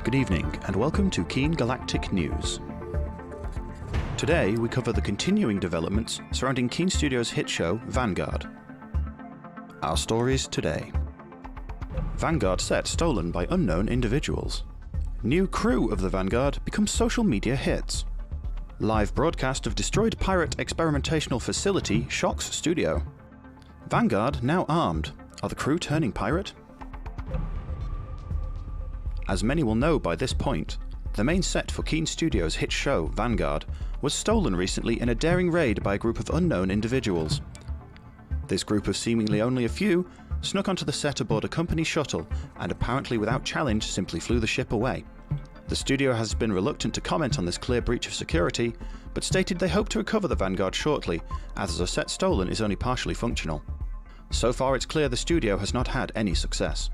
Good evening, and welcome to Keen Galactic News. Today, we cover the continuing developments surrounding Keen Studios' hit show, Vanguard. Our stories today. Vanguard set stolen by unknown individuals. New crew of the Vanguard becomes social media hits. Live broadcast of destroyed pirate experimentational facility shocks studio. Vanguard now armed. Are the crew turning pirate? As many will know by this point, the main set for Keen Studios' hit show, Vanguard, was stolen recently in a daring raid by a group of unknown individuals. This group of seemingly only a few snuck onto the set aboard a company shuttle and apparently without challenge simply flew the ship away. The studio has been reluctant to comment on this clear breach of security, but stated they hope to recover the Vanguard shortly, as the set stolen is only partially functional. So far it's clear the studio has not had any success.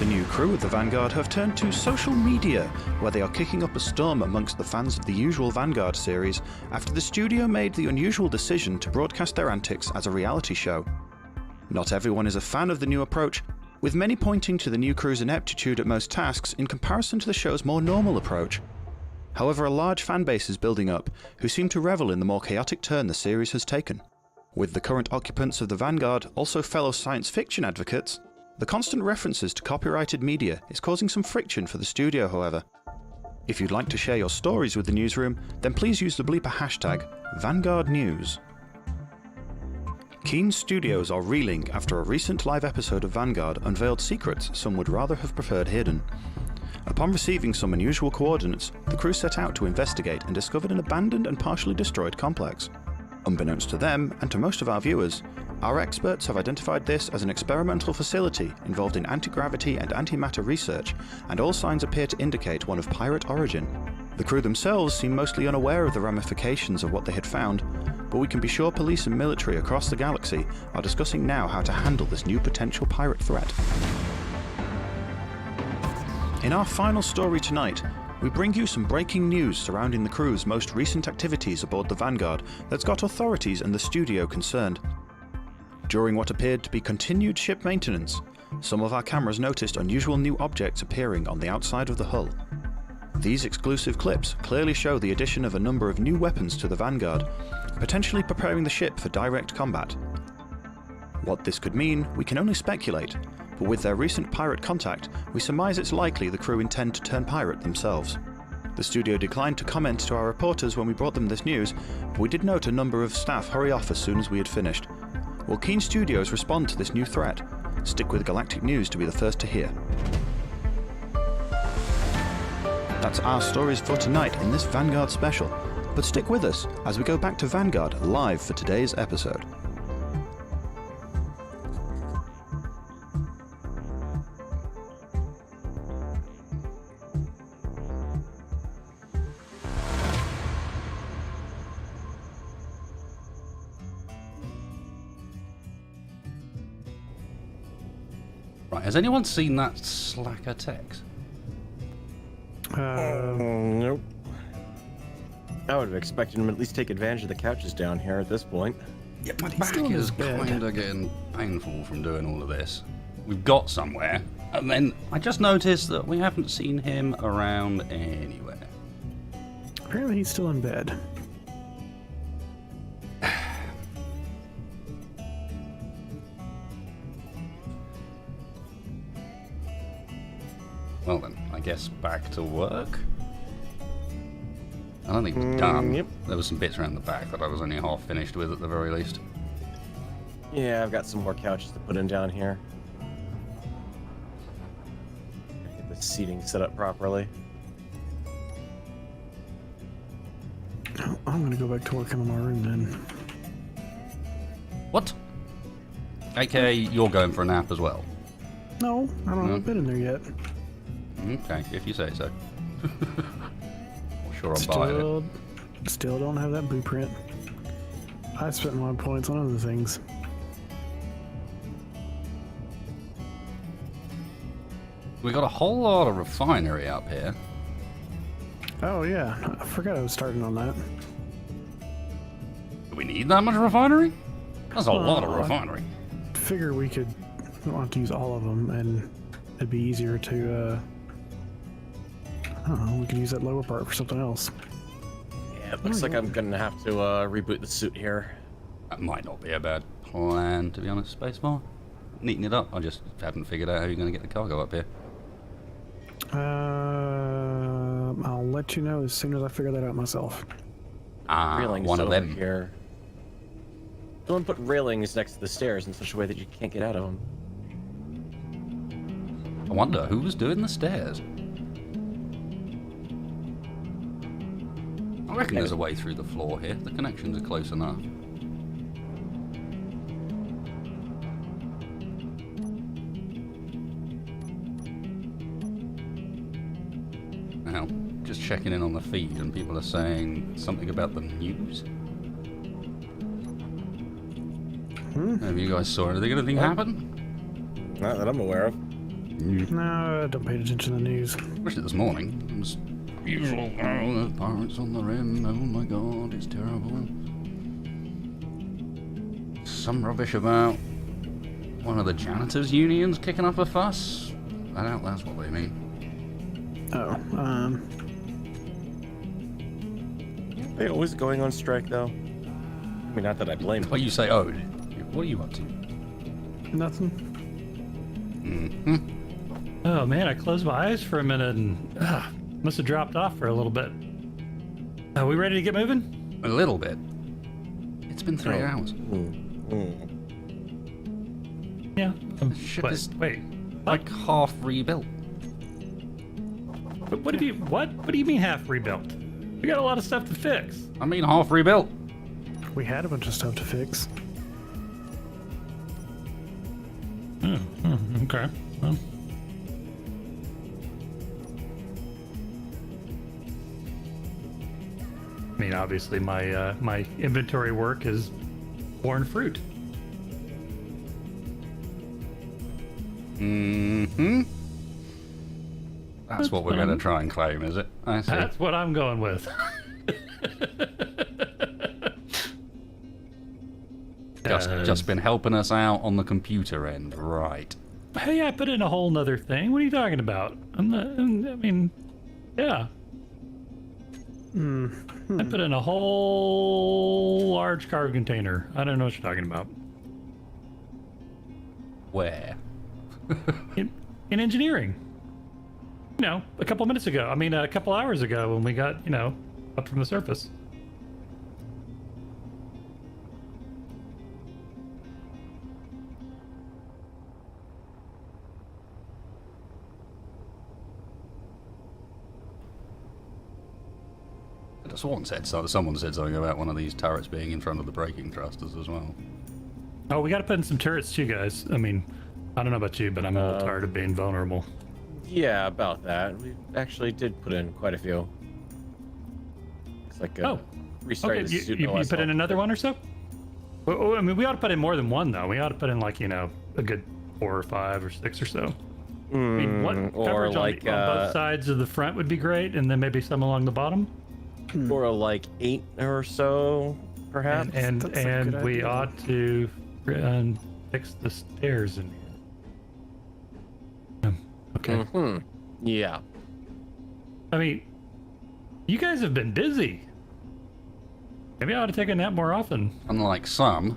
The new crew of the Vanguard have turned to social media, where they are kicking up a storm amongst the fans of the usual Vanguard series after the studio made the unusual decision to broadcast their antics as a reality show. Not everyone is a fan of the new approach, with many pointing to the new crew's ineptitude at most tasks in comparison to the show's more normal approach. However, a large fan base is building up, who seem to revel in the more chaotic turn the series has taken. With the current occupants of the Vanguard also fellow science fiction advocates, the constant references to copyrighted media is causing some friction for the studio, however. If you'd like to share your stories with the newsroom, then please use the bleeper hashtag #VanguardNews. Keen Studios are reeling after a recent live episode of Vanguard unveiled secrets some would rather have preferred hidden. Upon receiving some unusual coordinates, the crew set out to investigate and discovered an abandoned and partially destroyed complex. Unbeknownst to them, and to most of our viewers, our experts have identified this as an experimental facility involved in anti-gravity and antimatter research, and all signs appear to indicate one of pirate origin. The crew themselves seem mostly unaware of the ramifications of what they had found, but we can be sure police and military across the galaxy are discussing now how to handle this new potential pirate threat. In our final story tonight, we bring you some breaking news surrounding the crew's most recent activities aboard the Vanguard that's got authorities and the studio concerned. During what appeared to be continued ship maintenance, some of our cameras noticed unusual new objects appearing on the outside of the hull. These exclusive clips clearly show the addition of a number of new weapons to the Vanguard, potentially preparing the ship for direct combat. What this could mean, we can only speculate, but with their recent pirate contact, we surmise it's likely the crew intend to turn pirate themselves. The studio declined to comment to our reporters when we brought them this news, but we did note a number of staff hurry off as soon as we had finished. Will Keen Studios respond to this new threat? Stick with Galactic News to be the first to hear. That's our stories for tonight in this Vanguard special, but stick with us as we go back to Vanguard live for today's episode. Right, has anyone seen that slacker text? Nope. I would have expected him to at least take advantage of the couches down here at this point. Yeah, my He's back still in is his bed. kind of getting painful from doing all of this. We've got somewhere, and then I just noticed that we haven't seen him around anywhere. Apparently he's still in bed. Well then, I guess back to work? I don't think it's done. Yep. There was some bits around the back that I was only half finished with at the very least. Yeah, I've got some more couches to put in down here. Get the seating set up properly. Oh, I'm gonna go back to working on my room then. What? AKA, you're going for a nap as well? No, I don't No? have a bed in there yet. Okay, if you say so. Well, sure, I'll buy it. Still don't have that blueprint. I spent my points on other things. We got a whole lot of refinery up here. Oh yeah, I forgot I was starting on that. Do we need that much refinery? That's a lot of Well, refinery. Figure we could, we don't have to use all of them, and it'd be easier to, I don't know, we could use that lower part for something else. Yeah, it looks like I'm gonna have to reboot the suit here. That might not be a bad plan, to be honest, Spacebar. Neaten it up. I just haven't figured out how you're going to get the cargo up here. I'll let you know as soon as I figure that out myself. Railings One of over them. here. Someone put railings next to the stairs in such a way that you can't get out of them. I wonder who was doing the stairs. I reckon there's a way through the floor here. The connections are close enough. Now, just checking in on the feed, and people are saying something about the news. Have you guys saw anything? Anything happen? Not that I'm aware of. No, I don't pay attention to the news. Especially this morning. It was usual. Oh, the pirates on the rim. Oh my god, it's terrible. Some rubbish about one of the janitors' unions kicking up a fuss. I doubt that's what they mean. Oh, They always going on strike though. I mean, not that I blame them. Well, you say, oh, what are you up to? nothing. Oh man, I closed my eyes for a minute and must have dropped off for a little bit. Are we ready to get moving? A little bit. It's been 3 hours. Yeah. Ship is Wait. like half rebuilt. What do you What do you mean half rebuilt? We got a lot of stuff to fix. I mean, half rebuilt. We had a bunch of stuff to fix. Okay. Well. I mean, obviously, my inventory work has borne fruit. That's what we're going to try and claim, is it? I see. That's what I'm going with. Just been helping us out on the computer end, right? Hey, I put in a whole nother thing. What are you talking about? I'm not. I mean, yeah. I put in a whole large cargo container. I don't know what you're talking about. Where? In engineering. You know, a couple minutes ago. I mean, a couple hours ago when we got, up from the surface. Someone said something about one of these turrets being in front of the braking thrusters as well. Oh, we got to put in some turrets too, guys. I mean, I don't know about you, but I'm a little tired of being vulnerable. Yeah, about that. We actually did put in quite a few. It's like restarted Okay, the suit. you put in another one or so? Well, I mean, we ought to put in more than one, though. We ought to put in, like, a good 4 or 5 or 6 or so. I mean, what coverage on both sides of the front would be great, and then maybe some along the bottom? Or like 8 or so, perhaps. And good we idea. ought to fix the stairs in here. Okay. Yeah. I mean, you guys have been busy. Maybe I ought to take a nap more often. Unlike some.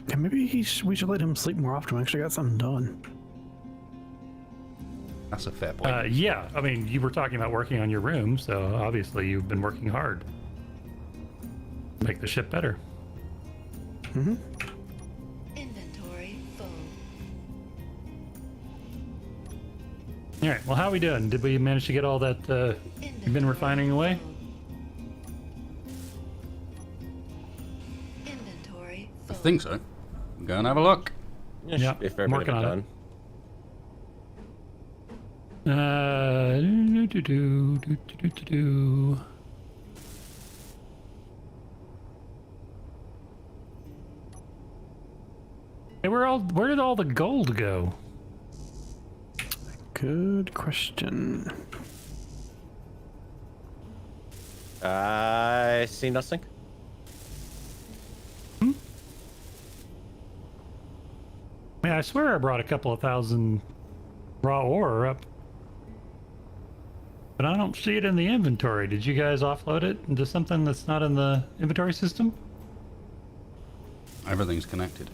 Yeah, maybe we should let him sleep more often. We actually got something done. That's a fair point. Yeah, I mean, you were talking about working on your room, so obviously you've been working hard. Make the ship better. Inventory full. All right, well, how are we doing? Did we manage to get all that you've been refining away? Inventory I full. think so. Go and have a look. Yeah, Yeah, should be a fair I'm bit working of it on it. done. Hey, where did all the gold go? Good question. I see nothing. Man, I swear I brought a couple of thousand Raw ore up. But I don't see it in the inventory. Did you guys offload it into something that's not in the inventory system? Everything's connected.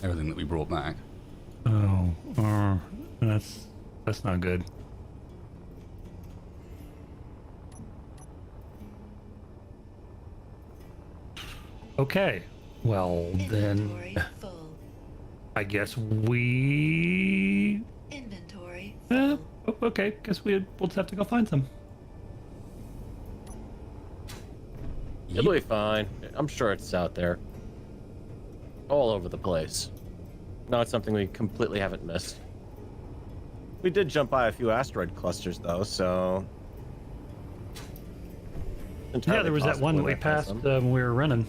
Everything that we brought back. Oh, that's not good. Okay, well then, Inventory full. I guess we. Inventory full. Okay, guess we'll just have to go find some. It'll be fine. I'm sure it's out there. All over the place. Not something we completely haven't missed. We did jump by a few asteroid clusters, though, so... Yeah, there was that one that we passed when we were running.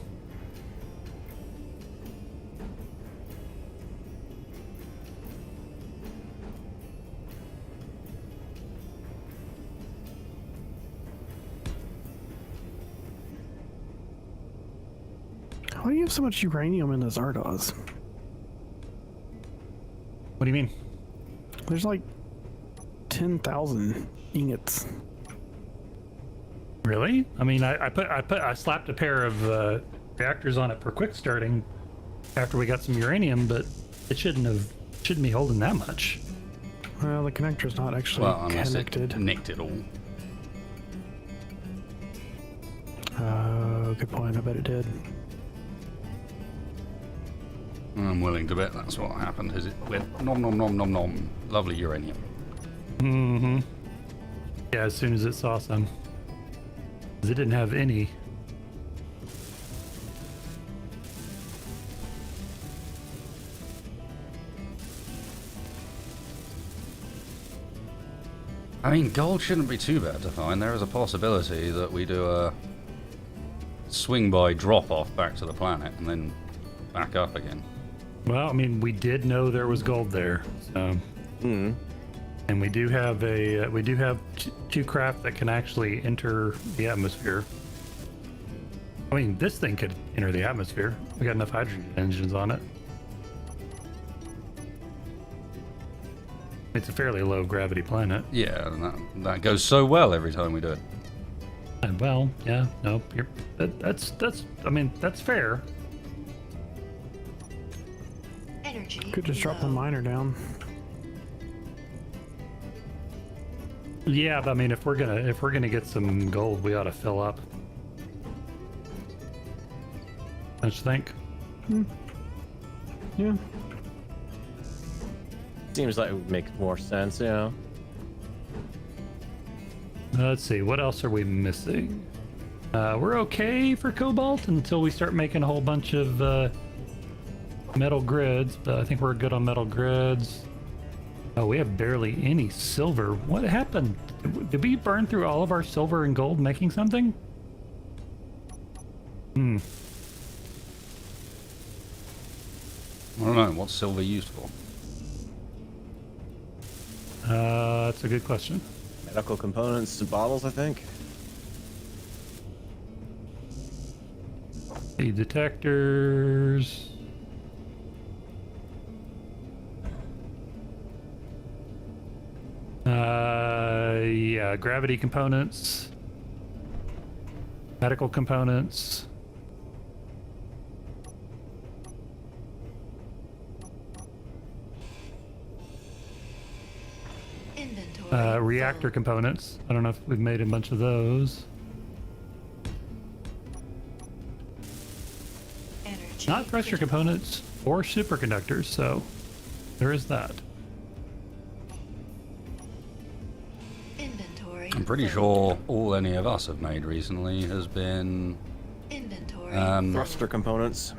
Why do you have so much uranium in those Ardos? What do you mean? There's like 10,000 ingots. Really? I mean, I slapped a pair of reactors on it for quick starting after we got some uranium, but it shouldn't be holding that much. Well, the connector's not actually connected. It nicked it all. Good point. I bet it did. I'm willing to bet that's what happened. Is it with nom nom nom nom nom? Lovely uranium. Mm-hmm. Yeah, as soon as it saw some. 'Cause it didn't have any. I mean, gold shouldn't be too bad to find. There is a possibility that we do a swing by drop off back to the planet and then back up again. Well, I mean, we did know there was gold there, so. And we do have two craft that can actually enter the atmosphere. I mean, this thing could enter the atmosphere. We got enough hydrogen engines on it. It's a fairly low gravity planet. Yeah, and that goes so well every time we do it. And well, yeah, no, that's I mean, that's fair. Energy Could just drop the low. miner down. Yeah, but I mean, if we're gonna get some gold, we ought to fill up. Don't you think? Yeah. Seems like it would make more sense, you know? Let's see, what else are we missing? We're okay for cobalt until we start making a whole bunch of metal grids, but I think we're good on metal grids. Oh, we have barely any silver. What happened? Did we burn through all of our silver and gold making something? I don't know. What's silver used for? That's a good question. Medical components and bottles, I think. The detectors. Yeah, gravity components. Medical components. Inventory Reactor full. components. I don't know if we've made a bunch of those. Energy Not thruster critical. components or superconductors, so there is that. Inventory I'm pretty full. sure all any of us have made recently has been. Inventory Thruster components.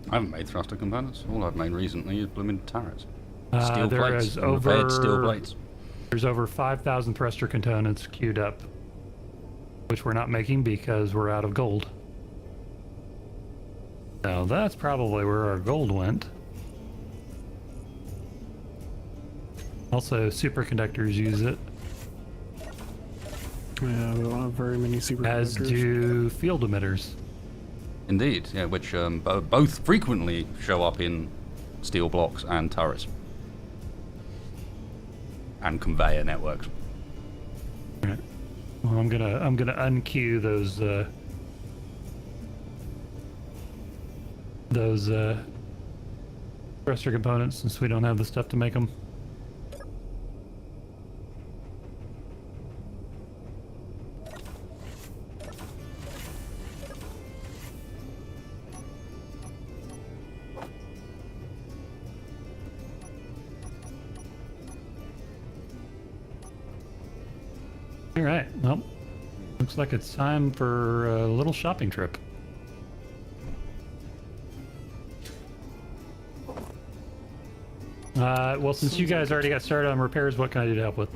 I haven't made thruster components. All I've made recently is blooming turrets. There Steel plates. is and repaired steel over plates. there's over 5,000 thruster components queued up, which we're not making because we're out of gold. So that's probably where our gold went. Also, superconductors use it, Yeah, we don't have very many superconductors. as do field emitters. Indeed, yeah, which both frequently show up in steel blocks and turrets. and conveyor networks. Right. Well, I'm gonna unqueue those thruster components since we don't have the stuff to make them. All right. Well, looks like it's time for a little shopping trip. Well, since you guys already got started on repairs, what can I do to help with?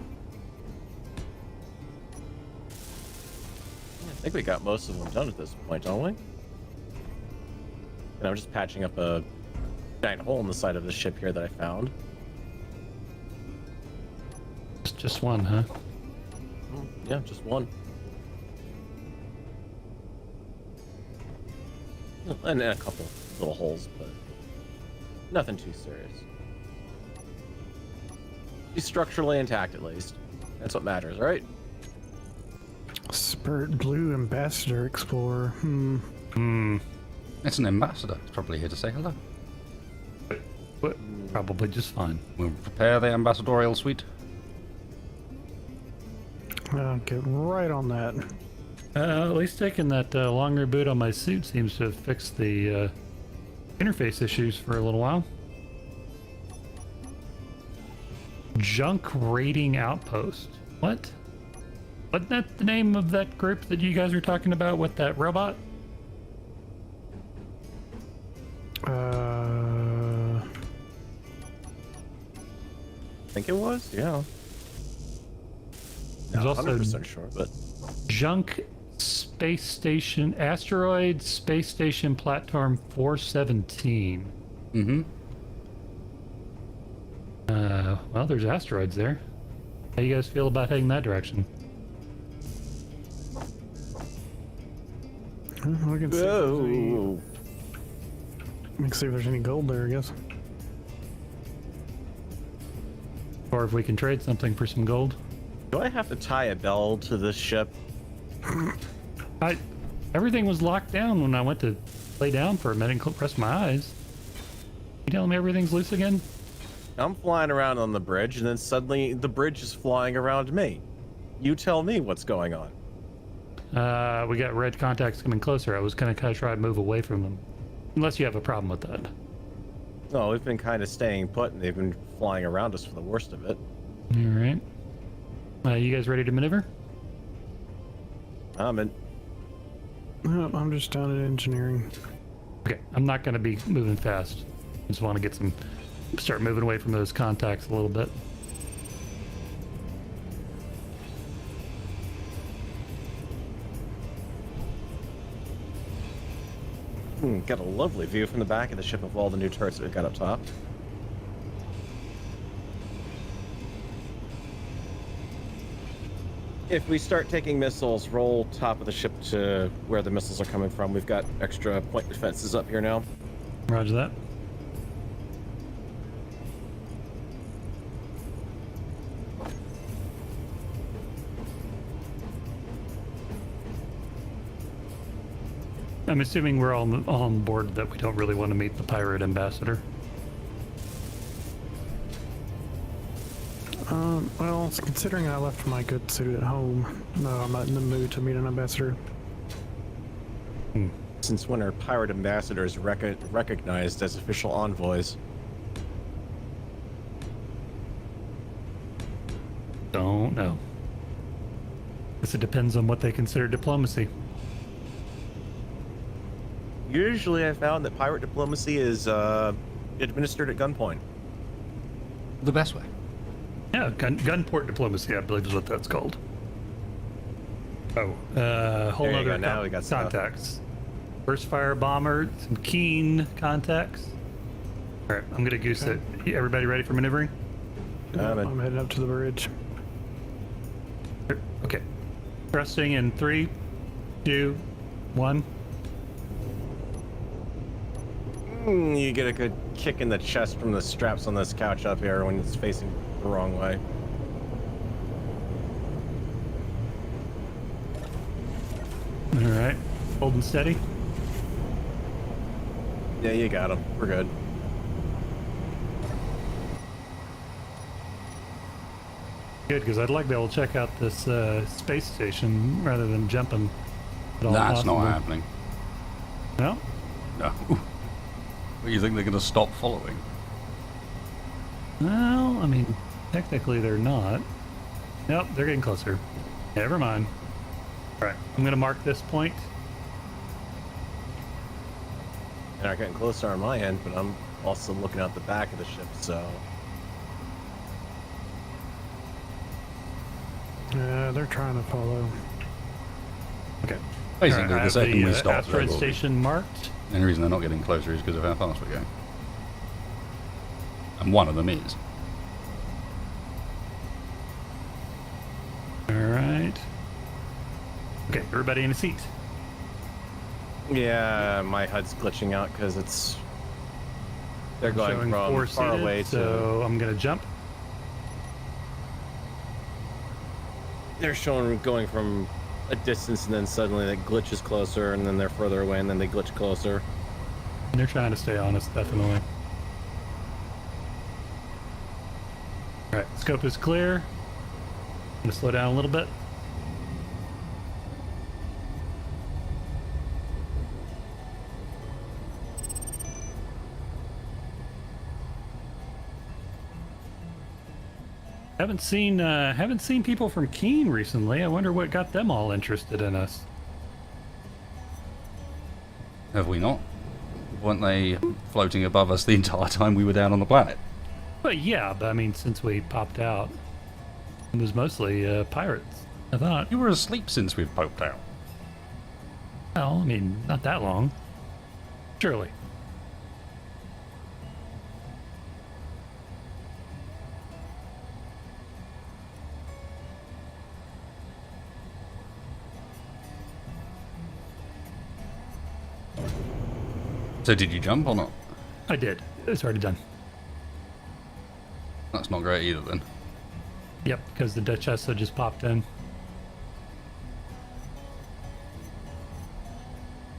I think we got most of them done at this point, don't we? And I'm just patching up a giant hole in the side of the ship here that I found. Just one, huh? Yeah, just one. And a couple little holes, but nothing too serious. He's structurally intact, at least. That's what matters, right? Spirit Blue Ambassador Explorer. It's an ambassador. It's probably here to say hello. But probably just fine. We'll prepare the ambassadorial suite. I'll get right on that. At least taking that long reboot on my suit seems to have fixed the interface issues for a little while. Junk Raiding Outpost. What? Wasn't that the name of that group that you guys were talking about with that robot? I think it was, yeah. There's No, also 100% sure, but Junk Space Station, Asteroid Space Station Platform 417. Mm-hmm. Well, there's asteroids there. How you guys feel about heading that direction? We can see, whoa. we can see if there's any gold there, I guess. Or if we can trade something for some gold. Do I have to tie a bell to this ship? Everything was locked down when I went to lay down for a minute and rest my eyes. You telling me everything's loose again? I'm flying around on the bridge, and then suddenly the bridge is flying around me. You tell me what's going on. We got red contacts coming closer. I was gonna kind of try to move away from them. Unless you have a problem with that. No, we've been kind of staying put, and they've been flying around us for the worst of it. Alright. You guys ready to maneuver? I'm I'm just down at engineering. Okay, I'm not gonna be moving fast. I just want to get start moving away from those contacts a little bit. Got a lovely view from the back of the ship of all the new turrets that we've got up top. If we start taking missiles, roll top of the ship to where the missiles are coming from. We've got extra point defenses up here now. Roger that. I'm assuming we're all on board that we don't really want to meet the pirate ambassador. Well, considering I left my good suit at home, no, I'm not in the mood to meet an ambassador. Since when are pirate ambassadors recognized as official envoys? Don't know. Guess it depends on what they consider diplomacy. Usually I found that pirate diplomacy is administered at gunpoint. The best way. Yeah, gunport diplomacy, I believe is what that's called. Oh, whole There you other go, now we got stuff. contacts. First fire bomber, some keen contacts. All right, I'm gonna goose it. Everybody ready for maneuvering? I'm heading up to the bridge. Okay. Thrusting in 3, 2, 1. You get a good kick in the chest from the straps on this couch up here when it's facing the wrong way. All right. Holding steady. Yeah, you got him. We're good. Good, because I'd like to be able to check out this space station rather than jumping. At all That's possible. not happening. No? No. What, do you think they're going to stop following? Well, I mean, technically they're not. Nope, they're getting closer. Never mind. All right, I'm going to mark this point. They're not getting closer on my end, but I'm also looking out the back of the ship, so... Yeah, they're trying to follow. Okay. Basically, All right, I the have second we the stop, asteroid they will be. station marked. The only reason they're not getting closer is because of how fast we're going. And one of them is. All right. Okay, everybody in a seat. Yeah, my HUD's glitching out because it's... They're going Showing from four far seated, away to... so I'm going to jump. They're showing going from a distance and then suddenly it glitches closer and then they're further away and then they glitch closer. And they're trying to stay honest, definitely. All right, scope is clear. I'm going to slow down a little bit. Haven't seen people from Keene recently. I wonder what got them all interested in us. Have we not? Weren't they floating above us the entire time we were down on the planet? But yeah, but I mean, since we popped out, it was mostly pirates. I thought. You were asleep since we've popped out. Well, I mean, not that long. Surely. So did you jump or not? I did. It's already done. That's not great either then. Yep, because the Duchess had just popped in.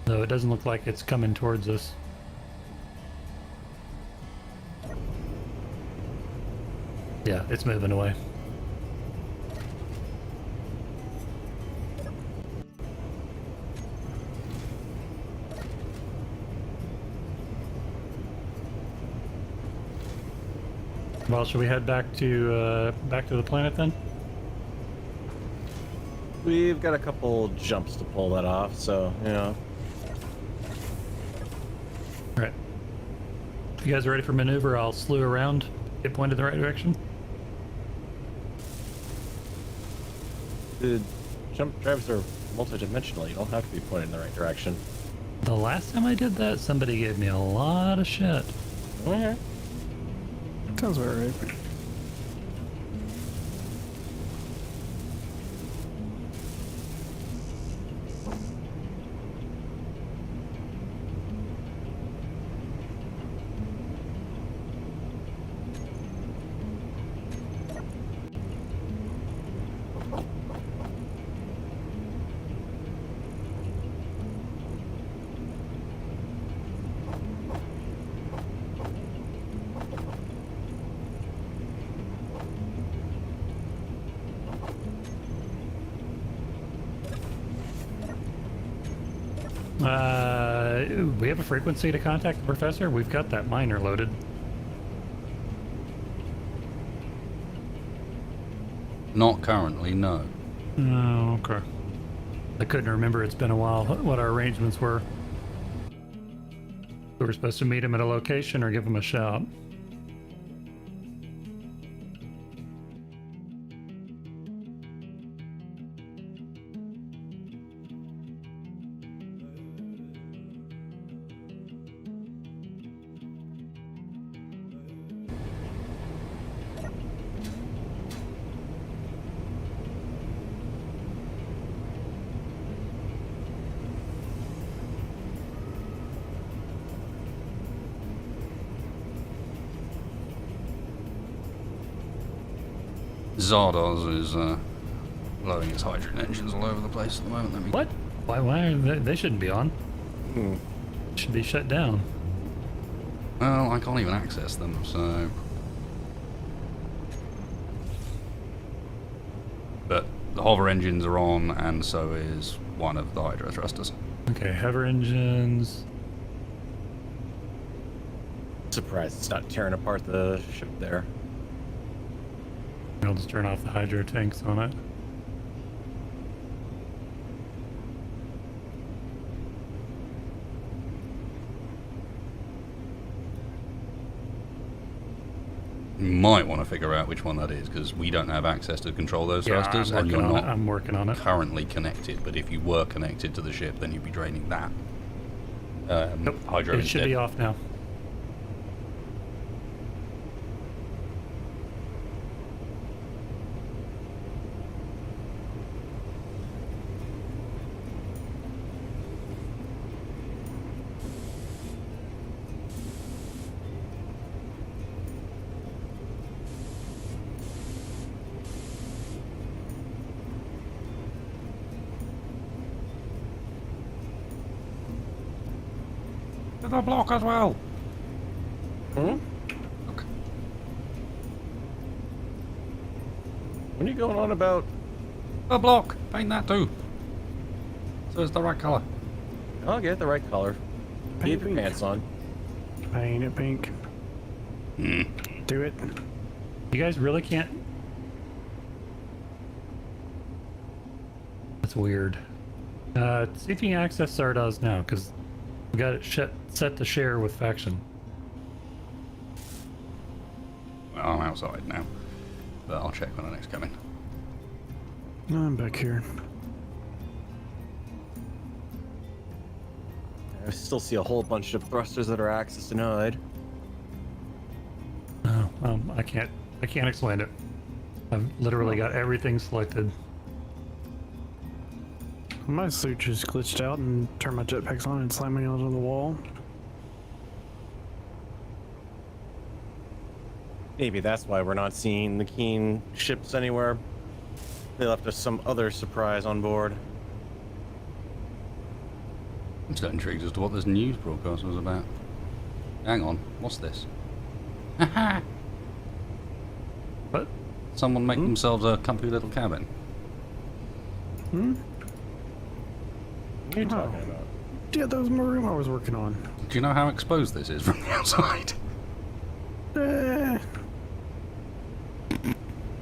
Though it doesn't look like it's coming towards us. Yeah, it's moving away. Well, should we head back to the planet then? We've got a couple jumps to pull that off, so, you know. All right. If you guys are ready for maneuver, I'll slew around, get pointed in the right direction. The jump drives are multidimensional. You don't have to be pointed in the right direction. The last time I did that, somebody gave me a lot of shit. Okay. Sounds about right. We have a frequency to contact the professor. We've got that miner loaded. Not currently, no. Oh, okay. I couldn't remember. It's been a while. What our arrangements were. We were supposed to meet him at a location or give him a shout. Zardoz is blowing its hydrogen engines all over the place at the moment. Let me What? Why they shouldn't be on. Should be shut down. Well, I can't even access them, so... But the hover engines are on, and so is one of the hydro thrusters. Okay, hover engines. Surprised it's not tearing apart the ship there. I'll just turn off the hydro tanks on it. You might want to figure out which one that is, because we don't have access to control those thrusters, and you're not I'm working on it. currently connected. But if you were connected to the ship, then you'd be draining that. Nope, hydro it instead. should be off now. To the block as well. Hmm? Look. What are you going on about? The block. Paint that too. So it's the right colour. I'll get the right color. Keep your pink. pants on. Paint it pink. Do it. You guys really can't. That's weird. See if you can access Sardos now, because we got it set to share with faction. Well, I'm outside now, but I'll check when I next come in. No, I'm back here. I still see a whole bunch of thrusters that are access denied. No, I can't explain it. I've literally got everything selected. My suit just glitched out and turned my jetpacks on and slammed me onto the wall. Maybe that's why we're not seeing the Keen ships anywhere. They left us some other surprise on board. I'm still intrigued as to what this news broadcast was about. Hang on, what's this? What? Someone make themselves a comfy little cabin. What are you talking about? Yeah, that was my room I was working on. Do you know how exposed this is from the outside?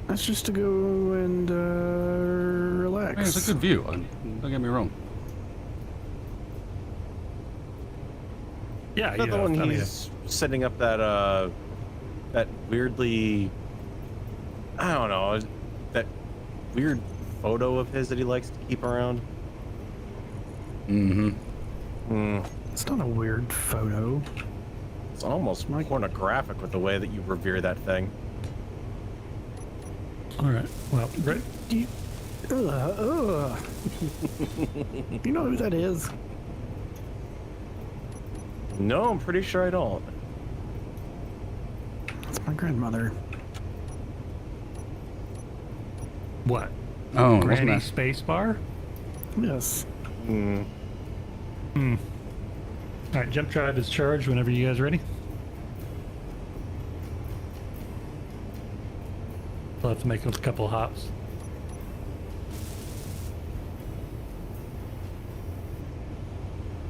That's just to go and relax. Yeah, it's a good view, don't get me wrong. Yeah, Is that the one he's setting up that that weirdly, I don't know, that weird photo of his that he likes to keep around? Mm-hmm. It's not a weird photo. It's almost pornographic with the way that you revere that thing. All right. Well, great. You know who that is? No, I'm pretty sure I don't. It's my grandmother. What? Oh, wasn't Granny that? space bar? Yes. All right, jump drive is charged whenever you guys are ready. We'll have to make a couple hops.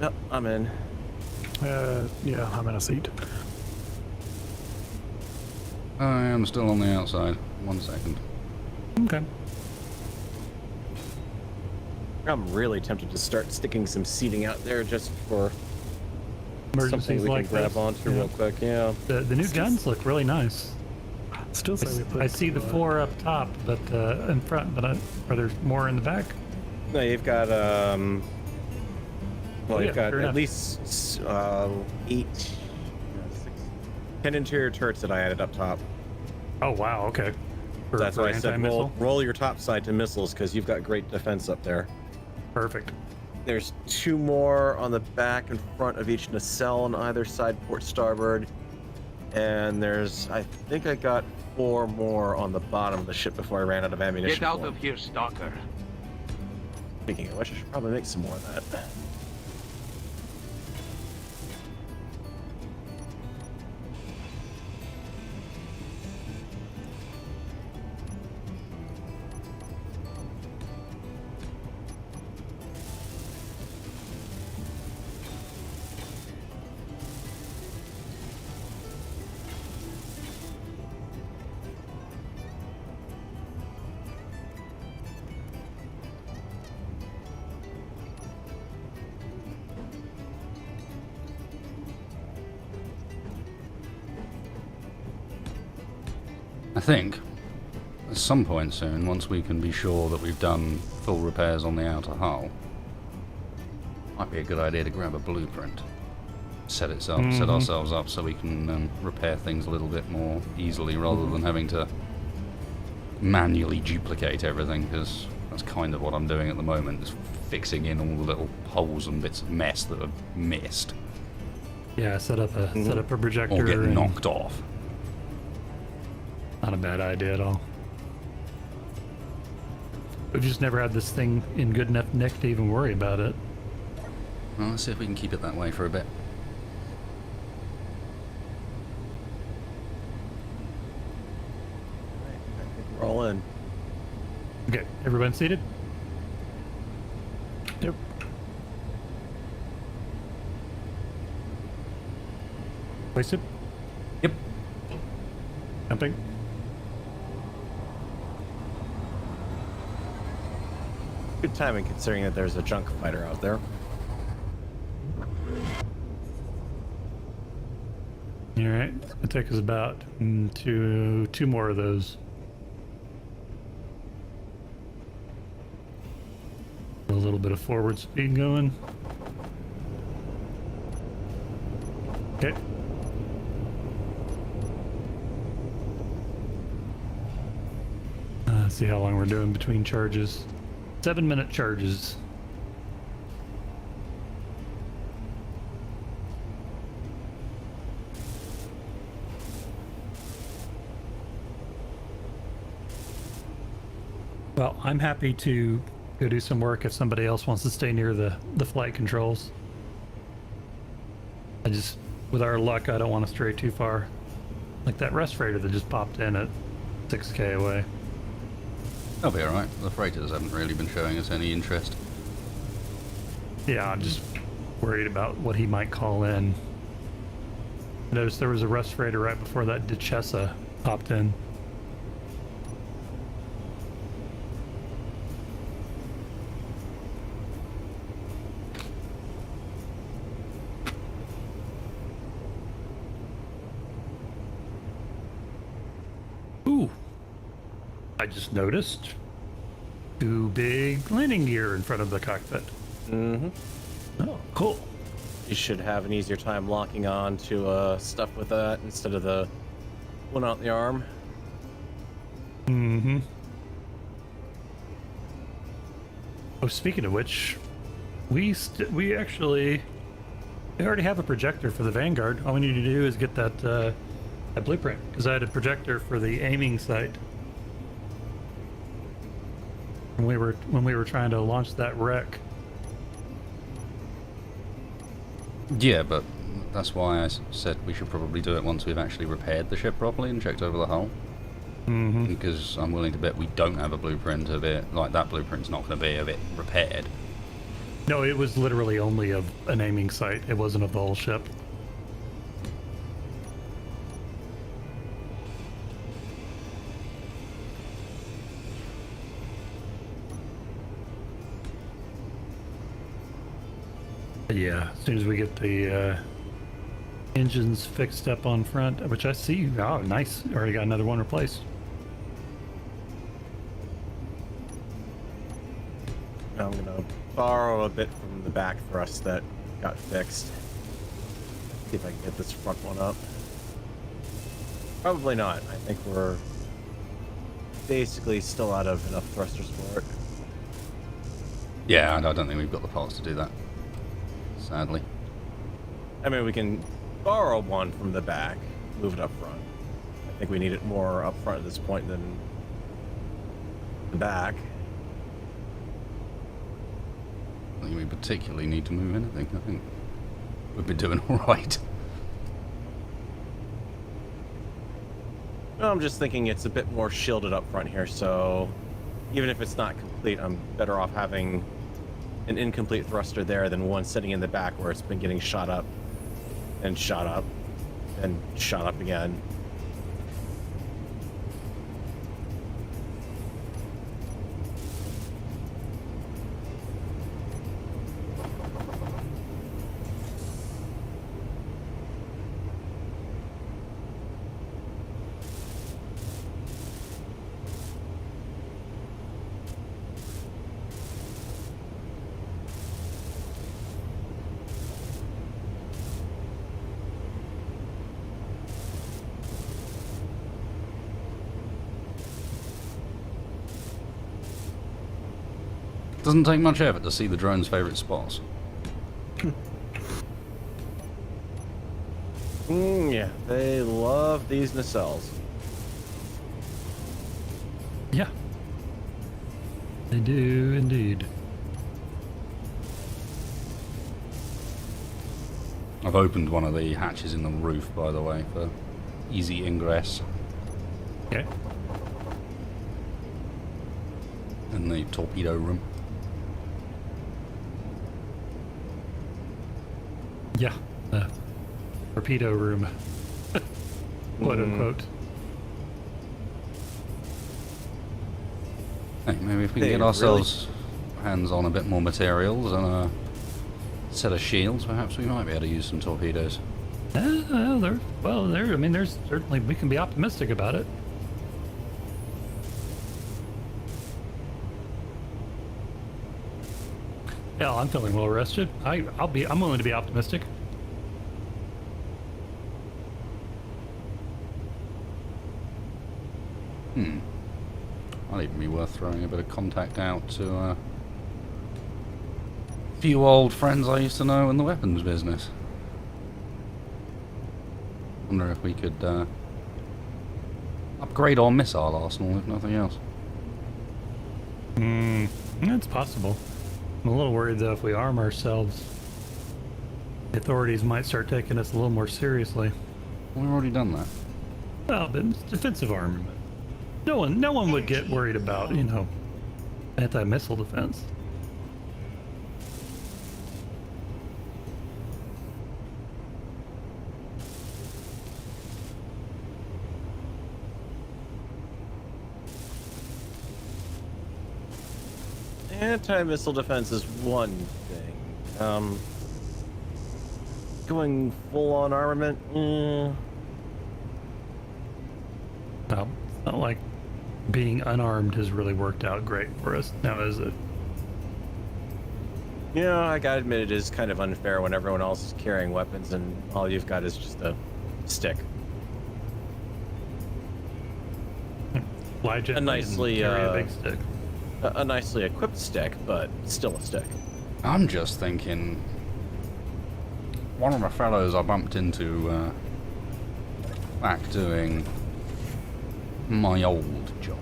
Yep, I'm in. Yeah, I'm in a seat. I am still on the outside. 1 second. Okay. I'm really tempted to start sticking some seating out there just for something Emergencies we like can grab this. onto Yeah. real quick. Yeah. The new guns look really nice. Still say we put. I see the 4 up top, but in front, but are there more in the back? No, you've got well, Oh, you've yeah, got fair at enough. least 10 interior turrets that I added up top. Oh wow, okay. For, That's for why I said anti-missile? roll your top side to missiles because you've got great defense up there. Perfect. There's 2 more on the back and front of each nacelle on either side, port starboard. And there's, I think I got 4 more on the bottom of the ship before I ran out of ammunition. Get out for 'em. of here, Stalker. Speaking of which, I should probably make some more of that. I think at some point soon, once we can be sure that we've done full repairs on the outer hull, might be a good idea to grab a blueprint, set ourselves up so we can repair things a little bit more easily rather than having to manually duplicate everything, because that's kind of what I'm doing at the moment, is fixing in all the little holes and bits of mess that are missed Yeah, set up a projector. or get and knocked off. Not a bad idea at all. We've just never had this thing in good enough nick to even worry about it. Well, let's see if we can keep it that way for a bit. I think we're all in. Okay, everyone seated? Yep. Wasted? Yep. Jumping? Good timing considering that there's a junk fighter out there. Alright, it's gonna take us about two more of those. A little bit of forward speed going. Okay. Let's see how long we're doing between charges. 7-minute charges. Well, I'm happy to go do some work if somebody else wants to stay near the flight controls. With our luck, I don't want to stray too far. Like that rest freighter that just popped in at 6K away. That'll be alright. The freighters haven't really been showing us any interest. Yeah, I'm just worried about what he might call in. I noticed there was a rest freighter right before that Duchessa popped in. Ooh, I just noticed 2 big landing gear in front of the cockpit. Mm-hmm. Oh, cool. You should have an easier time locking on to stuff with that instead of the one out the arm. Mm-hmm. Oh, speaking of which, we already have a projector for the Vanguard. All we need to do is get that blueprint, because I had a projector for the aiming sight when we were trying to launch that wreck. Yeah, but that's why I said we should probably do it once we've actually repaired the ship properly and checked over the hull. Mm-hmm. Because I'm willing to bet we don't have a blueprint of it. Like, that blueprint's not going to be of it repaired. No, it was literally only of an aiming sight. It wasn't of the whole ship. But yeah, as soon as we get the engines fixed up on front, which I see, oh, nice. Already got another one replaced. I'm gonna borrow a bit from the back thrust that got fixed. See if I can get this front one up. Probably not. I think we're basically still out of enough thrusters for it. Yeah, I don't think we've got the parts to do that. Sadly. I mean, we can borrow one from the back, move it up front. I think we need it more up front at this point than the back. think we particularly need to move anything. I think we've been doing alright. I'm just thinking it's a bit more shielded up front here, so even if it's not complete, I'm better off having an incomplete thruster there than one sitting in the back where it's been getting shot up and shot up and shot up again. Doesn't take much effort to see the drone's favourite spots. Yeah, they love these nacelles. Yeah. They do indeed. I've opened one of the hatches in the roof, by the way, for easy ingress. Okay. In the torpedo room. Yeah. The torpedo room. Quote unquote. Hey, maybe if we can They get ourselves hands on a bit more materials and a set of shields, perhaps we might be able to use some torpedoes. I mean, there's certainly, we can be optimistic about it. Yeah, I'm feeling well rested. I'm willing to be optimistic. Might even be worth throwing a bit of contact out to a few old friends I used to know in the weapons business. Wonder if we could upgrade our missile arsenal, if nothing else. That's possible. I'm a little worried though if we arm ourselves, the authorities might start taking us a little more seriously. We've already done that. Well, but it's defensive armament. No one would get worried about, anti-missile defense. Anti-missile defense is one thing. Going full-on armament, Well, it's not like being unarmed has really worked out great for us now, is it? Yeah, I gotta admit it is kind of unfair when everyone else is carrying weapons and all you've got is just a stick. Fly gently and nicely, carry a big stick. A nicely equipped stick, but still a stick. I'm just thinking, one of my fellows I bumped into back doing my old job.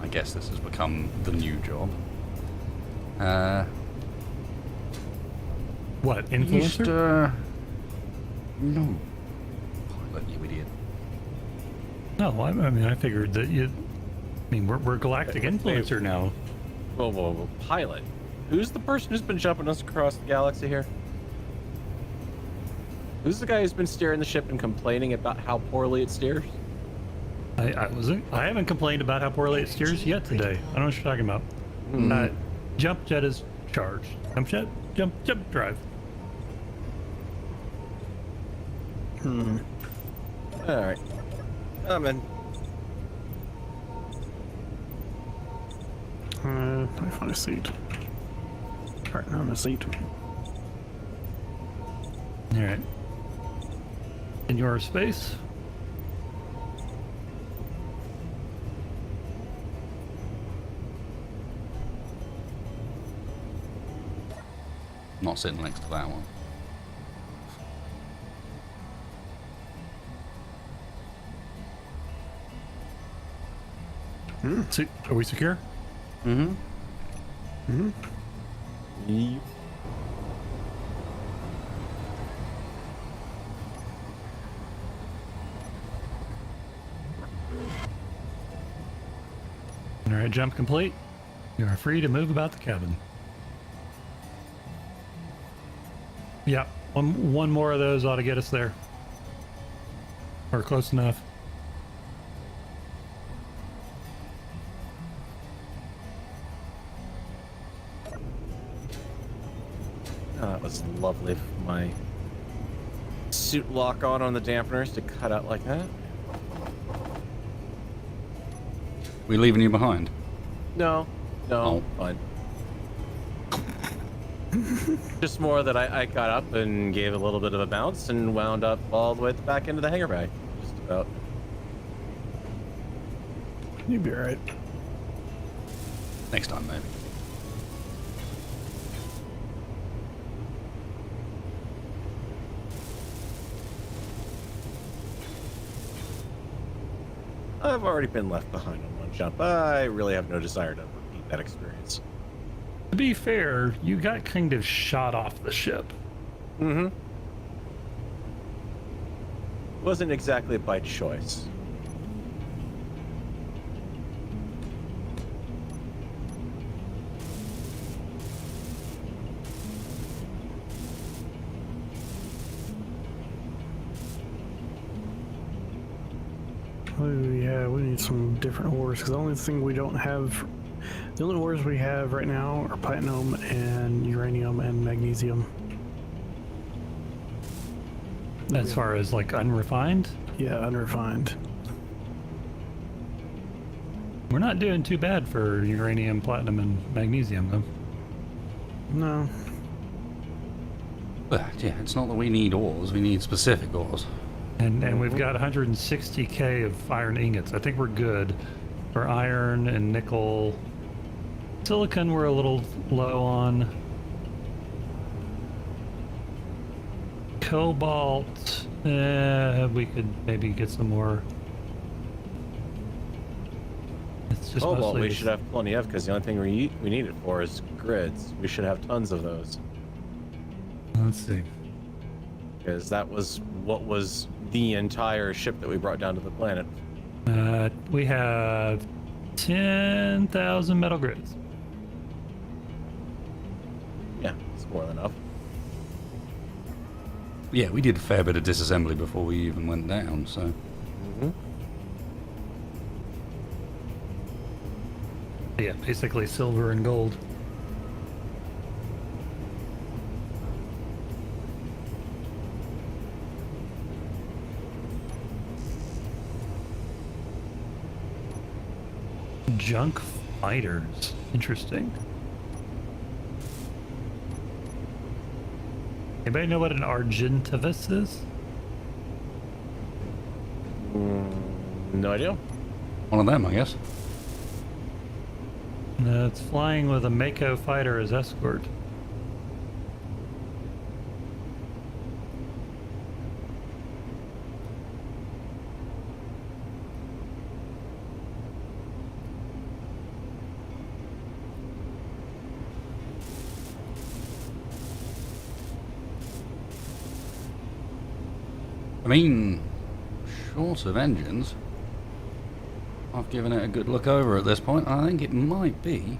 I guess this has become the new job. What, Used influencer? no, pilot, you idiot. No, I mean, I figured that we're galactic influencer now. Whoa, pilot. Who's the person who's been jumping us across the galaxy here? Who's the guy who's been steering the ship and complaining about how poorly it steers? I haven't complained about how poorly it steers yet today. I don't know what you're talking about. Jump jet is charged. Jump drive. Alright. I'm in. Let me find a seat. Alright, now I'm in a seat. Alright. In your space. Not sitting next to that one. Are we secure? Yep. All right, jump complete. You are free to move about the cabin. Yeah, one more of those ought to get us there. Or close enough. Oh, that was lovely for my suit lock on the dampeners to cut out like that. We leaving you behind? No, fine. Just more that I got up and gave a little bit of a bounce and wound up all the way at the back end of the hangar bay. Just about. You'd be alright. Next time, maybe. I've already been left behind on one jump. I really have no desire to repeat that experience. To be fair, you got kind of shot off the ship. Mm-hmm. Wasn't exactly by choice. Oh yeah, we need some different ores because the only thing we don't have, the only ores we have right now are platinum and uranium and magnesium. As far as like unrefined, Yeah, unrefined. we're not doing too bad for uranium, platinum, and magnesium though. No, But yeah, it's not that we need ores, we need specific ores. And we've got 160k of iron ingots. I think we're good for iron and nickel. Silicon we're a little low on. Cobalt, we could maybe get some more. It's just Cobalt mostly we should have plenty of because the only thing we need it for is grids. We should have tons of those. Let's see. Because that was what was the entire ship that we brought down to the planet. We have 10,000 metal grids. Yeah, it's more than enough. Yeah, we did a fair bit of disassembly before we even went down, so... Mm-hmm. Yeah, basically silver and gold. Junk fighters. Interesting. Anybody know what an Argentavis is? No idea. One of them, I guess. No, it's flying with a Mako fighter as escort. I mean, short of engines, I've given it a good look over at this point. I think it might be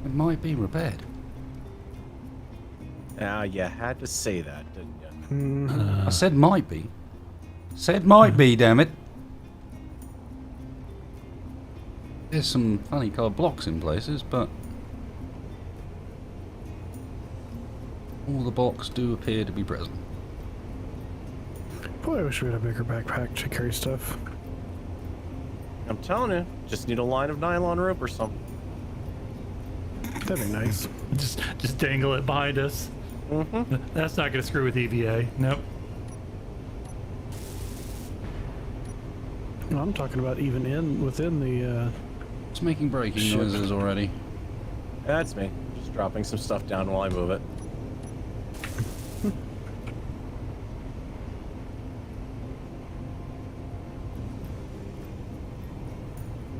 repaired. Now you had to say that, didn't you? I said might be. Said might be, damn it. There's some funny coloured blocks in places, but all the blocks do appear to be present. boy, I wish we had a bigger backpack to carry stuff. I'm telling you, just need a line of nylon rope or something. That'd be nice. Just dangle it behind us. Mm-hmm. That's not going to screw with EVA. Nope. No, I'm talking about even within the. It's making braking Shit. noises already. That's me. Just dropping some stuff down while I move it.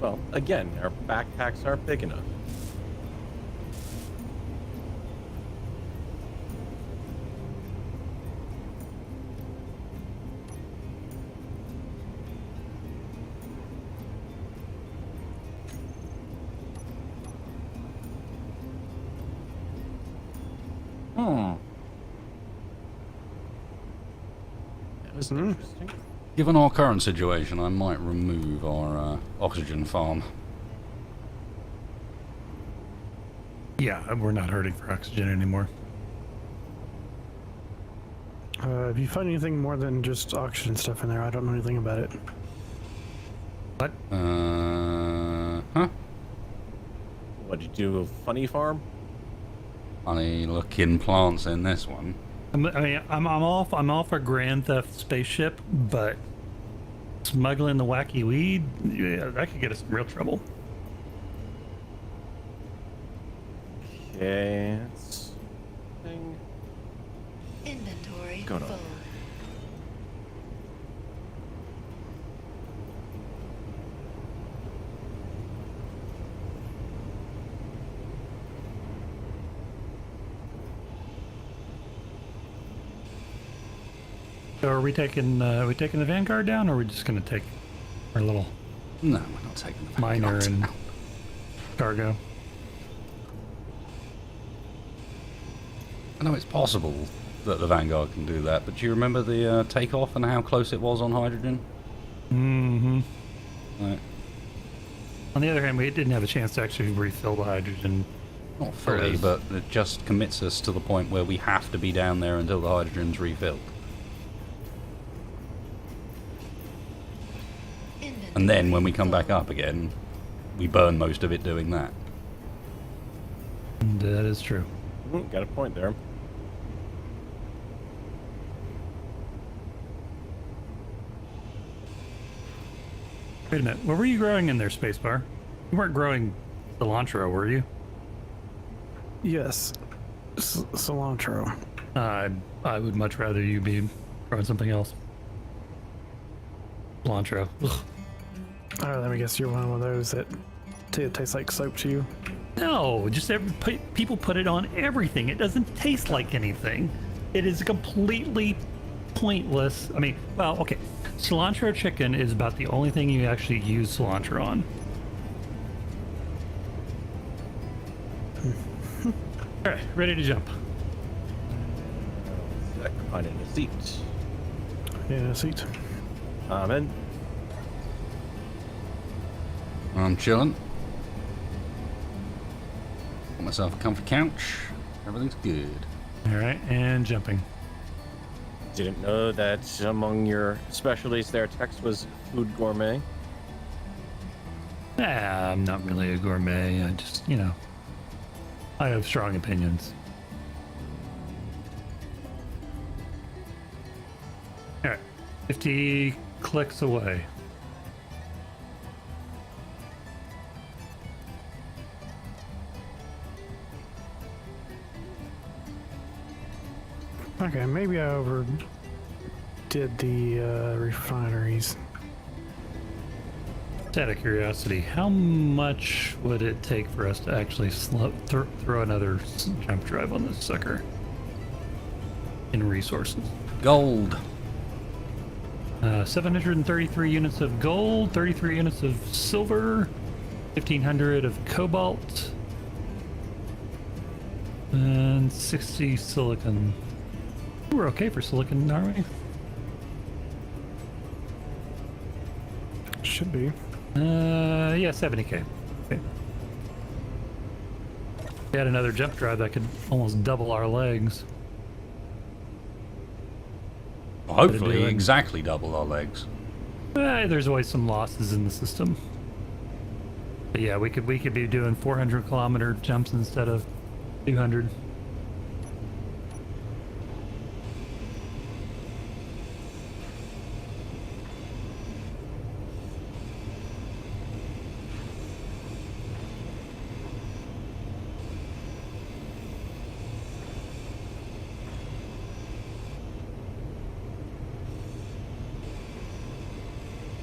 Well, again, our backpacks aren't big enough. was interesting. Given our current situation, I might remove our oxygen farm. Yeah, we're not hurting for oxygen anymore. If you find anything more than just oxygen stuff in there, I don't know anything about it. What? Huh? What did you do? A funny farm? Funny looking plants in this one. I'm all for Grand Theft Spaceship, but smuggling the wacky weed, yeah, that could get us in real trouble. Okay, that's thing. Inventory Go to- full. So are we taking the Vanguard down, or are we just gonna take our little No, we're not taking the miner Vanguard and down. cargo? I know it's possible that the Vanguard can do that, but do you remember the takeoff and how close it was on hydrogen? Mm-hmm. Right. On the other hand, we didn't have a chance to actually refill the hydrogen. Not fully, Whereas- but it just commits us to the point where we have to be down there until the hydrogen's refilled. And then when we come back up again, we burn most of it doing that. That is true. Got a point there. Wait a minute. What were you growing in there, Spacebar? You weren't growing cilantro, were you? Yes. Cilantro. I would much rather you be growing something else. Cilantro. Ugh. Let me guess you're one of those that tastes like soap to you. No, just people put it on everything. It doesn't taste like anything. It is completely pointless. I mean, well, okay. Cilantro chicken is about the only thing you actually use cilantro on. All right, ready to jump. I can find it in a seat. Yeah, seat. I'm in. I'm chilling. Got myself a comfy couch. Everything's good. All right, and jumping. Didn't know that among your specialties there, Tex was food gourmet. I'm not really a gourmet. I just, I have strong opinions. All right, 50 clicks away. Okay, maybe I overdid the refineries. Just out of curiosity, how much would it take for us to actually throw another jump drive on this sucker in resources? Gold. 733 units of gold, 33 units of silver, 1500 of cobalt, and 60 silicon. We're okay for silicon, aren't we? Should be. Yeah, 70k. Okay. We had another jump drive that could almost double our legs. Well, hopefully doing? exactly double our legs. There's always some losses in the system. But yeah, we could be doing 400 kilometer jumps instead of 200.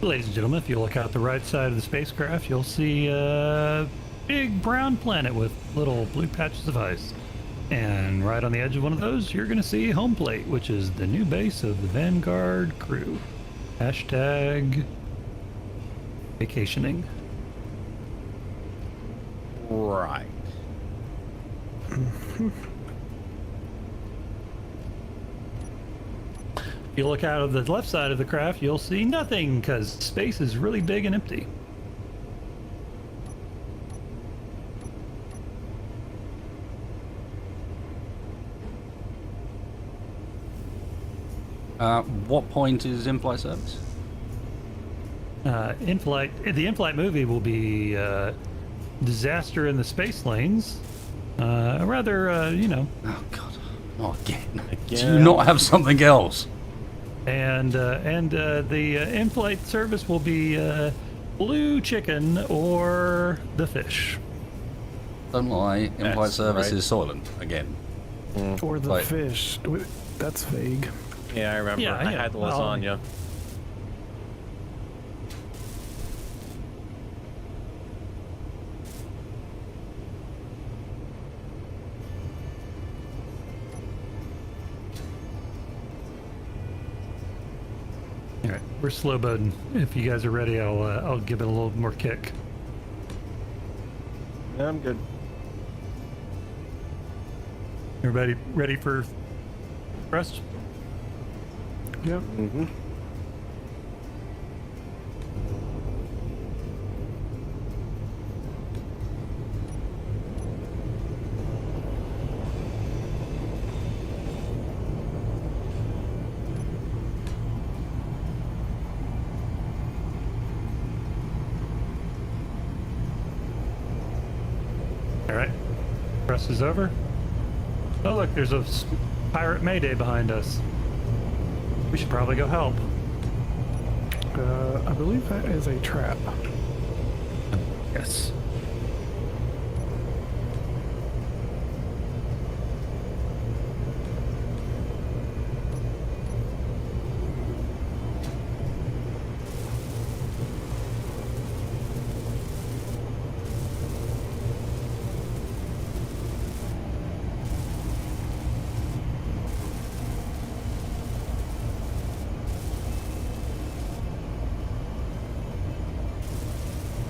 Ladies and gentlemen, if you look out the right side of the spacecraft, you'll see a big brown planet with little blue patches of ice. And right on the edge of one of those, you're going to see home plate, which is the new base of the Vanguard crew. Hashtag vacationing. Right. If you look out of the left side of the craft, you'll see nothing because space is really big and empty. What point is in-flight service? The in-flight movie will be disaster in the space lanes. Rather, you know. Oh God, not again. Do Again. you not have something else? And the in-flight service will be blue chicken or the fish. Don't lie, in-flight That's service right. is Soylent again. Or the Right. fish. That's vague. Yeah, I remember. Yeah, I yeah. had the Well, lasagna. All right, we're slow boating. If you guys are ready, I'll give it a little more kick. Yeah, I'm good. Everybody ready for thrust? Yep. Mm-hmm. All right, thrust is over. Oh look, there's a pirate mayday behind us. We should probably go help. I believe that is a trap. Yes.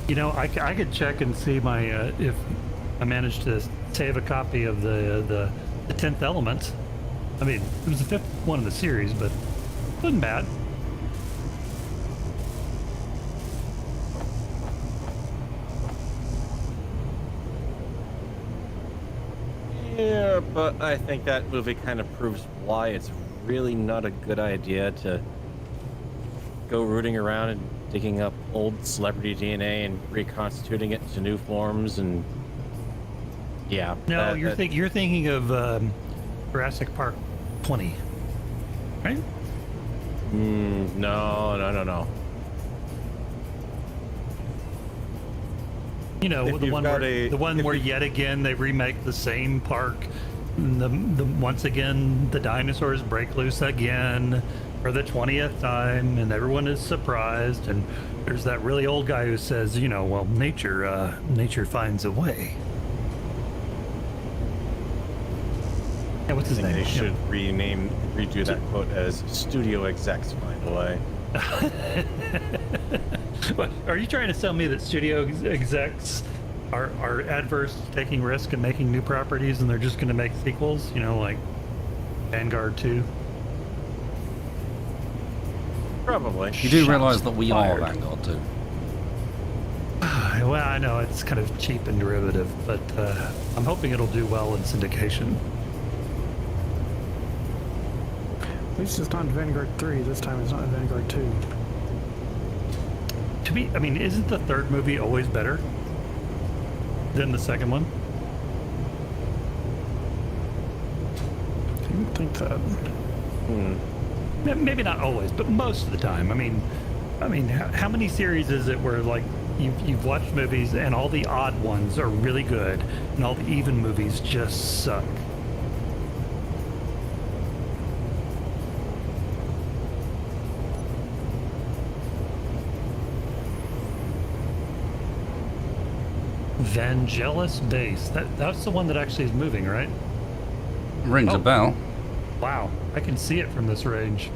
You know, I could check and see my if I managed to save a copy of the 10th Element. I mean, it was the 5th one in the series, but it wasn't bad. Yeah, but I think that movie kind of proves why it's really not a good idea to go rooting around and digging up old celebrity DNA and reconstituting it into new forms. And yeah, No, you're thinking of Jurassic Park 20, right? No. You know, If the you've one got where yet again they remake the same park. And the once again the dinosaurs break loose again for the 20th time, and everyone is surprised. And there's that really old guy who says, you know, well, nature finds a way. Yeah, what's his I think name? they should redo that quote as "Studio execs find a way." What, are you trying to tell me that studio execs are adverse to taking risk and making new properties, and they're just going to make sequels? You know, like Vanguard 2. Probably. You do Shots realise that we are fired. Vanguard too. Well, I know it's kind of cheap and derivative, but I'm hoping it'll do well in syndication. At least it's not Vanguard 3. This time it's not Vanguard 2. To me, I mean, isn't the third movie always better than the second one? I don't think that. Maybe not always, but most of the time. I mean, how many series is it where like you've watched movies and all the odd ones are really good, and all the even movies just suck? Vangelis Base. That's the one that actually is moving, right? Rings Oh. a bell. Wow, I can see it from this range.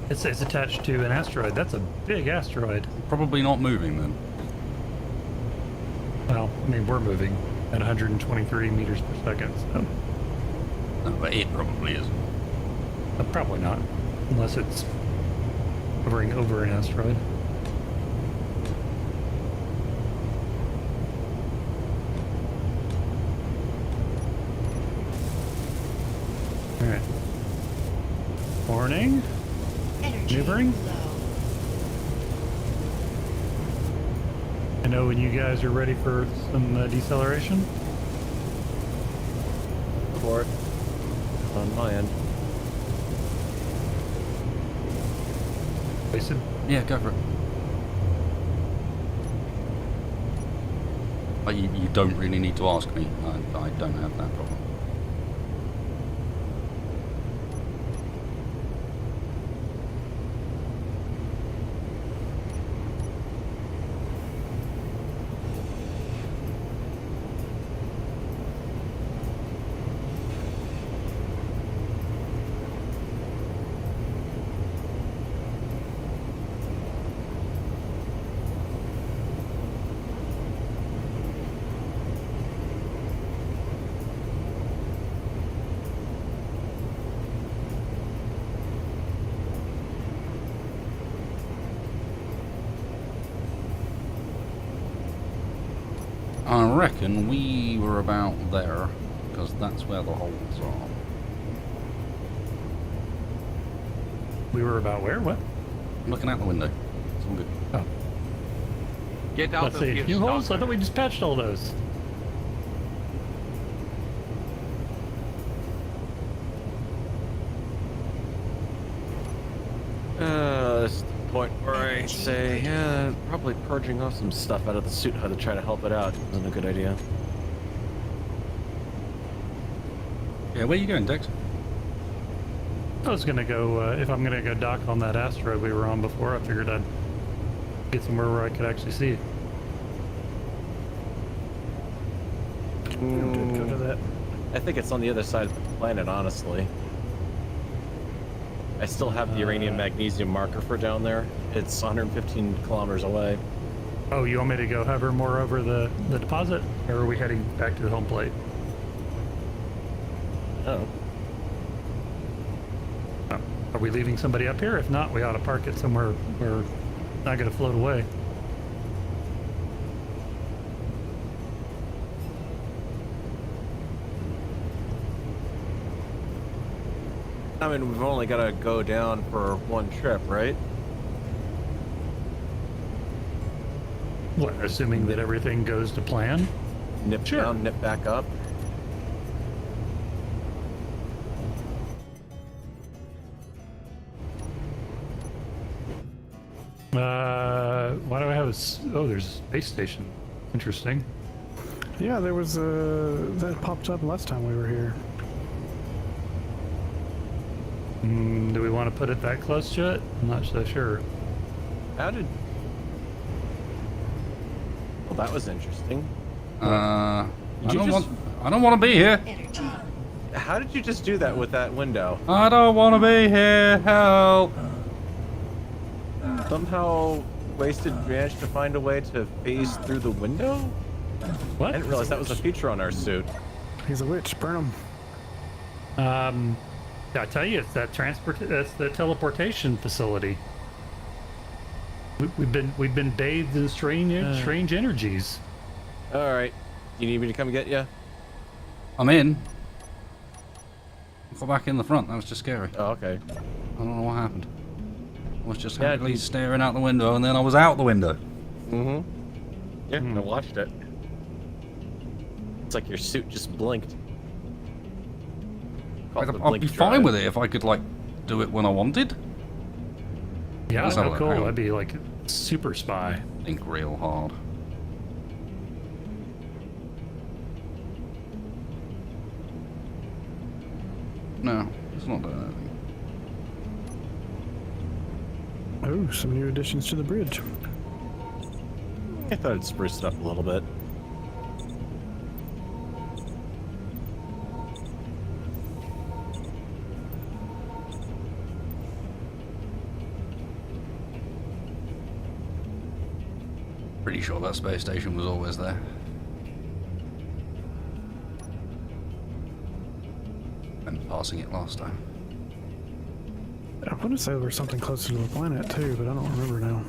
It's attached to an asteroid. That's a big asteroid. Probably not moving then. Well, I mean, we're moving at 123 meters per second, so. No, but it probably is. Probably not, unless it's hovering over an asteroid. All right. Warning. Energy Maneuvering? low. I know when you guys are ready for some deceleration. For it. On my end. Wasted. Yeah, go for it. You don't really need to ask me. I don't have that problem. I reckon we were about there, because that's where the holes are. We were about where? What? I'm looking out the window. It's all good. Oh. Get out Let's of see. here, New holes? I stalker. thought we just patched all those. This is the point where I say, yeah, probably purging off some stuff out of the suit HUD to try to help it out isn't a good idea. Yeah, where are you going, Dex? I was gonna go, if I'm gonna go dock on that asteroid we were on before, I figured I'd get somewhere where I could actually see it. Go to that. I think it's on the other side of the planet, honestly. I still have the uranium magnesium marker for down there. It's 115 kilometers away. Oh, you want me to go hover more over the deposit? Or are we heading back to the home plate? Oh. Oh. Are we leaving somebody up here? If not, we ought to park it somewhere where it's not gonna float away. I mean, we've only got to go down for one trip, right? What, assuming that everything goes to plan? Nip Sure. down, nip back up. Why do I have oh, there's a space station. Interesting. Yeah, there was that popped up last time we were here. Do we want to put it that close to it? I'm not so sure. How did... Well, that was interesting. I Did you don't just- want to be here. Energy. How did you just do that with that window? I don't want to be here. Help. Somehow Wasted managed to find a way to phase through the window? What? I didn't realize that was a feature on our suit. He's a witch. Burn him. I tell you, it's that that's the teleportation facility. We've been bathed in strange energies. All right. You need me to come get you? I'm in. I got back in the front. That was just scary. Oh, okay. I don't know what happened. I was just Yeah, happily staring out the window, and then I was out the window. Mm-hmm. Yeah, I watched it. It's like your suit just blinked. Called the I'd blink be drive. fine with it if I could, like, do it when I wanted. Yeah, Let's have a how look. cool. Hang on. That'd be like super spy. Think real hard. No, it's not doing anything. Oh, some new additions to the bridge. I thought I'd spruce it up a little bit. Pretty sure that space station was always there. And passing it last time. I want to say there was something closer to the planet too, but I don't remember now.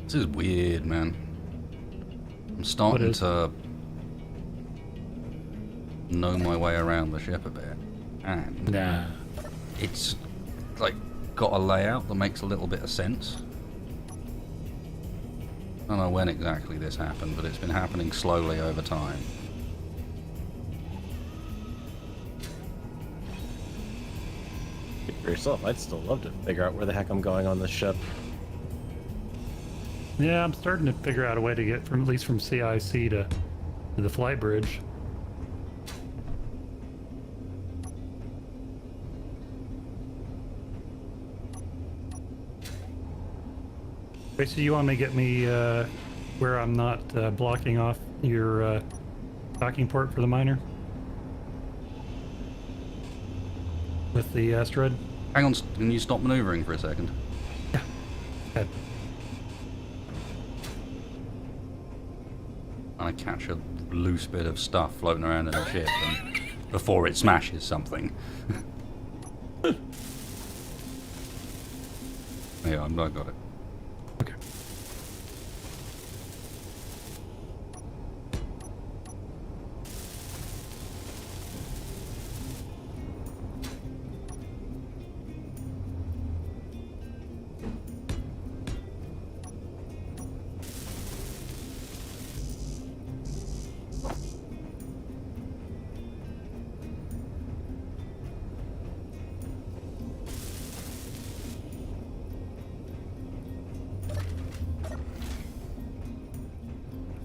This is weird, man. I'm starting to know my way around the ship a bit. And Nah. it's like got a layout that makes a little bit of sense. I don't know when exactly this happened, but it's been happening slowly over time. Speak for yourself, I'd still love to figure out where the heck I'm going on this ship. Yeah, I'm starting to figure out a way to get from at least from CIC to the flight bridge. Okay, so you want to get me where I'm not blocking off your docking port for the miner? With the asteroid? Hang on, can you stop maneuvering for a second? Yeah. Okay. I catch a loose bit of stuff floating around in the ship and before it smashes something. Yeah, I got it. Okay.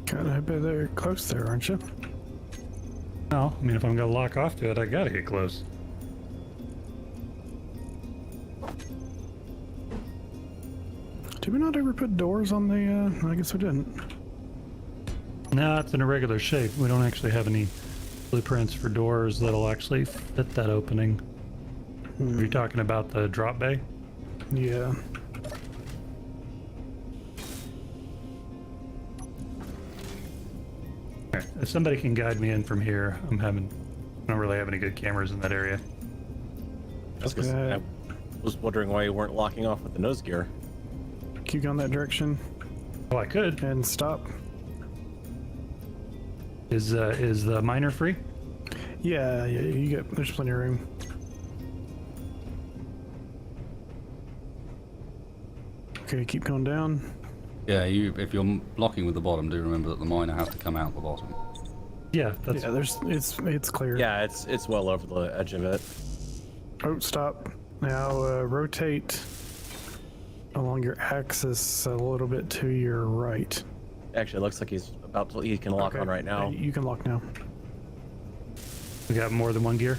Kind of bit there, close there, aren't you? Well, I mean, if I'm gonna lock off to it, I gotta get close. Did we not ever put doors on the, I guess we didn't. No, it's in a regular shape. We don't actually have any blueprints for doors that'll actually fit that opening. Are you talking about the drop bay? Yeah. Alright, if somebody can guide me in from here, I don't really have any good cameras in that area. I was wondering why you weren't locking off with the nose gear. Keep going that direction Oh, I could. and stop. Is the miner free? Yeah, there's plenty of room. Okay, keep going down. Yeah, if you're blocking with the bottom, do remember that the miner has to come out the bottom. Yeah, that's Yeah, it's clear. Yeah, it's well over the edge of it. Oh, stop. Now rotate along your axis a little bit to your right. Actually, it looks like he can lock Okay, on right now. You can lock now. we got more than one gear.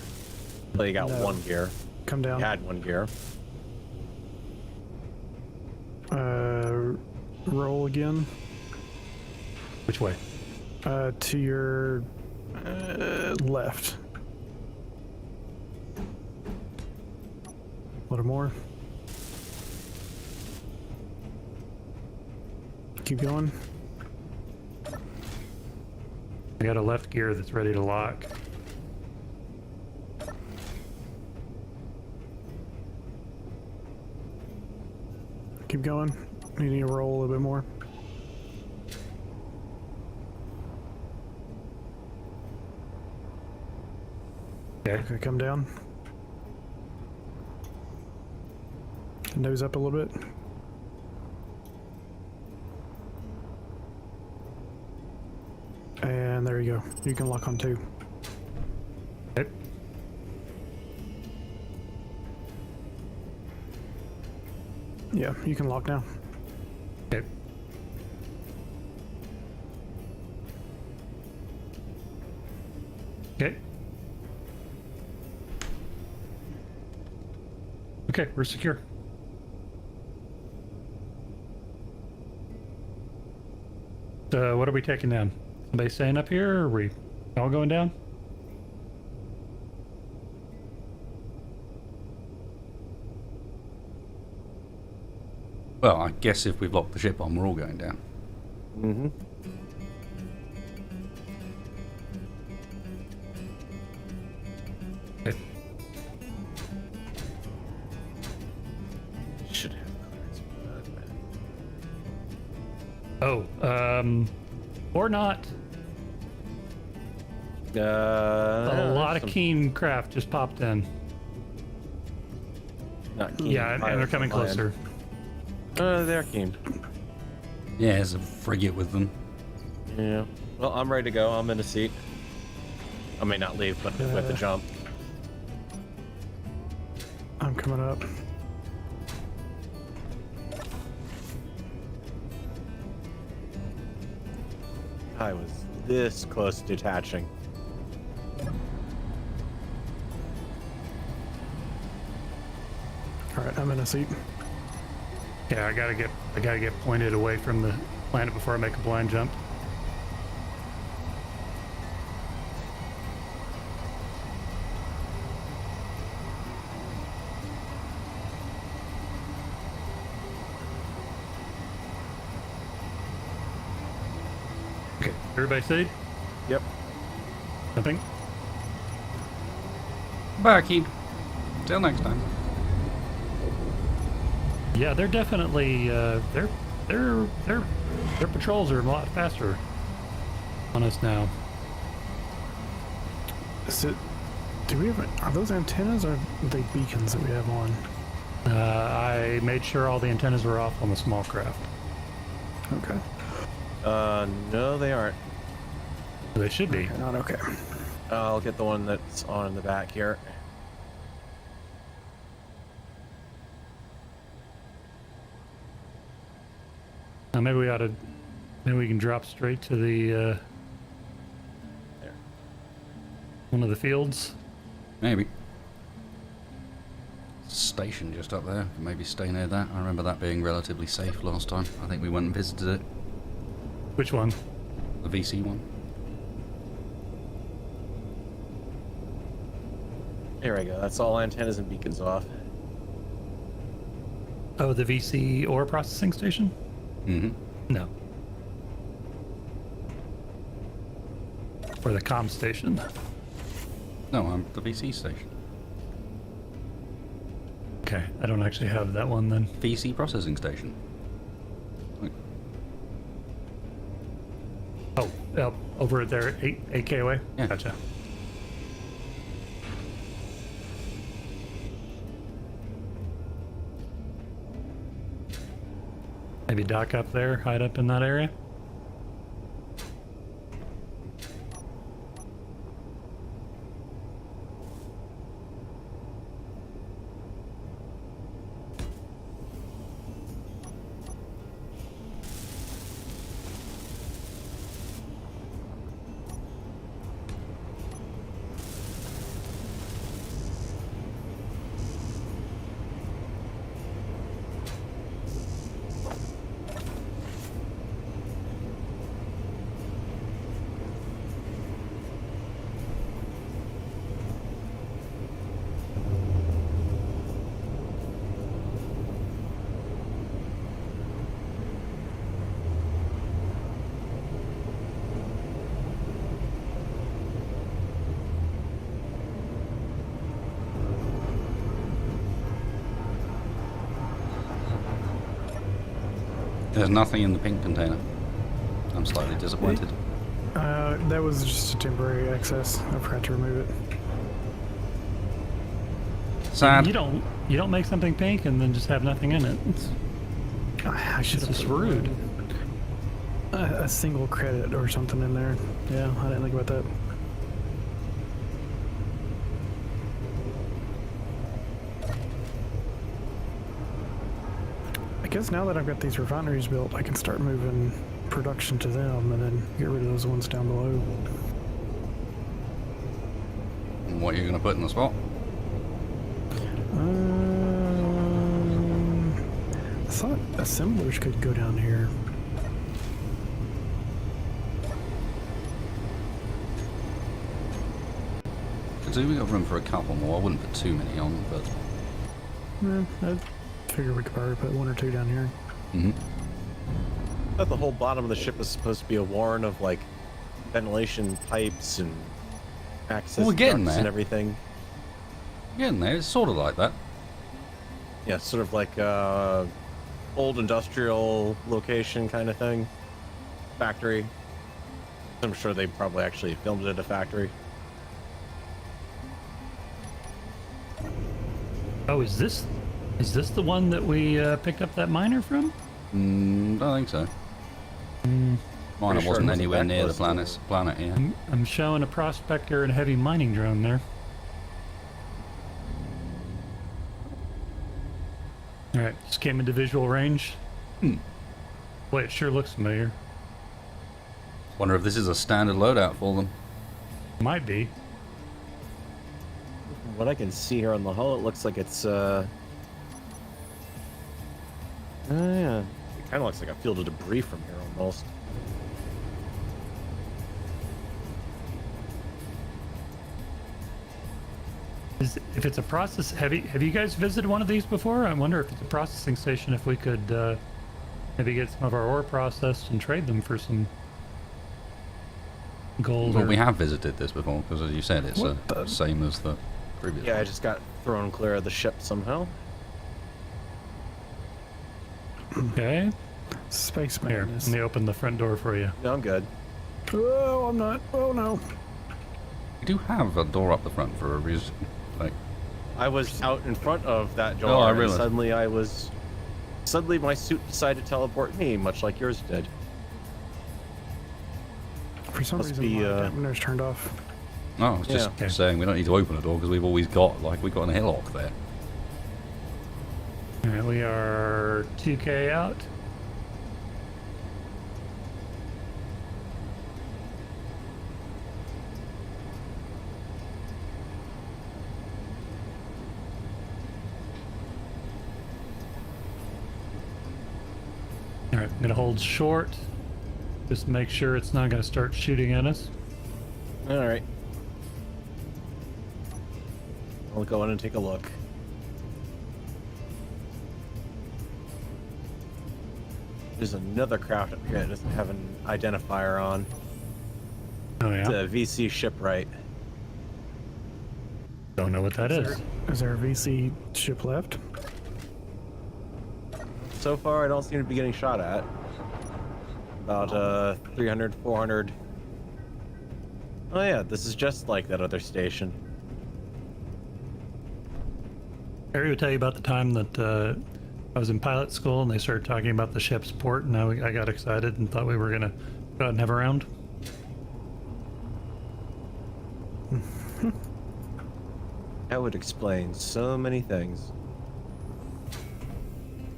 But you got No. one gear. Come down. You had one gear. Roll again. Which way? To your left. A little more. Keep going. I got a left gear that's ready to lock. Keep going. You need to roll a little bit more. Okay. Okay, come down. Nose up a little bit. And there you go. You can lock on two. Okay. Yeah, you can lock now. Okay. Okay. Okay, we're secure. So what are we taking down? Somebody staying up here, or are we all going down? Well, I guess if we've locked the ship on, we're all going down. Mm-hmm. Okay. Should have clearance. Oh, or not. A lot of keen craft just popped in. Not keen. Yeah, and they're coming closer. They're keen. Yeah, there's a frigate with them. Yeah. Well, I'm ready to go. I'm in a seat. I may not leave, but with the jump. I'm coming up. I was this close to detaching. All right, I'm in a seat. Yeah, I gotta get pointed away from the planet before I make a blind jump. Okay, everybody see? Yep. Nothing? Barkeep. Till next time. Yeah, they're definitely their patrols are a lot faster on us now. Is it? Do we have? Are those antennas or are they beacons that we have on? I made sure all the antennas were off on the small craft. Okay. No, they aren't. They should be. Okay, not okay. I'll get the one that's on in the back here. Maybe we ought to. Maybe we can drop straight to the There. one of the fields. Maybe. Station just up there. Maybe stay near that. I remember that being relatively safe last time. I think we went and visited it. Which one? The VC one. There we go. That's all antennas and beacons off. Oh, the VC ore processing station? Mm-hmm. No. Or the comm station. No, I'm the VC station. Okay, I don't actually have that one then. VC processing station. Oh, over there, 8K away? Yeah. Gotcha. Maybe dock up there, hide up in that area? There's nothing in the pink container. I'm slightly disappointed. That was just a temporary access. I forgot to remove it. Sad. You don't make something pink and then just have nothing in it. I should It's have just put rude. a single credit or something in there. Yeah, I didn't think about that. I guess now that I've got these refineries built, I can start moving production to them and then get rid of those ones down below. What are you going to put in the spot? I thought assemblers could go down here. So we got room for a couple more. I wouldn't put too many on, but I figure we could probably put one or two down here. Mm-hmm. I thought the whole bottom of the ship was supposed to be a warren of like ventilation pipes and access Well, we're getting ducts there. and everything. Getting there. It's sort of like that. Yeah, sort of like old industrial location kind of thing. Factory. I'm sure they probably actually filmed it at a factory. Oh, is this the one that we picked up that miner from? Don't think so. Miner Pretty sure wasn't it anywhere that near the close to planet, yeah. I'm showing a prospector and heavy mining drone there. All right, just came into visual range. Boy, it sure looks familiar. Wonder if this is a standard loadout for them. Might be. From what I can see here on the hull, it looks like it's yeah. It kind of looks like a field of debris from here almost. If it's a process, have you guys visited one of these before? I wonder if it's a processing station. If we could maybe get some of our ore processed and trade them for some gold. Well, or... we have visited this before, because as you said, it's the same as the previous Yeah, I one. just got thrown clear of the ship somehow. Okay. Space Here, madness. let me open the front door for you. No, I'm good. Oh, I'm not. Oh no. We do have a door up the front for a reason. Like, I was out in front of that door, Oh, I and realized. suddenly my suit decided to teleport me, much like yours did. For some Must reason, be, my dampener's turned off. no, I was just Yeah. saying we don't need to open the door because we've always got, we've got an airlock there. All right, we are 2K out. All right, I'm gonna hold short. Just make sure it's not gonna start shooting at us. All right. I'll go in and take a look. There's another craft up here that doesn't have an identifier on. Oh It's yeah, a VC shipwright. don't know what that is. Is there a VC ship left? So far, I don't seem to be getting shot at. About 300, 400. Oh yeah, this is just like that other station. Harry will tell you about the time that I was in pilot school and they started talking about the ship's port, and I got excited and thought we were gonna go out and have a round. That would explain so many things.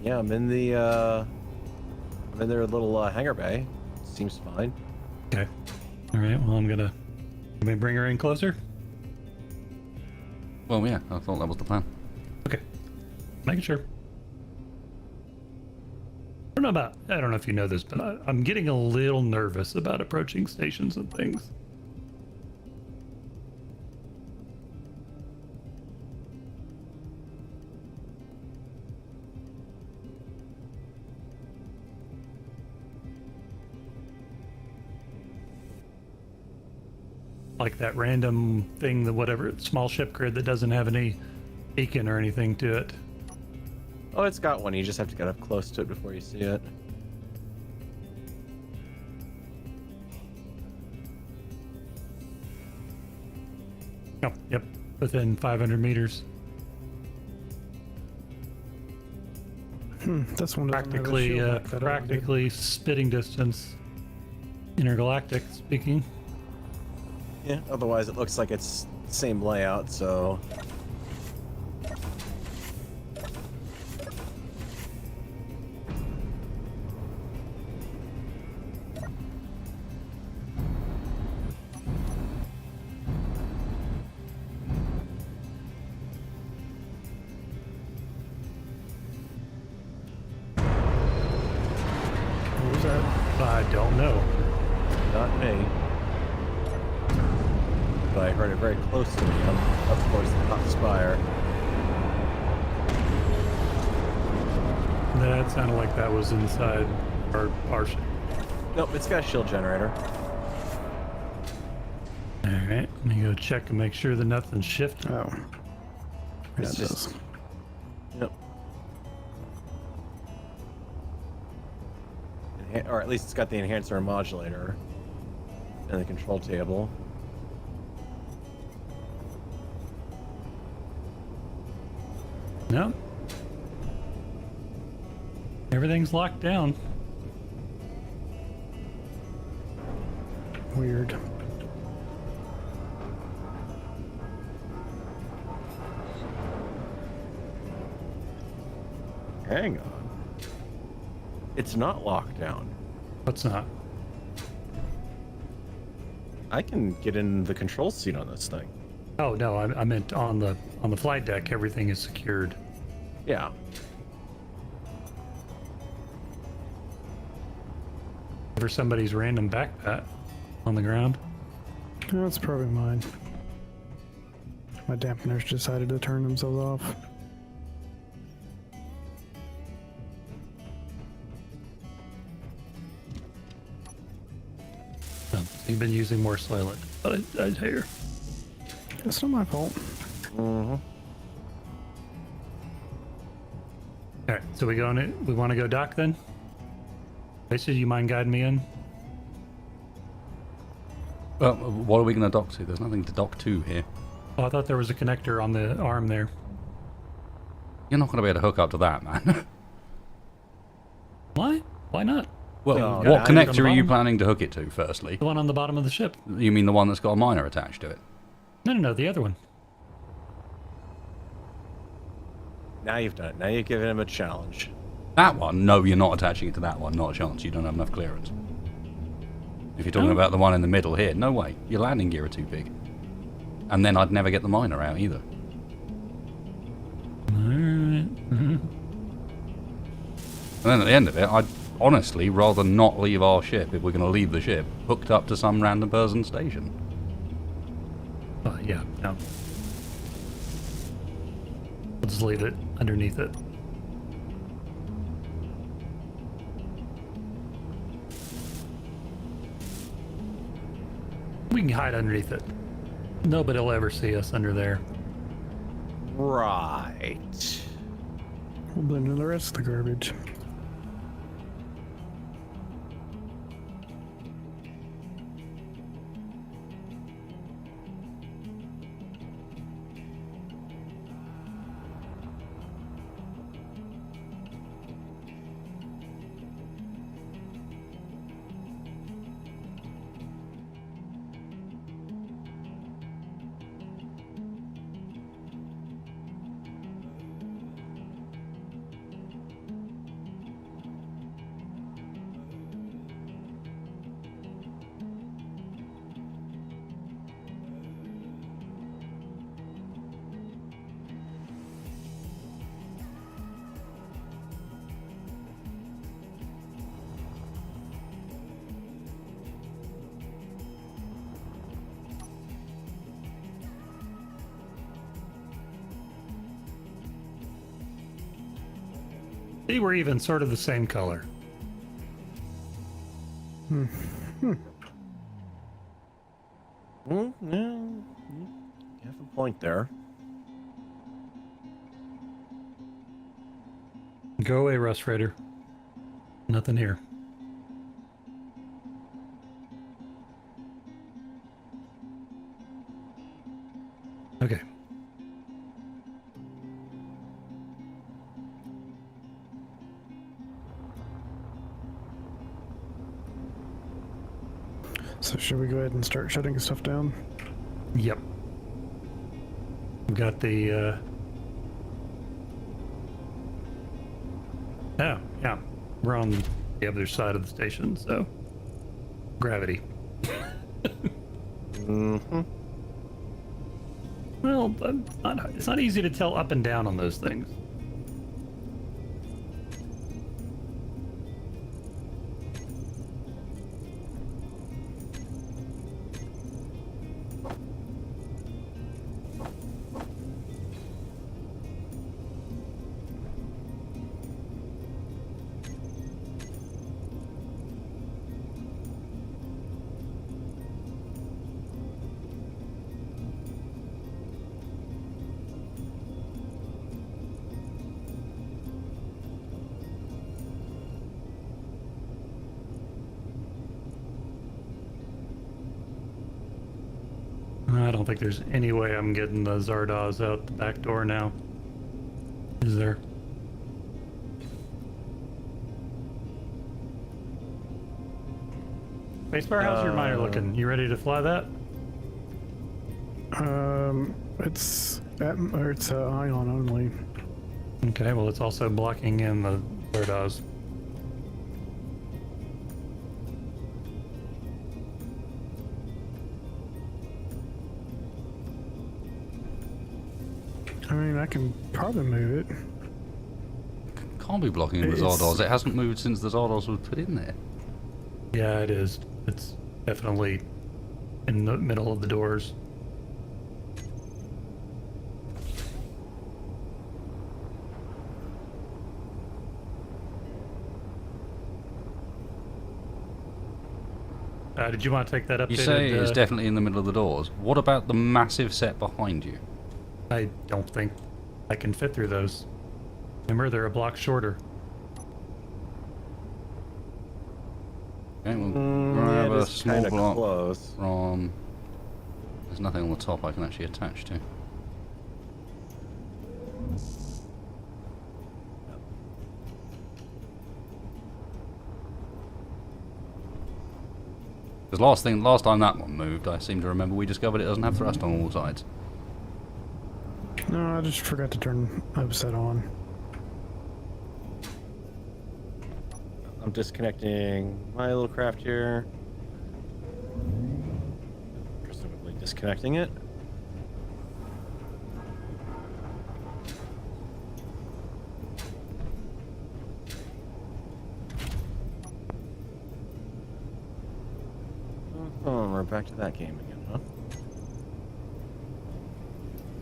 Yeah, I'm in their little hangar bay. Seems fine. Okay. All right. Well, let me bring her in closer. Well, yeah, I thought that was the plan. Okay. Making sure. I don't know if you know this, but I'm getting a little nervous about approaching stations and things. Like that random thing, the whatever small ship grid that doesn't have any beacon or anything to it. Oh, it's got one. You just have to get up close to it before you see it. Oh, yep, within 500 meters. This one doesn't have a Practically, shield like that other one did. practically spitting distance. Intergalactic speaking. Yeah. Otherwise, it looks like it's the same layout. So. What was that? I don't know. Not me. But I heard it very close to me. I'm up towards the top spire. That sounded like that was inside our ship. Nope, it's got a shield generator. Alright, let me go check and make sure that nothing's shifting. Oh. Yeah, It's it just- does. Yep. Or at least it's got the enhancer and modulator. And the control table. No. Everything's locked down. Weird. Hang on. It's not locked down. What's not? I can get in the control seat on this thing. Oh no, I meant on the flight deck. Everything is secured. Yeah. For somebody's random backpack on the ground. That's probably mine. My dampeners decided to turn themselves off. Oh, you've been using more Soylent. I hear. It's not my fault. Mm-hmm. All right, so we want to go dock then. Basically, you mind guiding me in? What are we going to dock to? There's nothing to dock to here. Oh, I thought there was a connector on the arm there. You're not going to be able to hook up to that, man. Why? Why not? Well, No, what yeah, on the connector are you bottom. planning to hook it to, firstly? The one on the bottom of the ship. You mean the one that's got a miner attached to it? No, the other one. Now you've done it. Now you've given him a challenge. That one? No, you're not attaching it to that one. Not a chance. You don't have enough clearance. If you're talking No. about the one in the middle here, no way. Your landing gear are too big. And then I'd never get the miner out either. Alright. And then at the end of it, I'd honestly rather not leave our ship, if we're going to leave the ship, hooked up to some random person station. Oh, yeah, no. We'll just leave it underneath it. We can hide underneath it. Nobody will ever see us under there. Right. We'll blend in the rest of the garbage. See, we're even sort of the same color. Yeah, you have a point there. Go away, Rust Raider. Nothing here. Okay. So should we go ahead and start shutting stuff down? Yep. We've got the, Oh, yeah. We're on the other side of the station, so... Gravity. Mm-hmm. Well, it's not easy to tell up and down on those things. think there's any way I'm getting the Zardoz out the back door now. Is there? Spacebar, how's your miner looking? You ready to fly that? It's ion only. Okay, well it's also blocking in the Zardoz. I mean, I can probably move it. Can't be blocking the Zardoz. It hasn't moved since the Zardoz was put in there. Yeah, it is. It's definitely in the middle of the doors. Did you want to take that updated? You say it's definitely in the middle of the doors. What about the massive set behind you? I don't think I can fit through those. Remember, they're a block shorter. Okay, we'll grab a small block close. from... There's nothing on the top I can actually attach to. Because last time that one moved, I seem to remember we discovered it doesn't have thrust on all sides. No, I just forgot to turn upset on. I'm disconnecting my little craft here. Presumably disconnecting it. Oh, we're back to that game again, huh?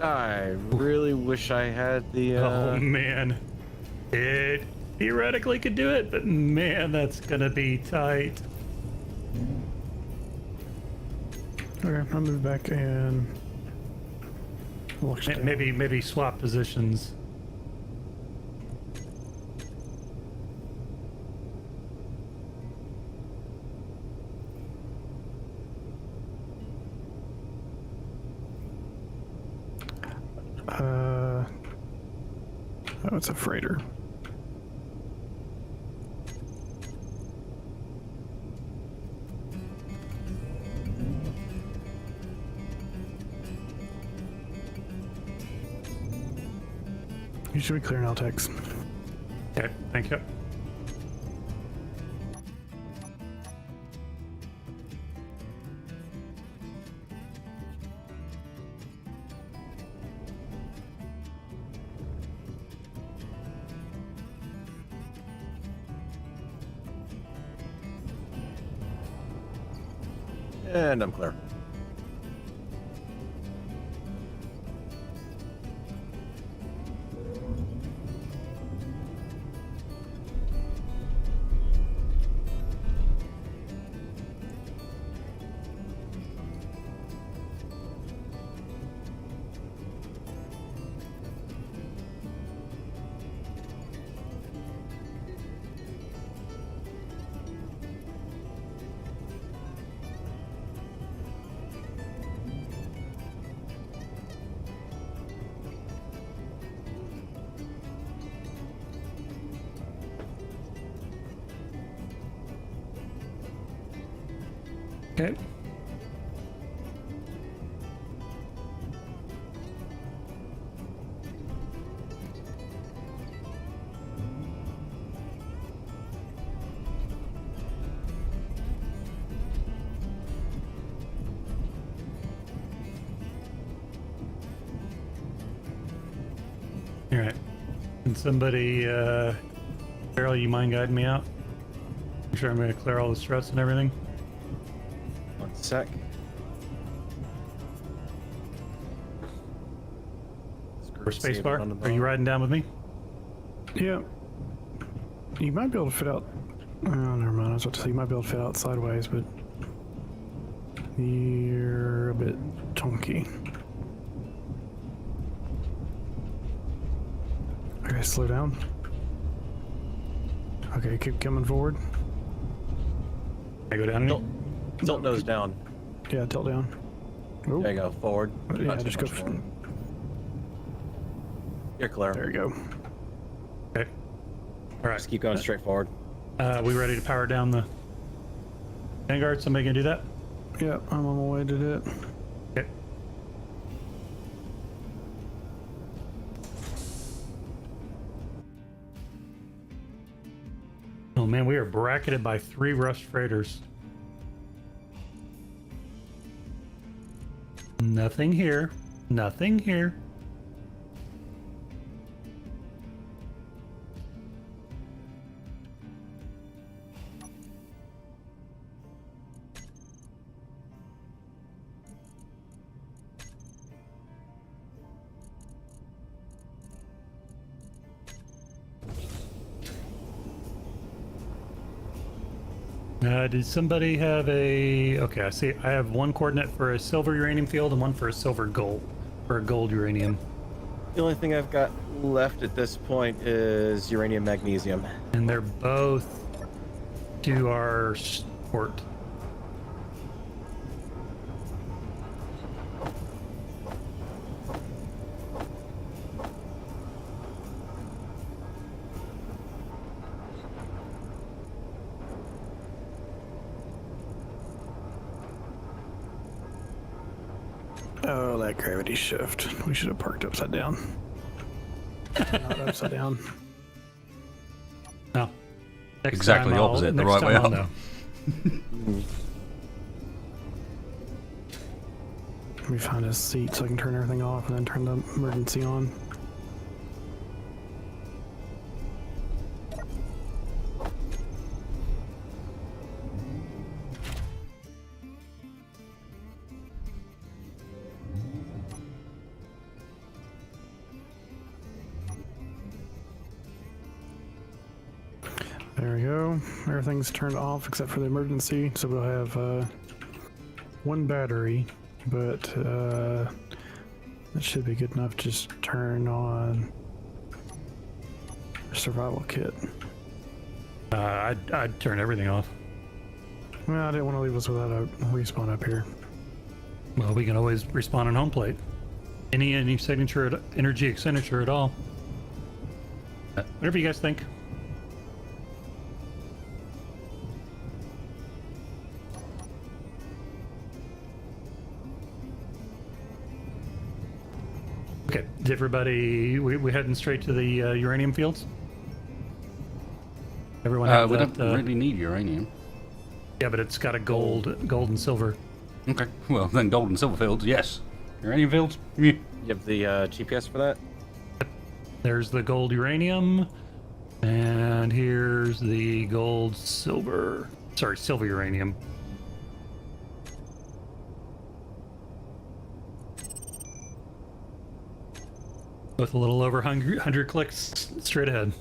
I really wish I had the, Oh man. It theoretically could do it, but man, that's gonna be tight. Okay, I'll move back and... Maybe swap positions. Oh, it's a freighter. You should be clear now, Tex. Okay, thank you. And I'm clear. Okay. All right. Can somebody, Carol, you mind guiding me out? I'm sure I'm going to clear all the struts and everything. One sec. Or spacebar? Are you riding down with me? Yeah. You might be able to fit out... Oh, never mind. I was about to say you might be able to fit out sideways, but... You're a bit chunky. Okay, slow down. Okay, keep coming forward. I go down. Tilt nose down. Yeah, tilt down. Oh, There you go, forward. yeah, Not too just go. much forward. You're clear. There you go. Okay. All right. Just keep going straight forward. We ready to power down the Vanguard? Somebody gonna do that? Yeah, I'm on my way to do it. Okay. Oh man, we are bracketed by 3 rust freighters. Nothing here. Nothing here. Did somebody have a... Okay, I see. I have one coordinate for a silver uranium field and one for a silver gold, or a gold uranium. The only thing I've got left at this point is uranium magnesium. And they're both to our port. Oh, that gravity shift. We should have parked upside down. Not upside down. No. Next Exactly time the opposite, the next right time way I'll up. know. Let me find a seat so I can turn everything off and then turn the emergency on. There we go. Everything's turned off except for the emergency, so we'll have one battery, but that should be good enough to just turn on our survival kit. I'd turn everything off. Well, I didn't want to leave us without a respawn up here. Well, we can always respawn on home plate. Any signature energy expenditure at all. Whatever you guys think. Okay, is everybody, we heading straight to the uranium fields? Everyone have We that, don't really need uranium. Yeah, but it's got a gold and silver. Okay, well then gold and silver fields, yes. Uranium fields? Yeah. You have the GPS for that? There's the gold uranium, and here's the gold silver. Sorry, silver uranium. With a little over 100 clicks straight ahead.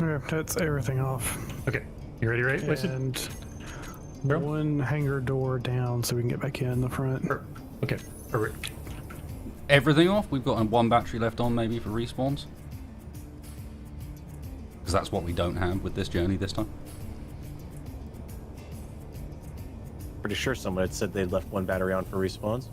Okay, that's everything off. Okay, you ready, right? Wasted? And Bro? one hangar door down so we can get back in the front. Okay, perfect. Everything off? We've got one battery left on maybe for respawns. Because that's what we don't have with this journey this time. Pretty sure someone had said they left one battery on for respawns.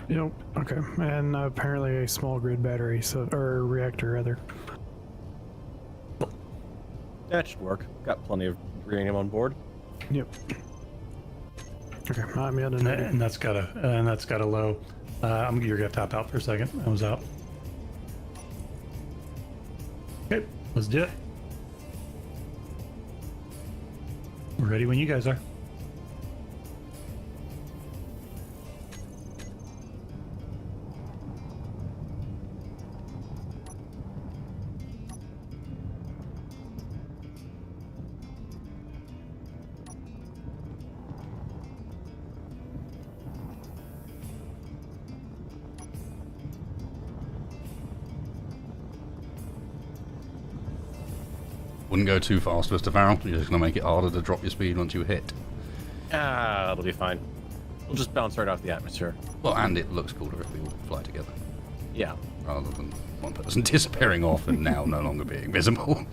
Yep. Okay. And apparently a small grid battery, or reactor rather. That should work. Got plenty of uranium on board. Yep. Okay. I'm out and And that's got a low. You're gonna top out for a second. I was out. Okay, let's do it. We're ready when you guys are. Wouldn't go too fast, Mr. Farrell. You're just going to make it harder to drop your speed once you hit. That'll be fine. We'll just bounce right off the atmosphere. Well, and it looks cooler if we all fly together. Yeah. Rather than one person disappearing off and now no longer being visible.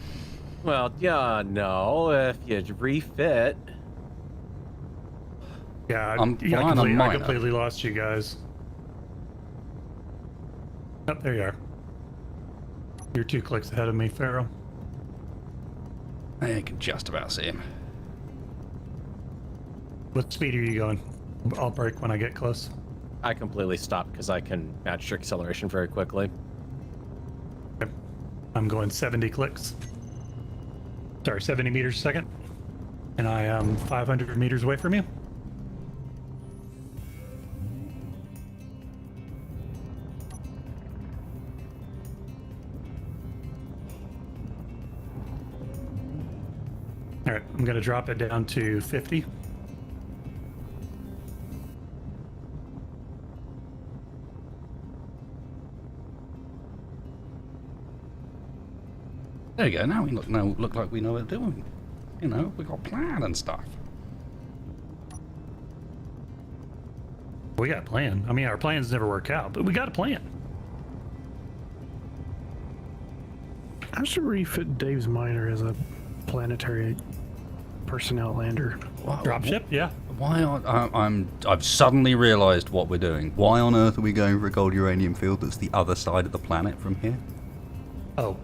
Well, yeah, no, if you refit. Yeah, I'm yeah, flying a I minor. completely lost you guys. Oh, there you are. You're 2 clicks ahead of me, Pharaoh. I can just about see him. What speed are you going? I'll brake when I get close. I completely stopped because I can match your acceleration very quickly. Okay. I'm going 70 clicks. Sorry, 70 meters a second. And I am 500 meters away from you. All right, I'm going to drop it down to 50. There you go. Now we look like we know what we're doing. You know, we got a plan and stuff. We got a plan. I mean, our plans never work out, but we got a plan. I should refit Dave's miner as a planetary personnel lander. Dropship, yeah. Why aren't I've suddenly realised what we're doing. Why on earth are we going for a gold uranium field that's the other side of the planet from here? Oh,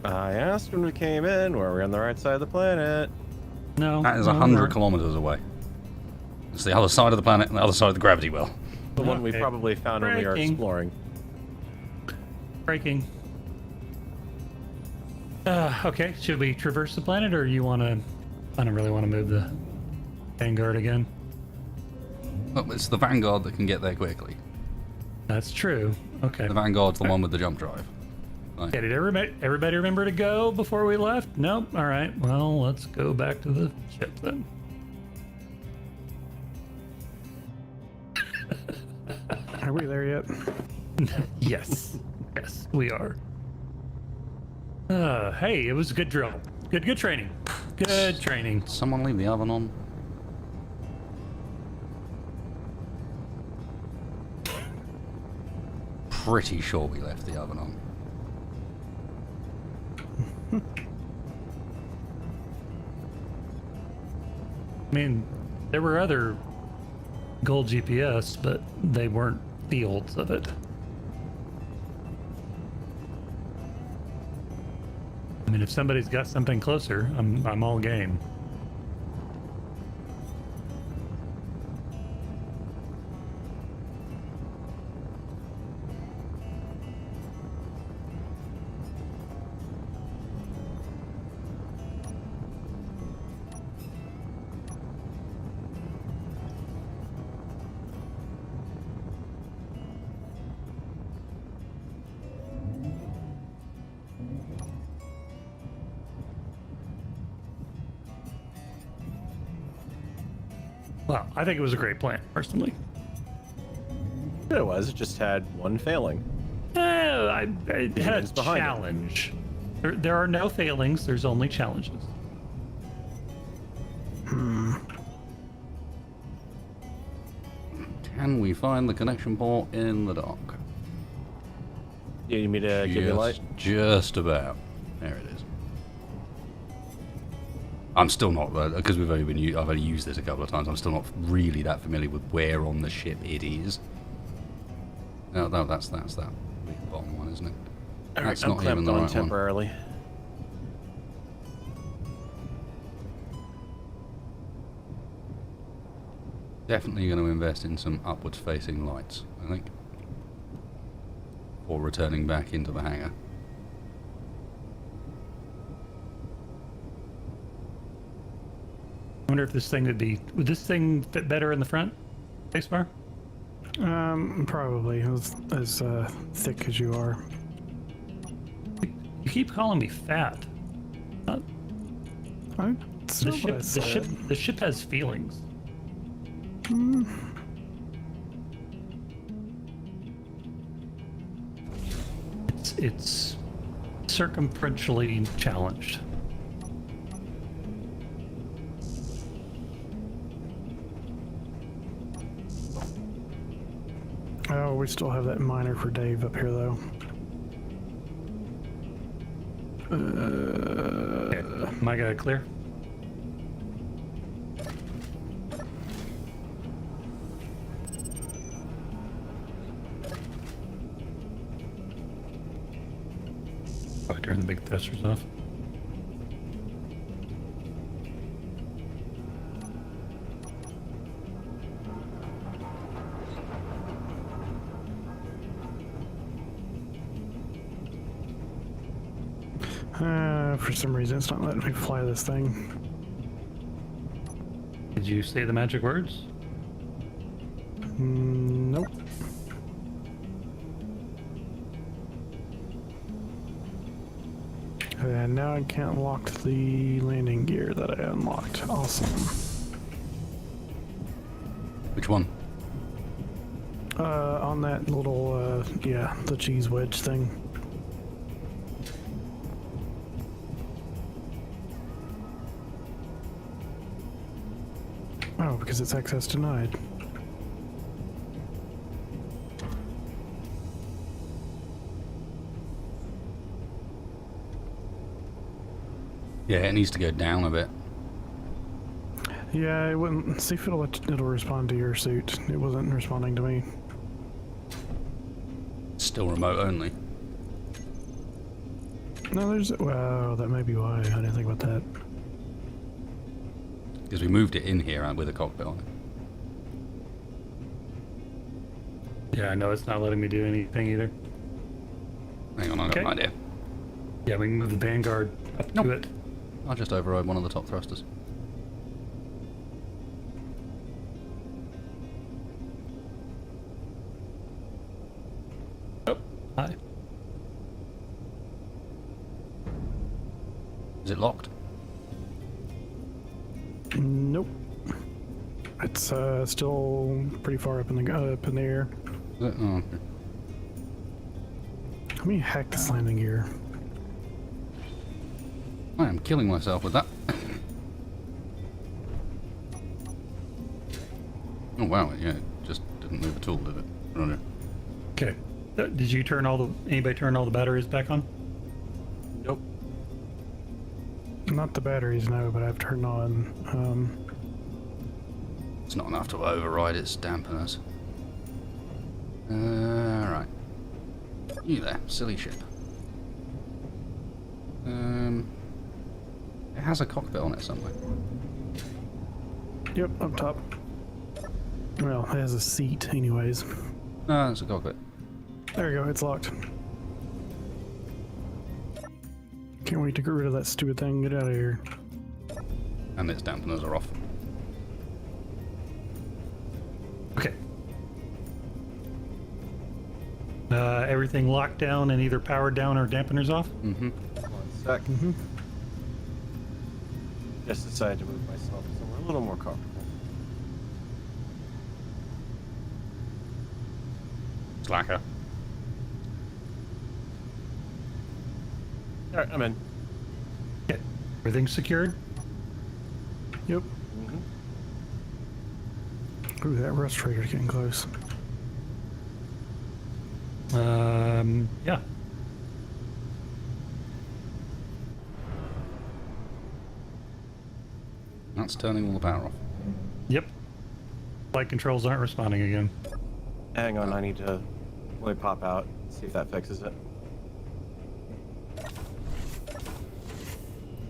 I asked when we came in, were we on the right side of the planet? no. That is no, 100 we're- kilometers away. It's the other side of the planet and the other side of the gravity well. The one we Okay. probably found when we were Breaking. exploring. Breaking. Okay, should we traverse the planet, or you want to... I don't really want to move the Vanguard again. Well, it's the Vanguard that can get there quickly. That's true. Okay. The Vanguard's the one with the jump drive. Like, Yeah, did everybody remember to go before we left? Nope. All right. Well, let's go back to the ship then. Are we there yet? Yes. Yes, we are. Hey, it was a good drill. Good training. Good training. someone leave the oven on? Pretty sure we left the oven on. I mean, there were other gold GPS, but they weren't fields of it. I mean, if somebody's got something closer, I'm all game. Well, I think it was a great plan, personally. It was. It just had one failing. I had a Demons behind it. challenge. There are no failings, there's only challenges. Can we find the connection port in the dark? You need me to give you a light? Just about. There it is. I'm still not, because we've only been, I've only used this a couple of times. I'm still not really that familiar with where on the ship it is. No, that's that big bottom one, isn't it? All right, That's I'm not even clamped the on right one. temporarily. Definitely going to invest in some upwards facing lights, I think. Or returning back into the hangar. I wonder if this thing would this thing fit better in the front spacebar? Probably as thick as you are. You keep calling me fat. That's The not what I said. the ship has feelings. It's circumferentially challenged. Oh, we still have that miner for Dave up here, though. Okay. Am I got clear? Probably turn the big thrusters off. For some reason, it's not letting me fly this thing. Did you say the magic words? Nope. And now I can't lock the landing gear that I unlocked. Awesome. Which one? On that little, yeah, the cheese wedge thing. Oh, because it's access denied. Yeah, it needs to go down a bit. Yeah, it wouldn't. See if it'll respond to your suit. It wasn't responding to me. It's still remote only. No, there's. Wow, that may be why. I didn't think about that. Because we moved it in here with a cockpit on it. Yeah, I know it's not letting me do anything either. Hang on, I've got an idea. Yeah, we can move the Vanguard up to it. I'll just override one of the top thrusters. Oh, hi. Is it locked? Nope. It's still pretty far up in the air. Is it? Oh, okay. Let me hack this landing gear. I am killing myself with that. Oh wow, yeah, it just didn't move at all, did it? Roger. Okay. Did you turn anybody turn all the batteries back on? Nope. Not the batteries, no, but I've turned on. It's not enough to override its dampeners. Right. You there, silly ship. It has a cockpit on it somewhere. Yep, up top. Well, it has a seat, anyways. No, it's a cockpit. There we go, it's locked. Can't wait to get rid of that stupid thing. Get out of here. And its dampeners are off. Okay. Everything locked down and either powered down or dampeners off? Mm-hmm. 1 sec. Just decided to move myself somewhere a little more comfortable. Slacker. Alright, I'm in. Okay. Everything's secured? Yep. Ooh, that rust trader's getting close. Yeah. That's turning all the power off. Yep. Flight controls aren't responding again. Hang on, I need to really pop out, see if that fixes it.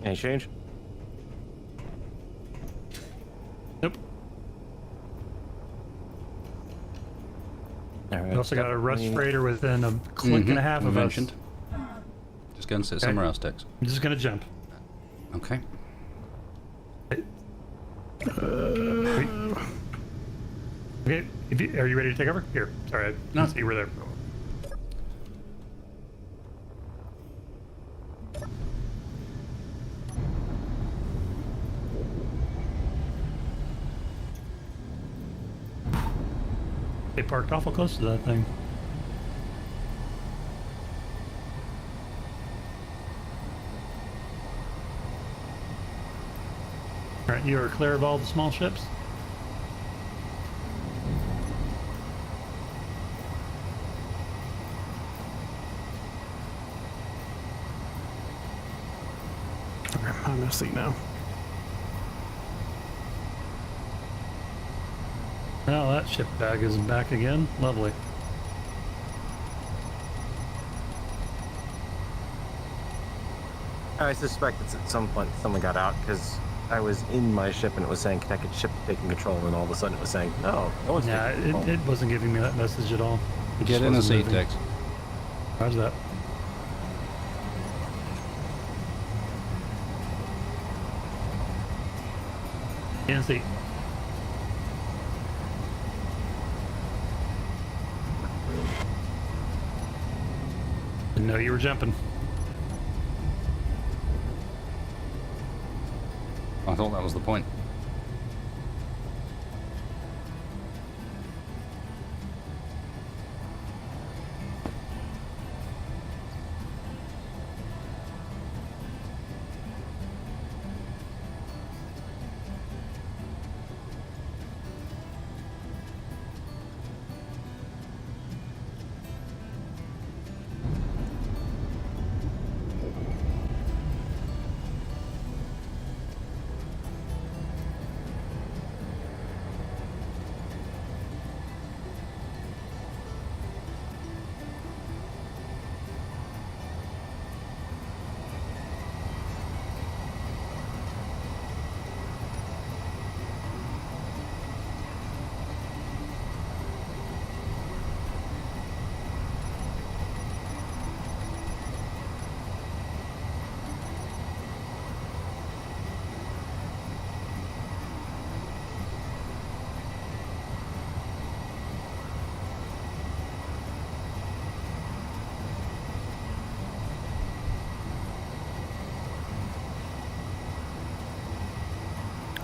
Any change? Nope. Alright. We also got a rust freighter within a click and a half of us. Mentioned. Just go and sit somewhere else, Dex. I'm just gonna jump. Okay. Okay, are you ready to take over? Here, sorry, I didn't see you were there. They parked awful close to that thing. Alright, you are clear of all the small ships? Okay, I'm in a seat now. Well, that ship bag is back again. Lovely. I suspect it's at some point someone got out because I was in my ship and it was saying connected ship taking control, and all of a sudden it was saying no one's Yeah, taking control. it wasn't giving me that message at all. It Get just in the wasn't seat, moving. Dex. Roger that. In the seat. Didn't know you were jumping. I thought that was the point.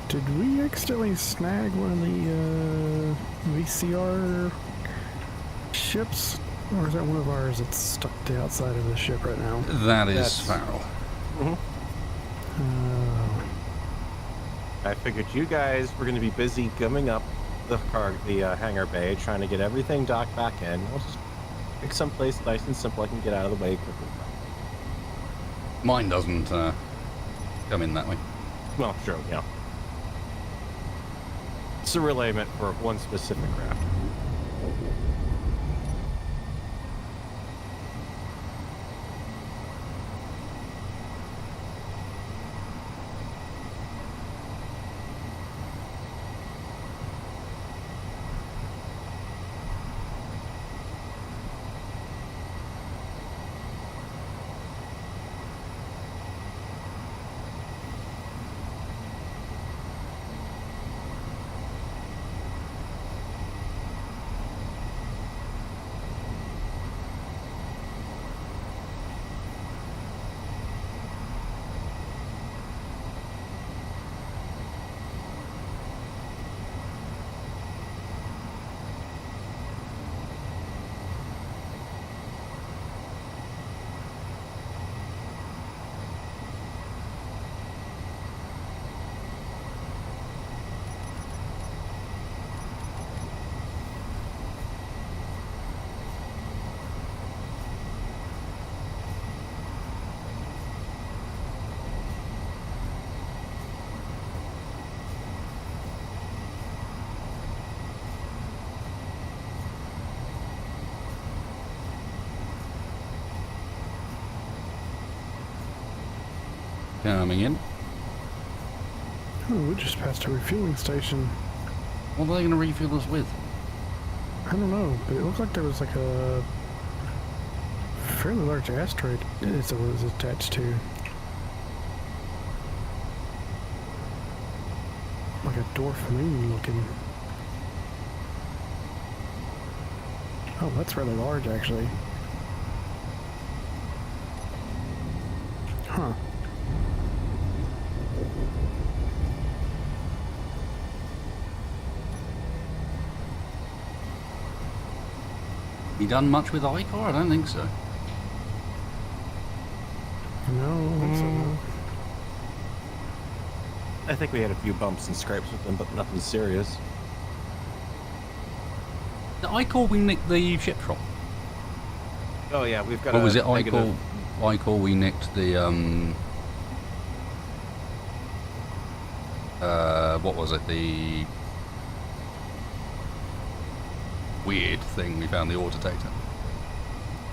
Did we accidentally snag one of the VCR ships? Or is that one of ours that's stuck to the outside of the ship right now? That is That's- Farrell. Uh, I figured you guys were going to be busy gumming up the hangar bay, trying to get everything docked back in. I'll just pick someplace nice and simple I can get out of the way quickly. Mine doesn't come in that way. Well, sure, yeah. It's a relay meant for one specific craft. Coming in. oh, we just passed a refueling station. What are they going to refuel us with? I don't know, but it looked like there was like a fairly large asteroid it was attached to. Like a dwarf moon looking. Oh, that's rather large actually. Huh. You done much with Icor? I don't think so. No, I don't think so, no. I think we had a few bumps and scrapes with them, but nothing serious. I call we nicked the ship from. Oh yeah, we've got. Or was it I call we nicked the what was it? The weird thing we found, the ore detector.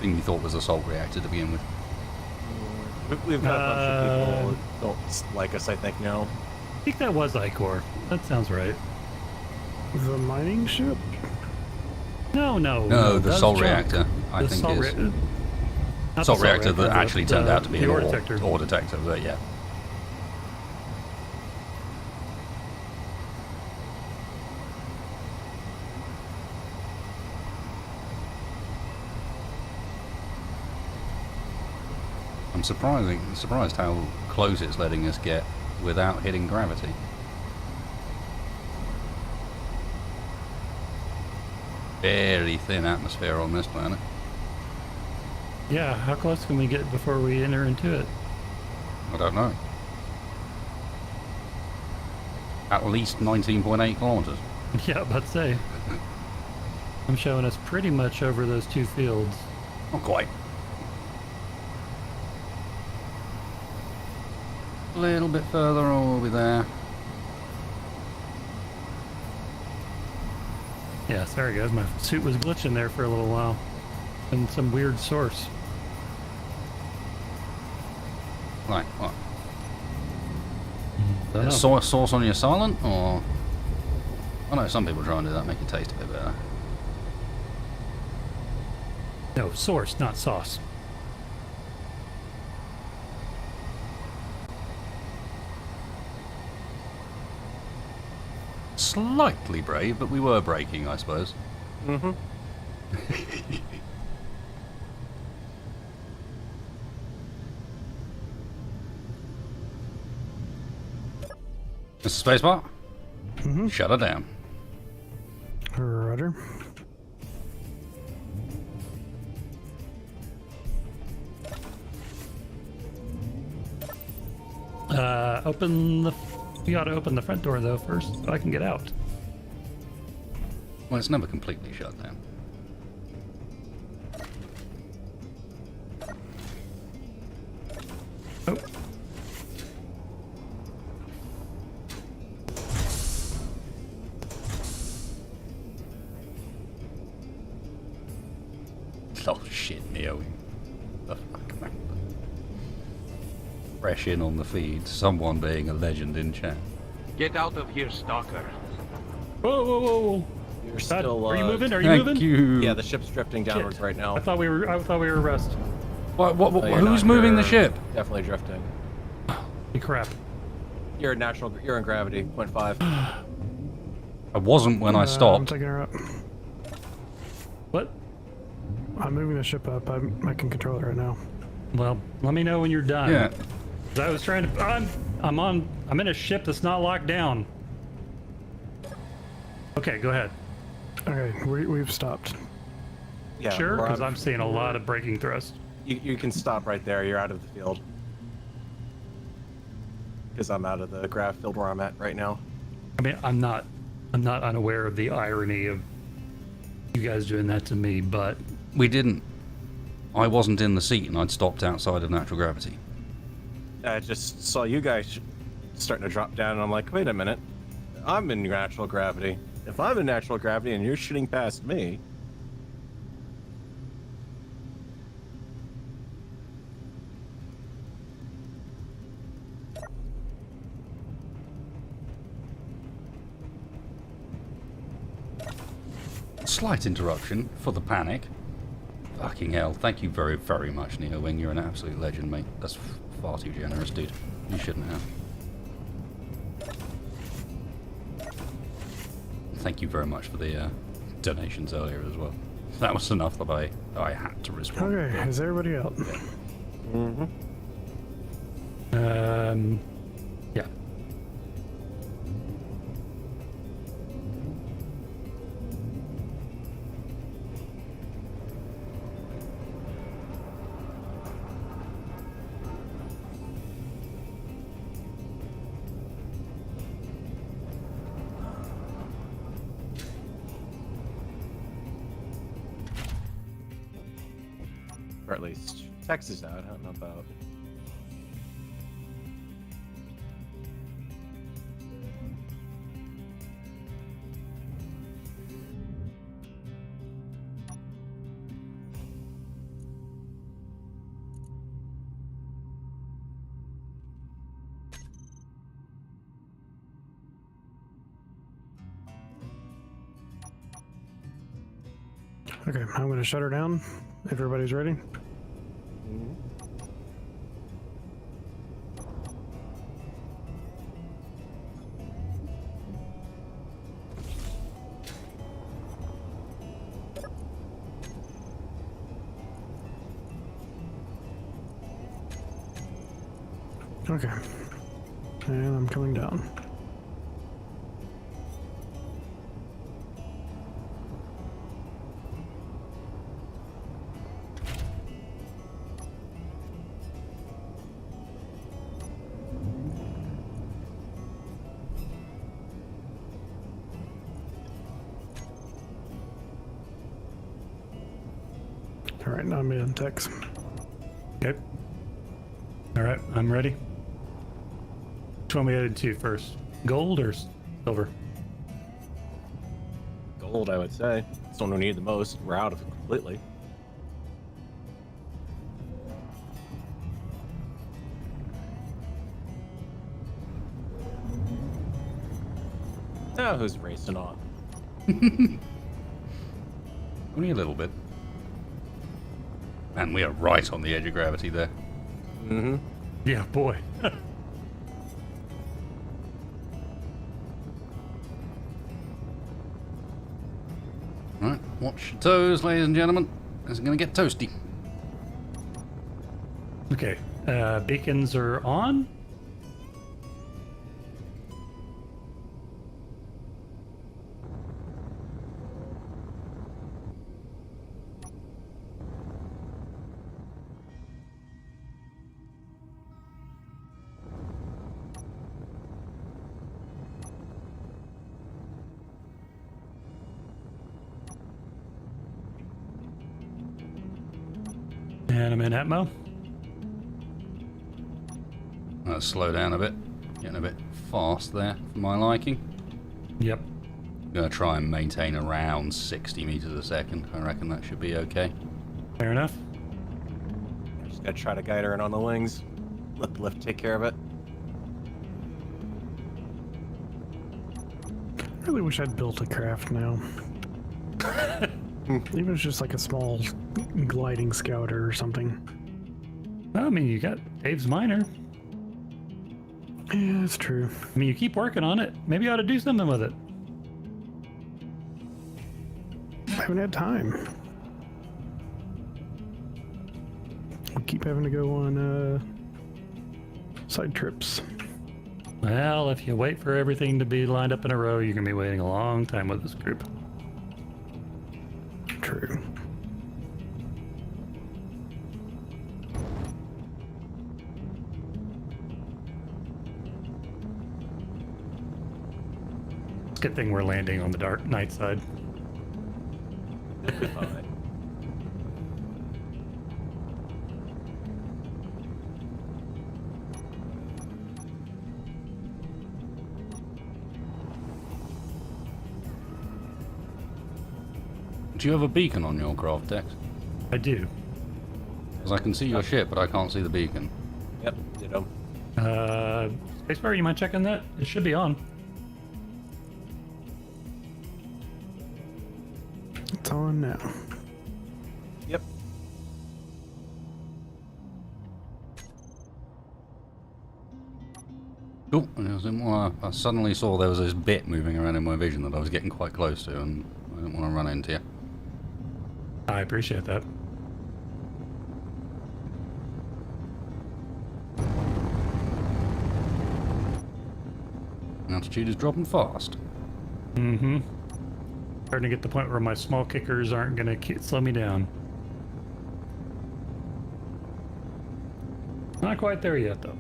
Thing we thought was a salt reactor to begin with. We've got a bunch of people who don't like us, I think, now. I think that was Icor. That sounds right. The mining ship? No, the that's salt junk. reactor, I The think salt is. not the Salt reactor that actually turned out to be the an ore detector. ore detector, but yeah. I'm surprised how close it's letting us get without hitting gravity. Very thin atmosphere on this planet. Yeah, how close can we get before we enter into it? I don't know. At least 19.8 kilometers. Yeah, about to say. I'm showing us pretty much over those two fields. Not quite. A little bit further on, we'll be there. Yes, there it goes. My suit was glitching there for a little while. And some weird source. Right, what? Don't know. Sauce on your silent, or... I know some people try and do that, make it taste a bit better. No, source, not sauce. Slightly brave, but we were braking, I suppose. Mm-hmm. Mr. Spacebar? Shut her down. Rudder. You gotta open the front door though first, so I can get out. Well, it's never completely shut down. Oh. Oh shit, Neo. The fuck, man. Fresh in on the feed, someone being a legend in chat. Get out of here, stalker. Whoa. You're God, still. are you moving? Are you Thank moving? you. Yeah, the ship's drifting downwards Shit. right now. I thought we were rest. What, You're who's not. moving the You're ship? Definitely drifting. Holy crap. You're in gravity, 0.5. I wasn't when I I'm stopped. taking her up. What? I'm moving the ship up. I can control it right now. Well, let me know when you're done. Yeah. 'Cause I was trying to. I'm in a ship that's not locked down. Okay, go ahead. Okay, we've stopped. Yeah, Sure, we're because on- I'm seeing a lot of braking thrust. You can stop right there. You're out of the field. Because I'm out of the grav field where I'm at right now. I mean, I'm not unaware of the irony of you guys doing that to me, but We didn't. I wasn't in the seat and I'd stopped outside of natural gravity. I just saw you guys starting to drop down, and I'm like, wait a minute. I'm in natural gravity. If I'm in natural gravity and you're shooting past me... Slight interruption for the panic. Fucking hell. Thank you very, very much, Neo Wing. You're an absolute legend, mate. That's far too generous, dude. You shouldn't have. Thank you very much for the donations earlier as well. That was enough that I had to respond. Okay, is everybody out? Mm-hmm. yeah. Or at least text is out. I don't know about. Okay, I'm going to shut her down. If everybody's ready. Okay. And I'm coming down. All right, now I'm in text. Okay. All right, I'm ready. Which one we headed to first? Gold or silver? Gold, I would say. It's the one we need the most. We're out of it completely. Now who's racing on? Only a little bit. And we are right on the edge of gravity there. Mm-hmm. Yeah, boy. Right, watch your toes, ladies and gentlemen. This is going to get toasty. Okay, beacons are on. And I'm in Atmo. Let's slow down a bit. Getting a bit fast there for my liking. Yep. Gonna try and maintain around 60 meters a second. I reckon that should be okay. Fair enough. Just gotta try to guide her in on the wings. Let the lift take care of it. I really wish I'd built a craft now. Even if it's just like a small gliding scouter or something. Well, I mean, you got Dave's miner. Yeah, that's true. I mean, you keep working on it. Maybe you ought to do something with it. I haven't had time. We keep having to go on side trips. Well, if you wait for everything to be lined up in a row, you're going to be waiting a long time with this group. True. It's a good thing we're landing on the dark night side. Fine. Do you have a beacon on your craft, Dex? I do. Because I can see your ship, but I can't see the beacon. Yep, ditto. Spacebar, you mind checking that? It should be on. It's on now. Yep. Cool. I suddenly saw there was this bit moving around in my vision that I was getting quite close to, and I didn't want to run into you. I appreciate that. Altitude is dropping fast. Mm-hmm. Starting to get to the point where my small kickers aren't going to slow me down. Not quite there yet, though.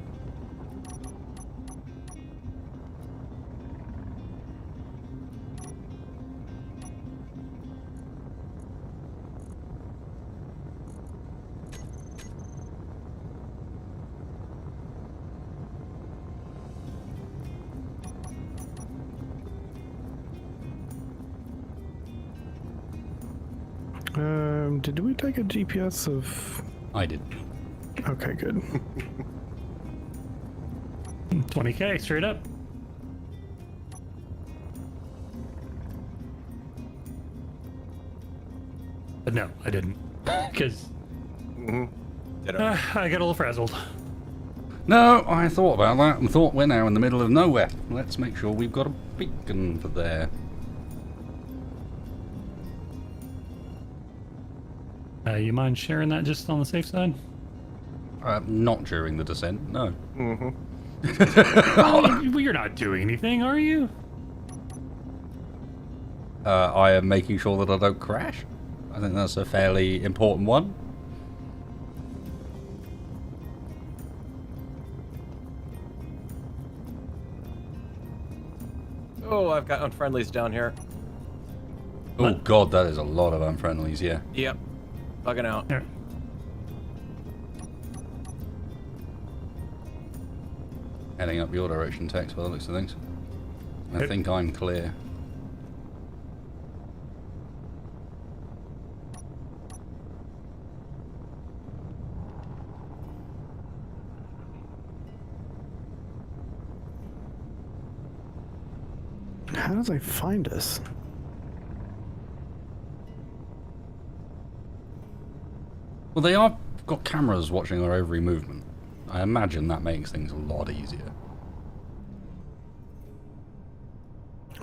did we take a GPS of... I did. Okay, good. 20K, straight up. But no, I didn't. Because I got a little frazzled. No, I thought about that and thought we're now in the middle of nowhere. Let's make sure we've got a beacon for there. You mind sharing that just on the safe side? Not during the descent, no. Well, you're not doing anything, are you? I am making sure that I don't crash. I think that's a fairly important one. Oh, I've got unfriendlies down here. Oh god, that is a lot of unfriendlies, yeah. Yep. Bugging out. Here. Heading up your direction, Tex, by the looks of things. I Yep. think I'm clear. How does it find us? Well, they are got cameras watching our every movement. I imagine that makes things a lot easier.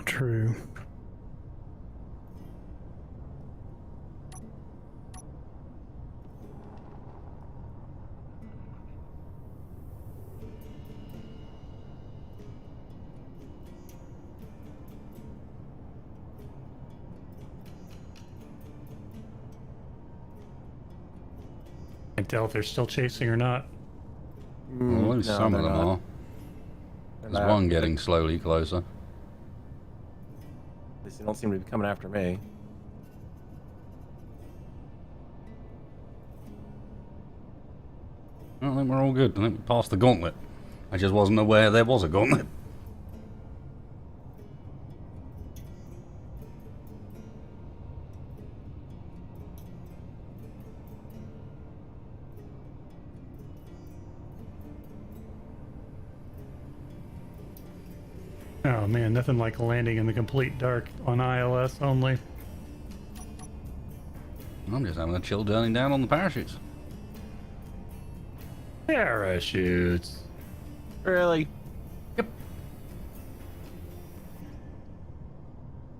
True. I can't tell if they're still chasing or not. Well, at least no, some of they're them not. are. There's one getting slowly closer. At least they don't seem to be coming after me. I think we're all good. I think we passed the gauntlet. I just wasn't aware there was a gauntlet. Oh man, nothing like landing in the complete dark on ILS only. I'm just having a chill turning down on the parachutes. Parachutes. Really? Yep.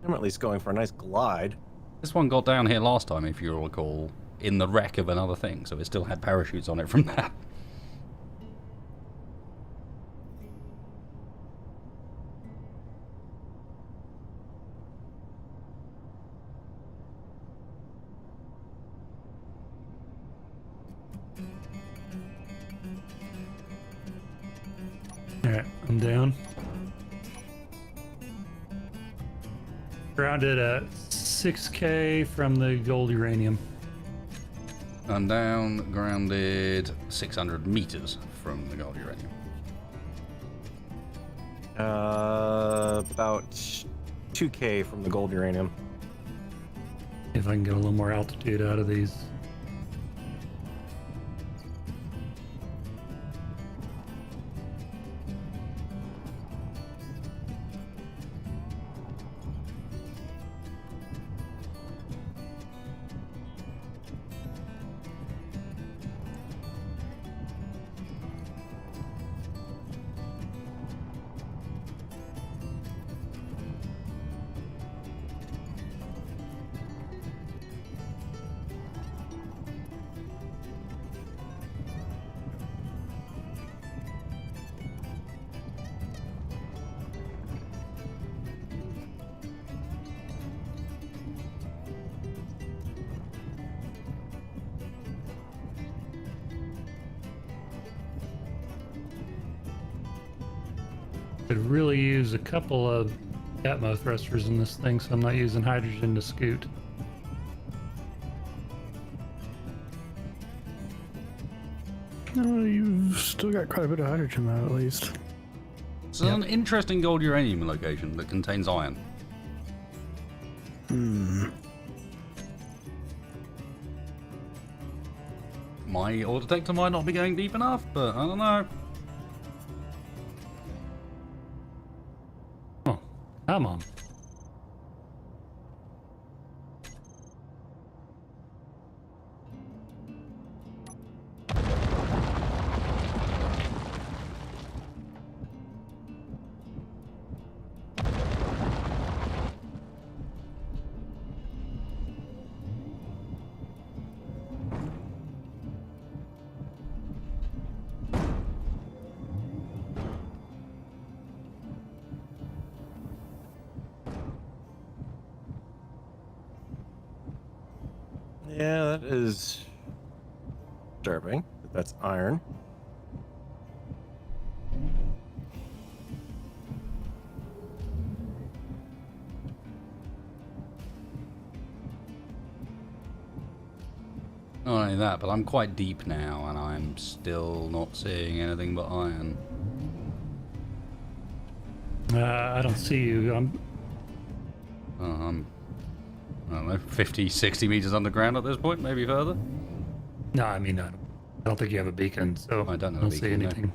I'm at least going for a nice glide. This one got down here last time, if you recall, in the wreck of another thing, so it still had parachutes on it from that. Alright, I'm down. Grounded at 6K from the gold uranium. I'm down, grounded 600 meters from the gold uranium. About 2K from the gold uranium. If I can get a little more altitude out of these. Could really use a couple of Atmo thrusters in this thing, so I'm not using hydrogen to scoot. No, you've still got quite a bit of hydrogen though, at least. It's an interesting gold uranium location that contains iron. My ore detector might not be going deep enough, but I don't know. Oh, come on. Yeah, that is disturbing. That's iron. Not only that, but I'm quite deep now, and I'm still not seeing anything but iron. I don't see you. I don't know, 50, 60 meters underground at this point, maybe further? No, I mean, I don't think you have a beacon, so I don't have a don't see beacon, no. anything.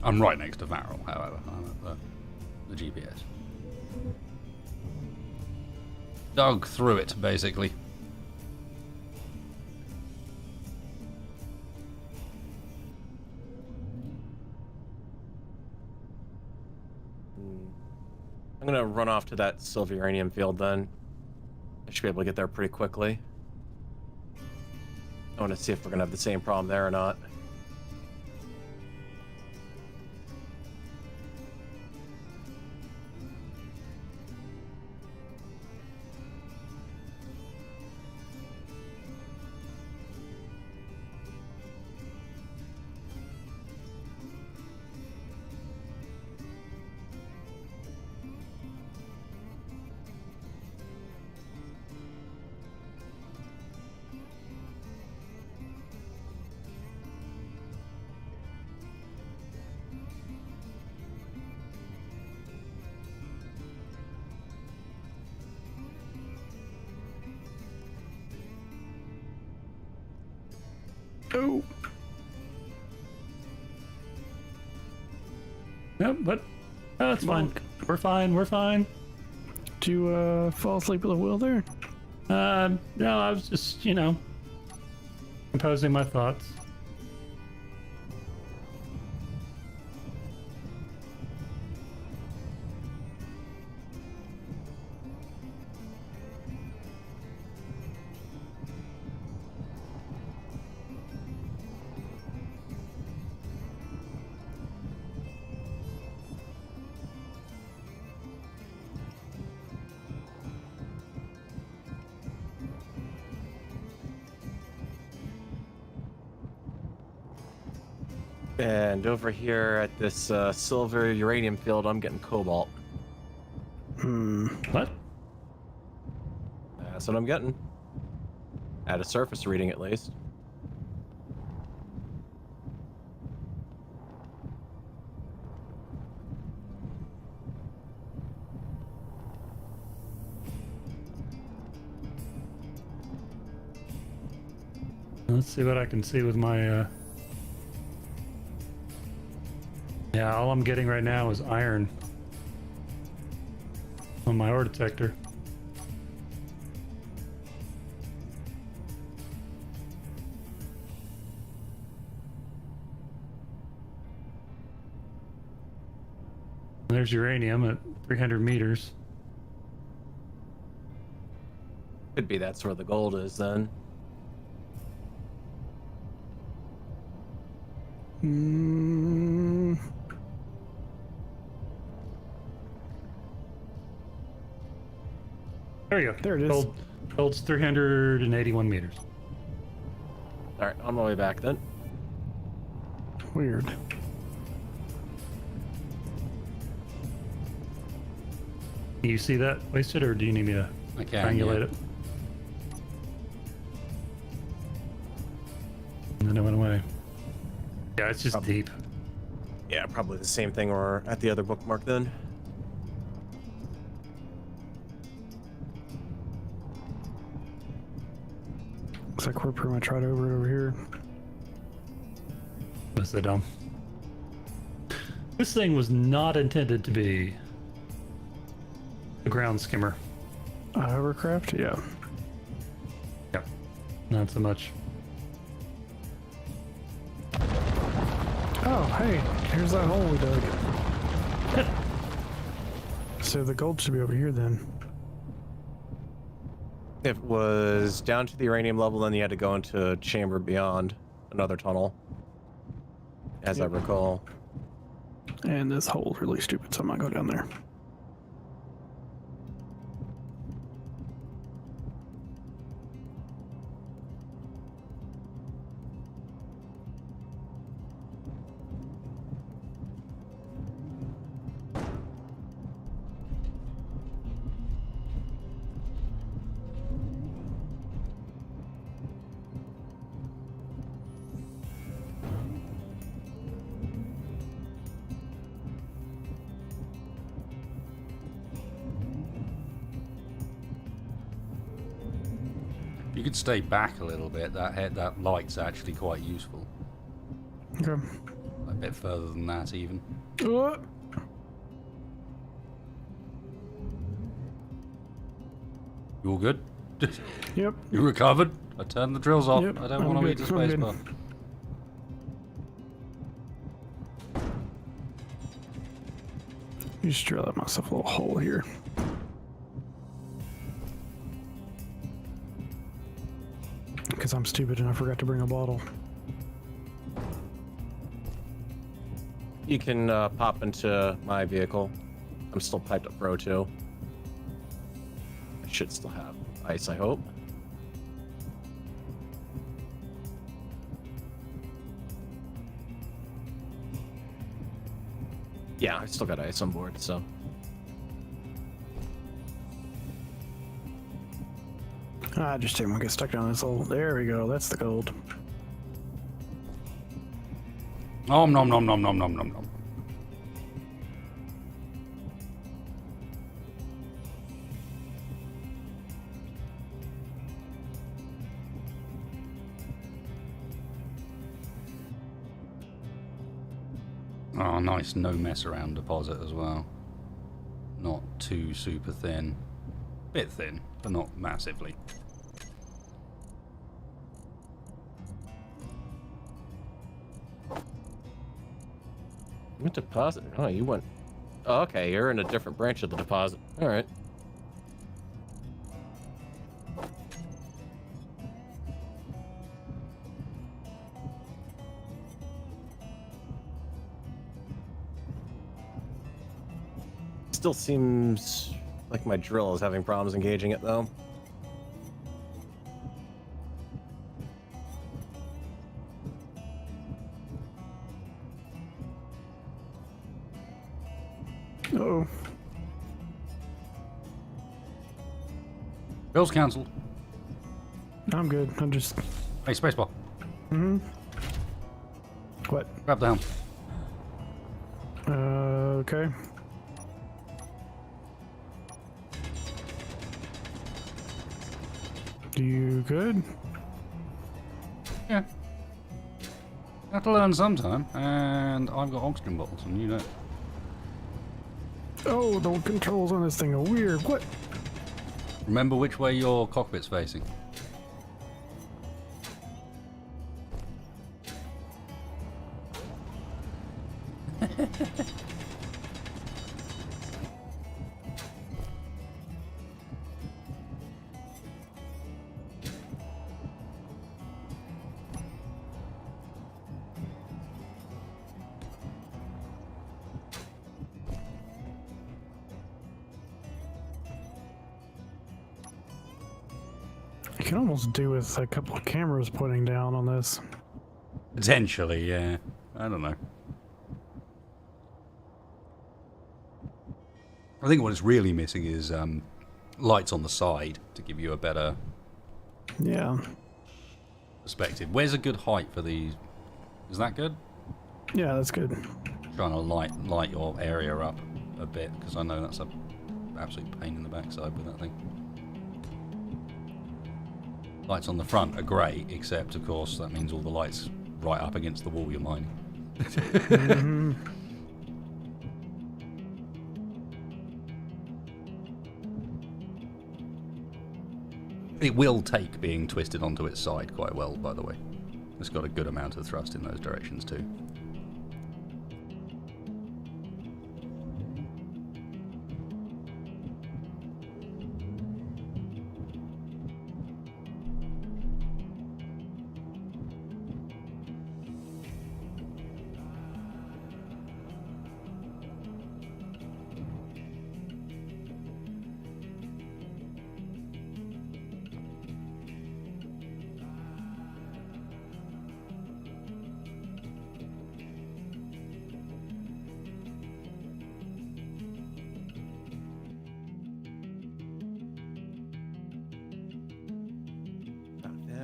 I'm right next to Varel, however. I'm at the GPS. Dug through it, basically. I'm gonna run off to that silver uranium field then. I should be able to get there pretty quickly. I want to see if we're gonna have the same problem there or not. Oh. Yep, but that's fine. We're fine. We're fine. Did you fall asleep at the wheel there? No, I was just, composing my thoughts. And over here at this silver uranium field, I'm getting cobalt. What? That's what I'm getting. At a surface reading, at least. Let's see what I can see with my, Yeah, all I'm getting right now is iron on my ore detector. There's uranium at 300 meters. Could be that's where the gold is then. There you go. There it is. Gold's 381 meters. Alright, on my way back then. Weird. Do you see that wasted, or do you need me to I can, triangulate yeah. it? And then it went away. Yeah, it's just deep. Yeah, probably the same thing or at the other bookmark then. Looks like we're pretty much right over here. Let's sit down. This thing was not intended to be a ground skimmer. A hovercraft? Yeah. Yep. Not so much. Oh, hey, here's that hole we dug. So the gold should be over here then. It was down to the uranium level, then you had to go into a chamber beyond another tunnel, as I recall. And this hole's really stupid, so I'm not going down there. You could stay back a little bit. That light's actually quite useful. Okay. A bit further than that, even. Uh, You all good? Yep. You recovered? I turned the drills off. Yep, I don't I'm want to read good, the I'm spacebar. good. You just drill out myself a little hole here. Because I'm stupid and I forgot to bring a bottle. You can pop into my vehicle. I'm still piped up for O2. I should still have ice, I hope. Yeah, I still got ice on board, so. I just didn't want to get stuck down this hole. There we go. That's the gold. Nom nom nom nom nom nom nom nom. Oh, nice no mess around deposit as well. Not too super thin. Bit thin, but not massively. What deposit? Oh, you went. Oh, okay, you're in a different branch of the deposit. All right. Still seems like my drill is having problems engaging it, though. Uh-oh. Bill's cancelled. I'm good. I'm just... Hey, spacebar. Mm-hmm. What? Grab the helm. Okay. You good? Yeah. Have to learn sometime, and I've got oxygen bottles, and you don't. Oh, the controls on this thing are weird. What? Remember which way your cockpit's facing. You can almost do with a couple of cameras pointing down on this. Potentially, yeah. I don't know. I think what it's really missing is lights on the side to give you a better perspective. Where's a good height for these? Is that good? Yeah, that's good. Trying to light your area up a bit, because I know that's a absolute pain in the backside with that thing. Lights on the front are great, except of course that means all the lights right up against the wall you're mining. Mm-hmm. It will take being twisted onto its side quite well, by the way. It's got a good amount of thrust in those directions too.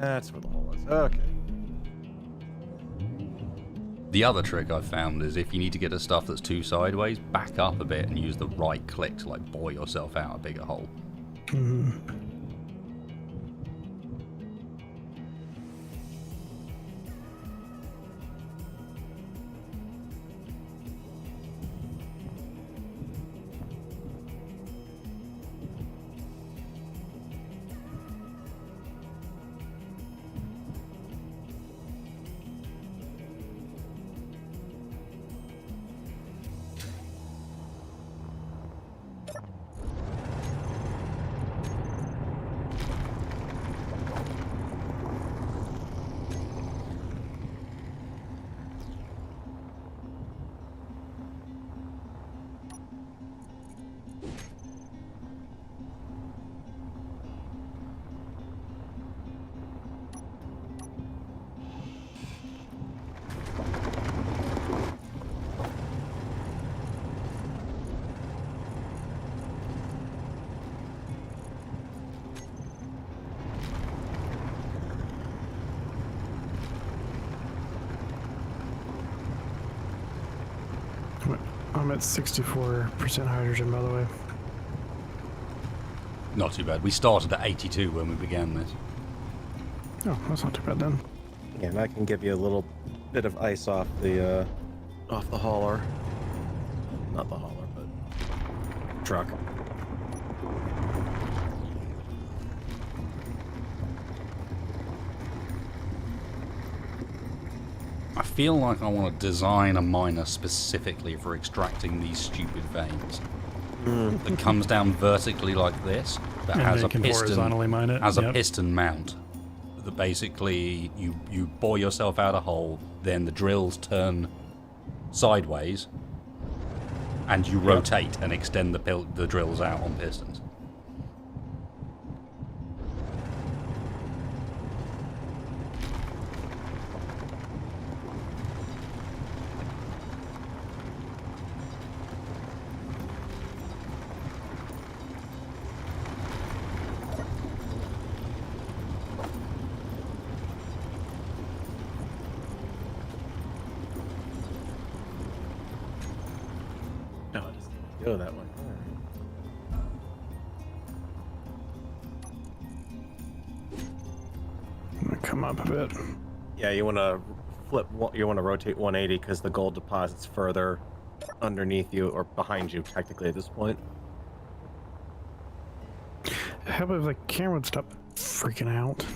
That's where the hole is. Okay. The other trick I've found is if you need to get a stuff that's too sideways, back up a bit and use the right click to like bore yourself out a bigger hole. Mm-hmm. I'm at 64% hydrogen, by the way. Not too bad. We started at 82 when we began this. Oh, that's not too bad then. Yeah, and I can give you a little bit of ice off the hauler. Not the hauler, but truck. I feel like I want to design a miner specifically for extracting these stupid veins. That comes down vertically like this, that And has they a can piston, horizontally mine it. has a Yep. piston mount. That basically you bore yourself out a hole, then the drills turn sideways, and you rotate and extend the drills out on pistons. No, it doesn't go that way. I'm gonna come up a bit. Yeah, you want to you want to rotate 180 because the gold deposit's further underneath you or behind you, technically at this point. How about if the camera would stop freaking out?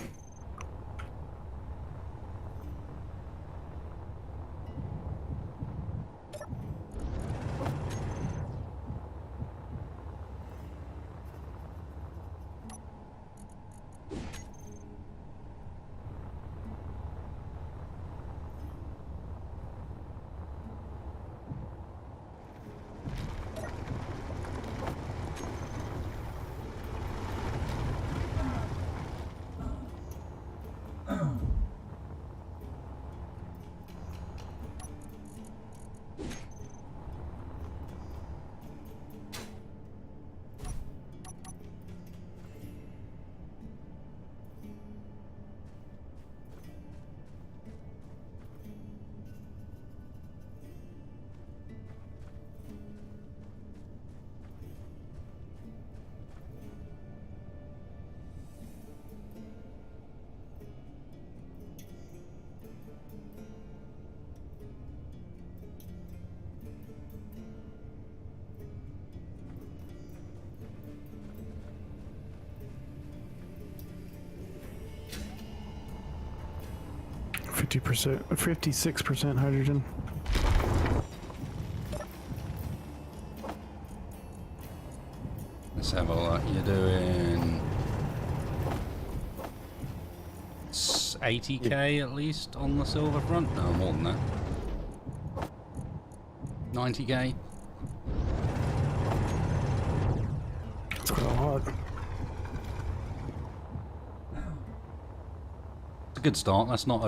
56% hydrogen. Let's have a look. You're doing 80k at least on the silver front? No, more than that. 90k? That's quite a lot. It's a good start. Let's not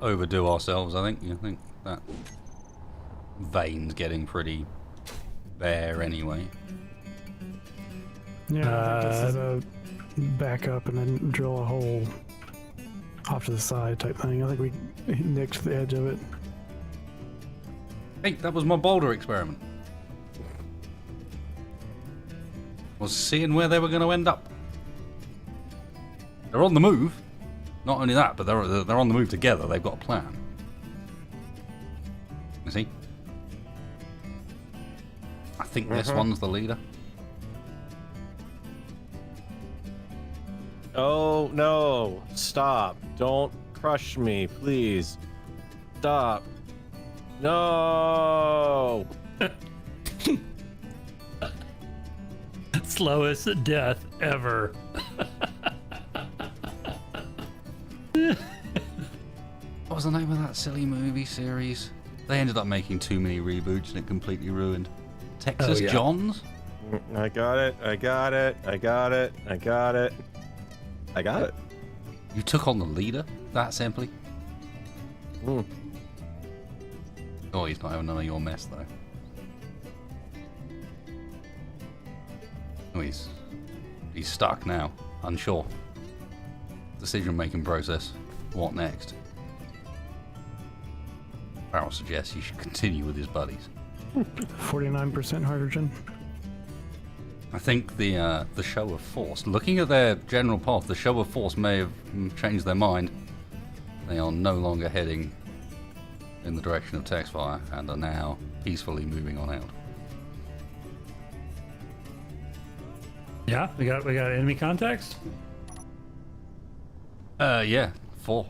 overdo ourselves, I think. You think that vein's getting pretty bare anyway. Yeah, I think this is a back up and then drill a hole off to the side type thing. I think we nicked the edge of it. Hey, that was my boulder experiment. Was seeing where they were going to end up. They're on the move. Not only that, but they're on the move together. They've got a plan. You see? I think this one's the leader. Oh, no. Stop. Don't crush me, please. Stop. No. Slowest death ever. What was the name of that silly movie series? They ended up making too many reboots and it completely ruined. Texas yeah. Johns? I got it. I got it. I got it. I got it. I got it. You took on the leader that simply? Mm. Oh, he's not having none of your mess though. Oh, he's stuck now, unsure. Decision-making process. What next? Farrell suggests he should continue with his buddies. 49% hydrogen. I think the show of force, looking at their general path, the show of force may have changed their mind. They are no longer heading in the direction of Texfire and are now peacefully moving on out. Yeah, we got enemy contacts. Yeah, 4.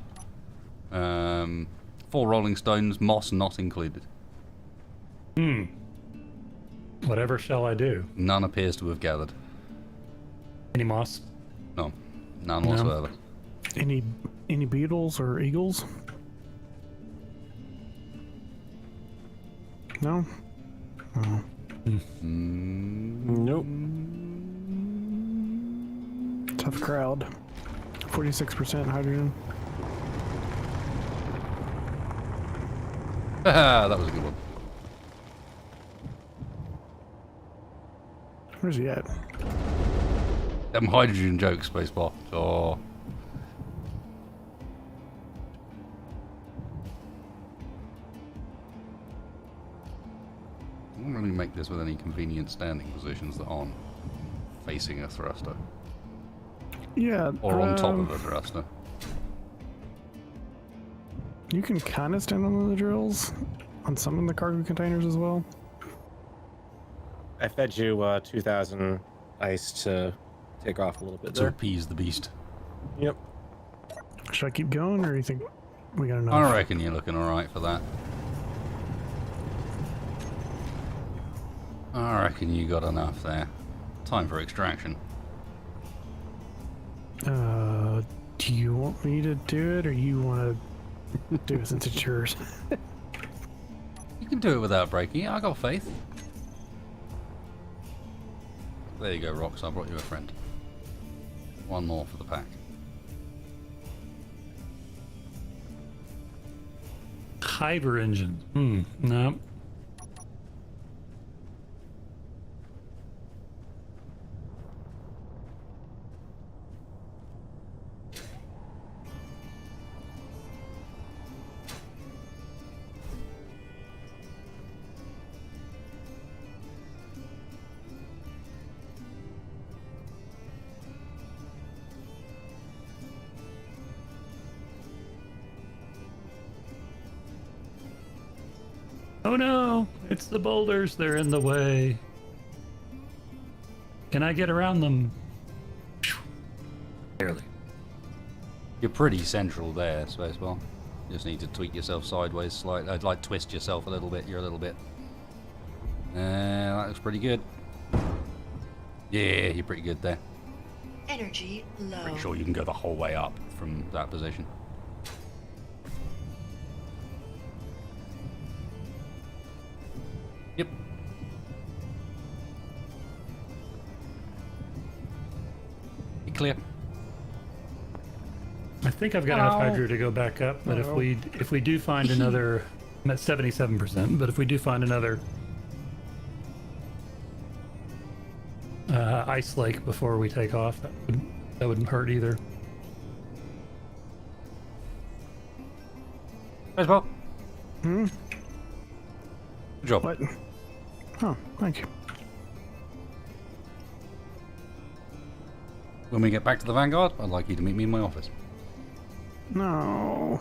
4 Rolling Stones, moss not included. Whatever shall I do? None appears to have gathered. Any moss? No, none whatsoever. Any beetles or eagles? No? Oh. Nope. Tough crowd. 46% hydrogen. That was a good one. Where's he at? Them hydrogen jokes, spacebar. Oh. I won't really make this with any convenient standing positions that aren't facing a thruster. Yeah. Or on top of a thruster. You can kind of stand on the drills on some of the cargo containers as well. I fed you 2,000 ice to take off a little bit To there. appease the beast. Yep. Should I keep going, or you think we got enough? I reckon you're looking alright for that. I reckon you got enough there. Time for extraction. Do you want me to do it, or you want to do it since it's yours? You can do it without breaking it, I got faith. There you go, Rox, I brought you a friend. One more for the pack. Hyper engine. No. Oh no, it's the boulders, they're in the way. Can I get around them? Barely. You're pretty central there, Spaceball. Just need to tweak yourself sideways slightly. I'd like twist yourself a little bit. You're a little bit. That looks pretty good. Yeah, you're pretty good there. Energy low. Pretty sure you can go the whole way up from that position. Yep. You're clear. I think I've got enough hydro to go back up, but if we do find another, I'm at 77%. But if we do find another ice lake before we take off, that wouldn't hurt either. Where's Bob? Hmm. Good job. What? Oh, thank you. When we get back to the Vanguard, I'd like you to meet me in my office. No.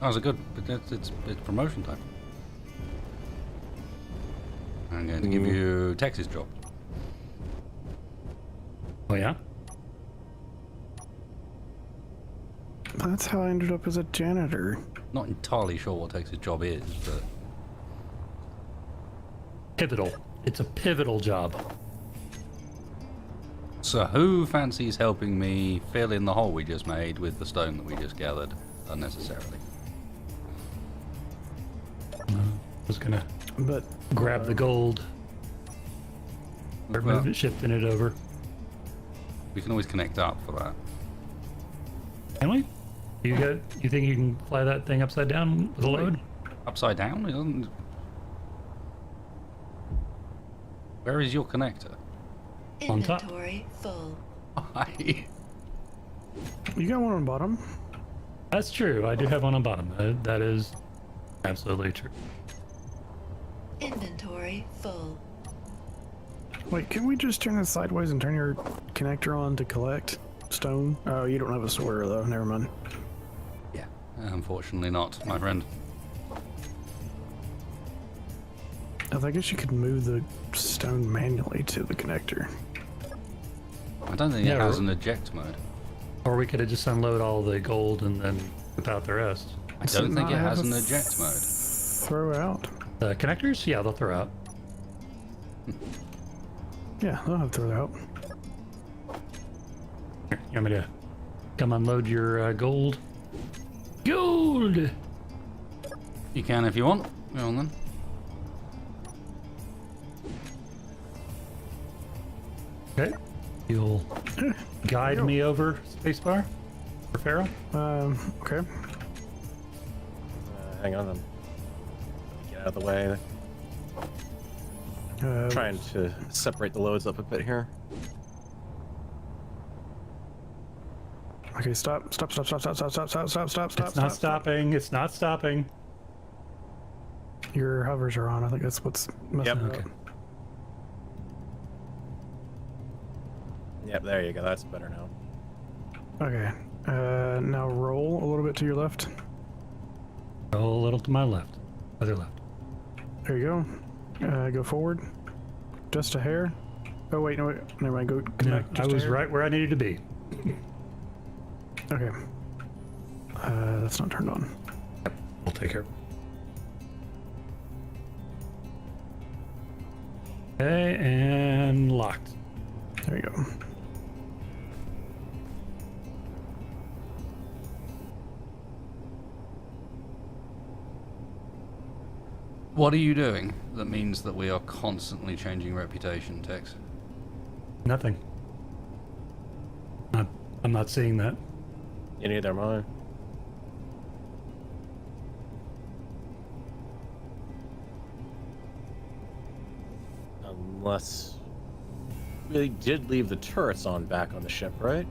That was a good, but it's promotion time. I'm going to give you Texas job. Oh yeah. That's how I ended up as a janitor. Not entirely sure what Texas job is, but Pivotal. It's a pivotal job. so who fancies helping me fill in the hole we just made with the stone that we just gathered unnecessarily? Was gonna But grab the gold. Or Well, shifting it over. we can always connect up for that. Can we? You think you can fly that thing upside down with a load? Upside down? It doesn't... Where is your connector? On top. Inventory full. Why? you got one on bottom? That's true. I do have one on bottom. That is absolutely true. Inventory full. Wait, can we just turn it sideways and turn your connector on to collect stone? Oh, you don't have a sorter though. Never mind. Yeah, unfortunately not, my friend. I guess you could move the stone manually to the connector. I don't think it Yeah, has an eject mode. Or we could have just unload all the gold and then whip out the rest. I don't think it has an eject mode. Throw out. The connectors? Yeah, they'll throw out. Yeah, they'll have throw out. Here, you want me to come unload your gold? Gold! You can if you want. Go on then. Okay. You'll guide me over spacebar for Pharaoh? Okay. Hang on, get out of the way. Trying to separate the loads up a bit here. Okay, stop. It's not stopping. It's not stopping. Your hovers are on. I think that's what's messing Yep. up. Okay. Yep, there you go. That's better now. Okay. Now roll a little bit to your left. Go a little to my left. Other left. There you go. Go forward. Just a hair. Oh wait, no, wait. Never mind. Go No, connect. I just a was hair. right where I needed to be. Okay. That's not turned on. We'll take care. Okay, and locked. There you go. What are you doing that means that we are constantly changing reputation, Tex? Nothing. I'm not seeing that. You neither am I. Unless we did leave the turrets on back on the ship, right?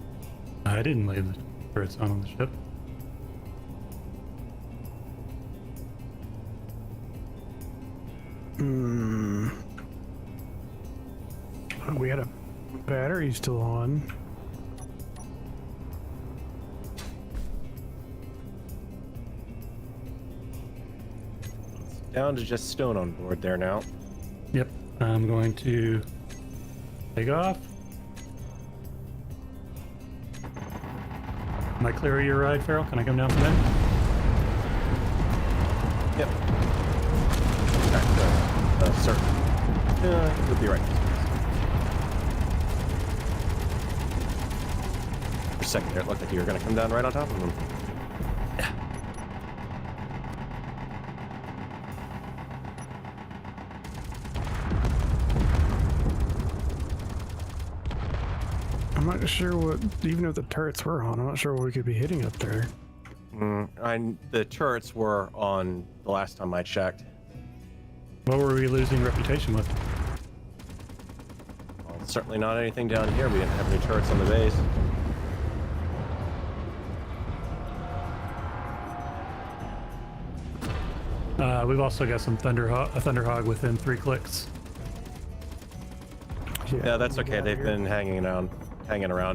I didn't leave the turrets on the ship. We had a battery still on. Down to just stone on board there now. Yep. I'm going to take off. Am I clear of your ride, Farrell? Can I come down from there? Yep. Back to certain. You'll be right. For a second there, it looked like you were going to come down right on top of him. I'm not sure what, even if the turrets were on, I'm not sure what we could be hitting up there. The turrets were on the last time I checked. What were we losing reputation with? Well, certainly not anything down here. We didn't have any turrets on the base. We've also got some a Thunderhog within 3 clicks. Yeah, that's okay. They've been hanging around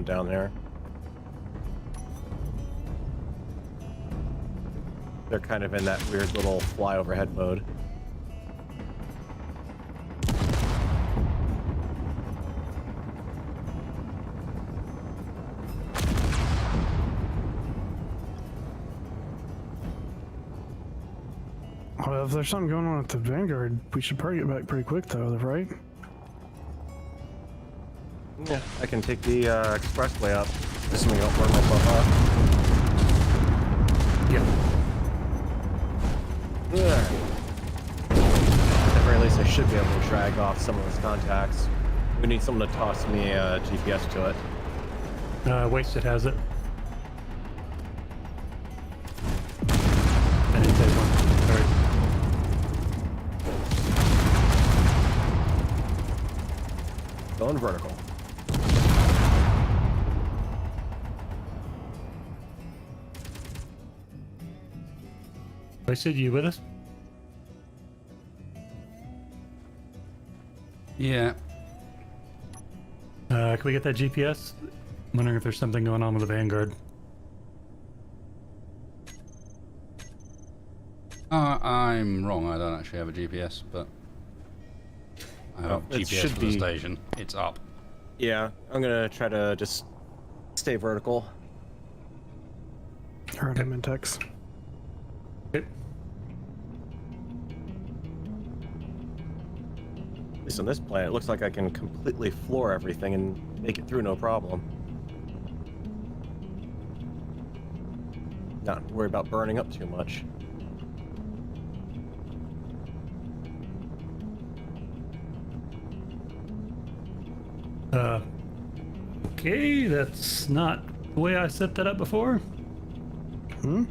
down there. They're kind of in that weird little fly overhead mode. Well, if there's something going on at the Vanguard, we should probably get back pretty quick, though, right? Yeah, I can take the expressway up. Assuming I don't burn myself off. Yeah. At the very least, I should be able to drag off some of those contacts. We need someone to toss me a GPS to it. Wasted has it. I didn't take one. Sorry. Going vertical. Wasted, you with us? Yeah. Can we get that GPS? I'm wondering if there's something going on with the Vanguard. I'm wrong. I don't actually have a GPS, but I have it GPS should for the be- station. It's up. Yeah, I'm gonna try to just stay vertical. Alright, I'm in Tex. Okay. At least on this planet, it looks like I can completely floor everything and make it through no problem. Not worry about burning up too much. Okay, that's not the way I set that up before. Hmm?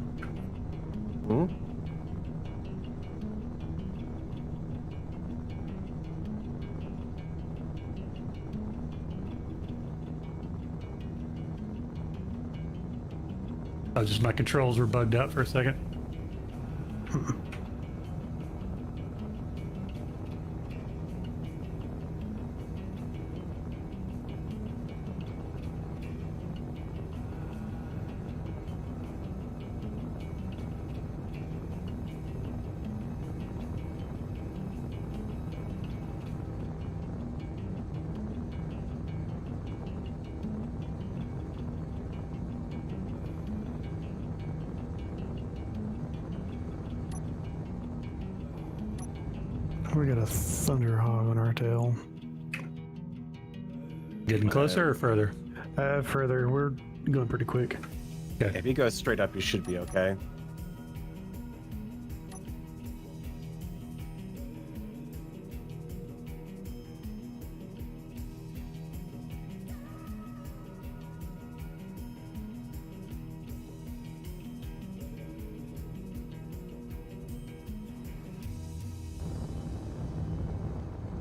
Oh, just my controls were bugged out for a second. We got a Thunderhog on our tail. Getting closer or further? Further, we're going pretty quick. Okay. If you go straight up, you should be okay.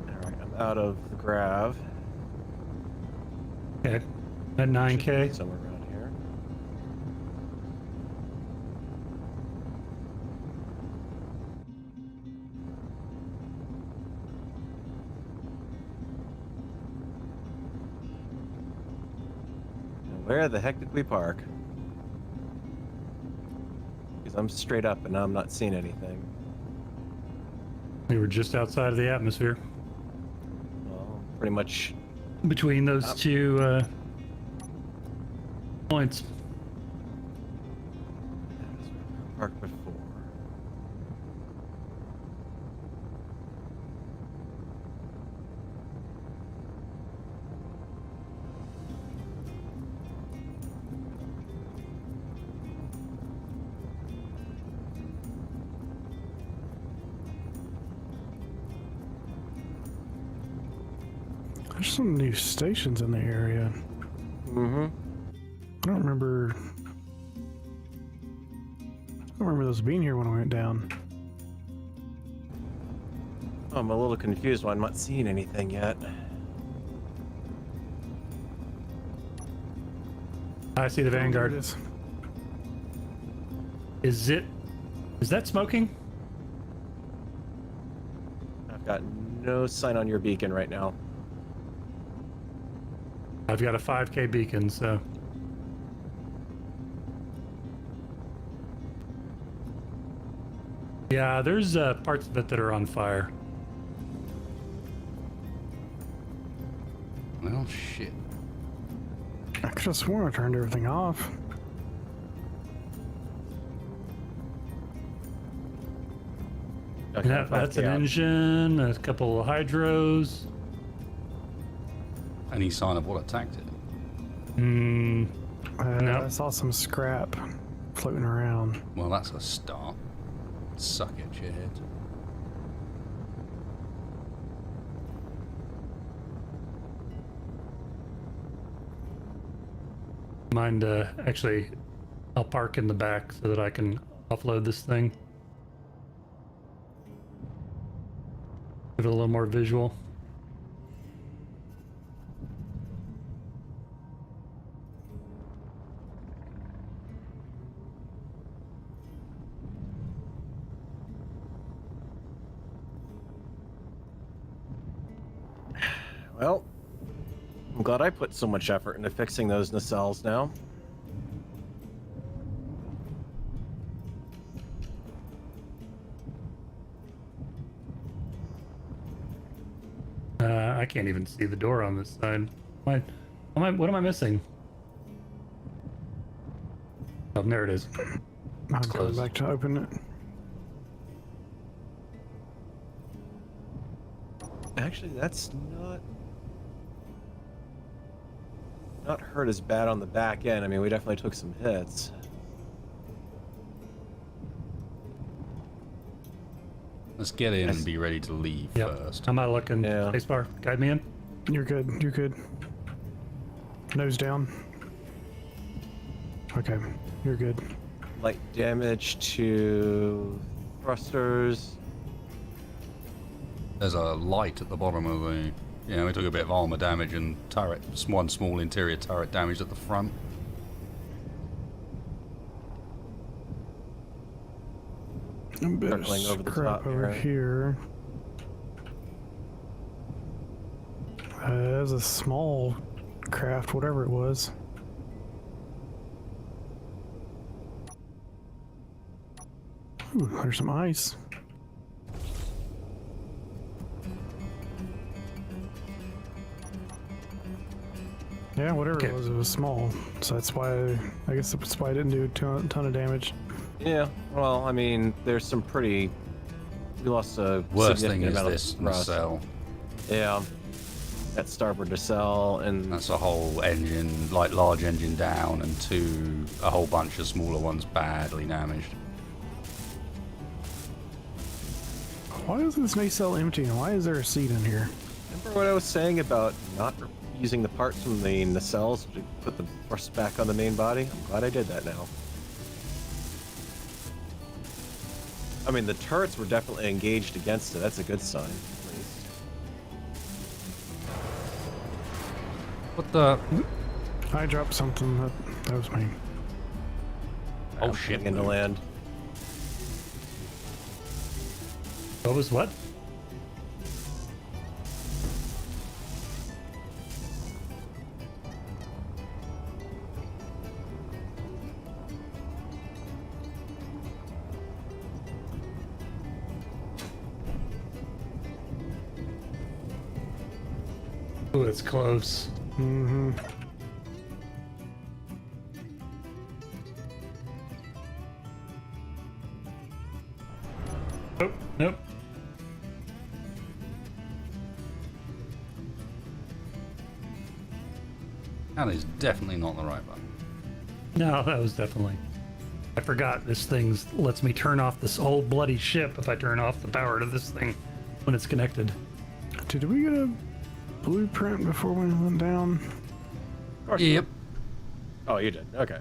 Alright, I'm out of the grav. Okay. At 9K. Somewhere around here. Now, where the heck did we park? Because I'm straight up and I'm not seeing anything. We were just outside of the atmosphere. Well, pretty much. Between those two points. parked before. There's some new stations in the area. Mm-hmm. I don't remember those being here when I went down. I'm a little confused why I'm not seeing anything yet. I see the Vanguard. There it is. Is that smoking? I've got no sign on your beacon right now. I've got a 5K beacon, so. Yeah, there's parts of it that are on fire. Well, shit. I could have sworn I turned everything off. Okay, Yeah, that's an engine, a couple of hydros. Any sign of what attacked it? No. I saw some scrap floating around. Well, that's a start. Suck it, shithead. Mind, actually, I'll park in the back so that I can offload this thing. Give it a little more visual. Well, I'm glad I put so much effort into fixing those nacelles now. I can't even see the door on this side. What am I missing? Oh, there it is. I'm going closed. back to open it. Actually, that's not hurt as bad on the back end. I mean, we definitely took some hits. Let's get in and be ready to leave first. How am I looking? Yeah. Spacebar, guide me in. You're good. You're good. Nose down. Okay. You're good. Light damage to thrusters. There's a light at the bottom of the... Yeah, we took a bit of armor damage and turret. Just one small interior turret damage at the front. A bit of Circling over the scrap top over here. here. There's a small craft, whatever it was. Ooh, there's some ice. Yeah, whatever Okay. it was small. So that's why, I guess that's why I didn't do a ton of damage. Yeah, well, I mean, there's some pretty... We lost a Worst thing significant is amount this of thrust. nacelle. Yeah, that starboard nacelle, and That's a whole engine, like large engine down, and a whole bunch of smaller ones badly damaged. Why is this nacelle empty and why is there a seat in here? remember what I was saying about not using the parts from the nacelles to put the thrust back on the main body? I'm glad I did that now. I mean, the turrets were definitely engaged against it. That's a good sign, at least. What the? I dropped something. That was me. Oh I'm shit! into land. What was what? Oh, it's close. Mm-hmm. Nope. That is definitely not the right button. No, that was definitely. I forgot this thing lets me turn off this whole bloody ship if I turn off the power to this thing when it's connected. Did we get a blueprint before we went down? Of course. Yep. Oh, you did. Okay.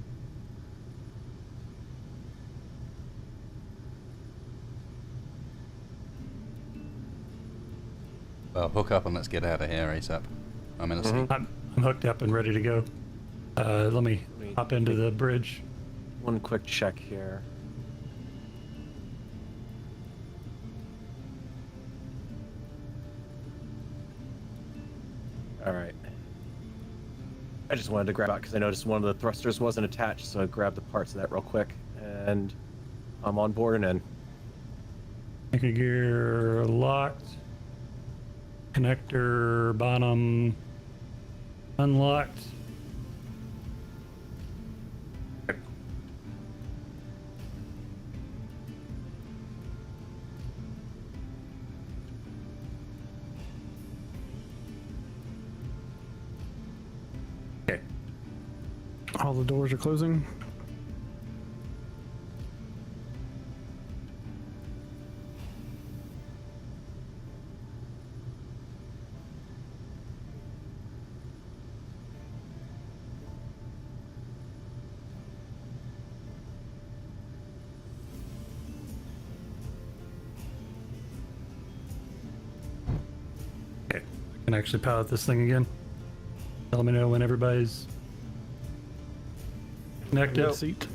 Well, hook up and let's get out of here ASAP. I'm in a seat. I'm hooked up and ready to go. Let me hop into the bridge. One quick check here. All right. I just wanted to grab out because I noticed one of the thrusters wasn't attached, so I grabbed the parts of that real quick, and I'm on board and in. Anchor gear locked. Connector bottom unlocked. Okay. All the doors are closing. Okay. I can actually pilot this thing again. Let me know when everybody's connected. Seat.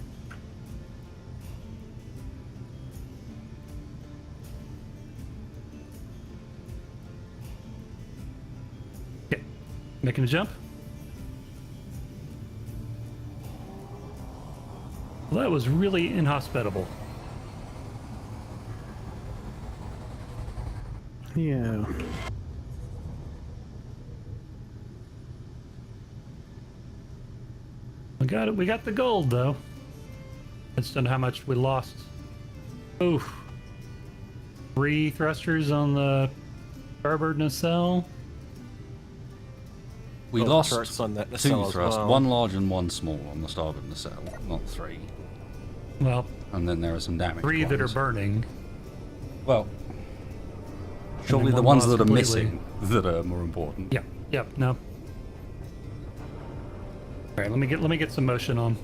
Okay. Making a jump. Well, that was really inhospitable. Yeah. We got it. We got the gold though. Let's don't know how much we lost. Oof. 3 thrusters on the starboard nacelle. We Both lost turrets on that 2 nacelle as thrusts, well. 1 large and 1 small on the starboard nacelle, not 3. Well, And then there are some damage 3 that are ones. burning. Well, surely then the one ones lost that are completely. missing that are more important. Yep. Yep. No. All right. Let me get some motion on.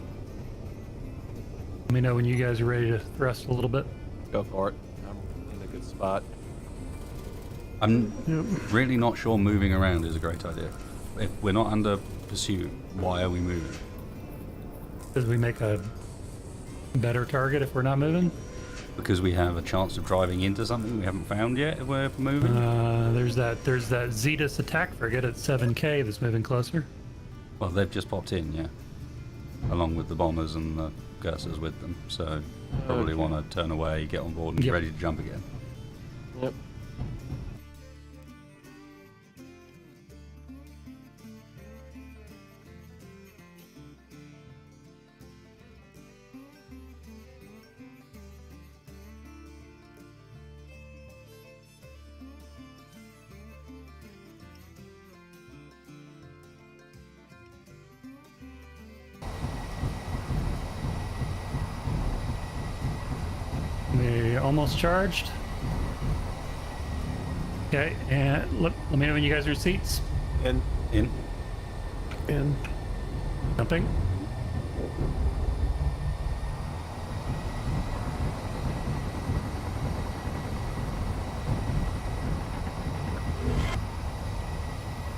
Let me know when you guys are ready to thrust a little bit. Go for it. I'm in a good spot. I'm really not sure moving around is a great idea. If we're not under pursuit, why are we moving? Does we make a better target if we're not moving? Because we have a chance of driving into something we haven't found yet if we're moving? There's that Zetas attack frigate at 7K that's moving closer. Well, they've just popped in, yeah. Along with the bombers and the cursors with them. So probably Okay. want to turn away, get on board and be Yep. ready to jump again. Yep. We almost charged. Okay, and let me know when you guys are in seats. And In. In. Jumping.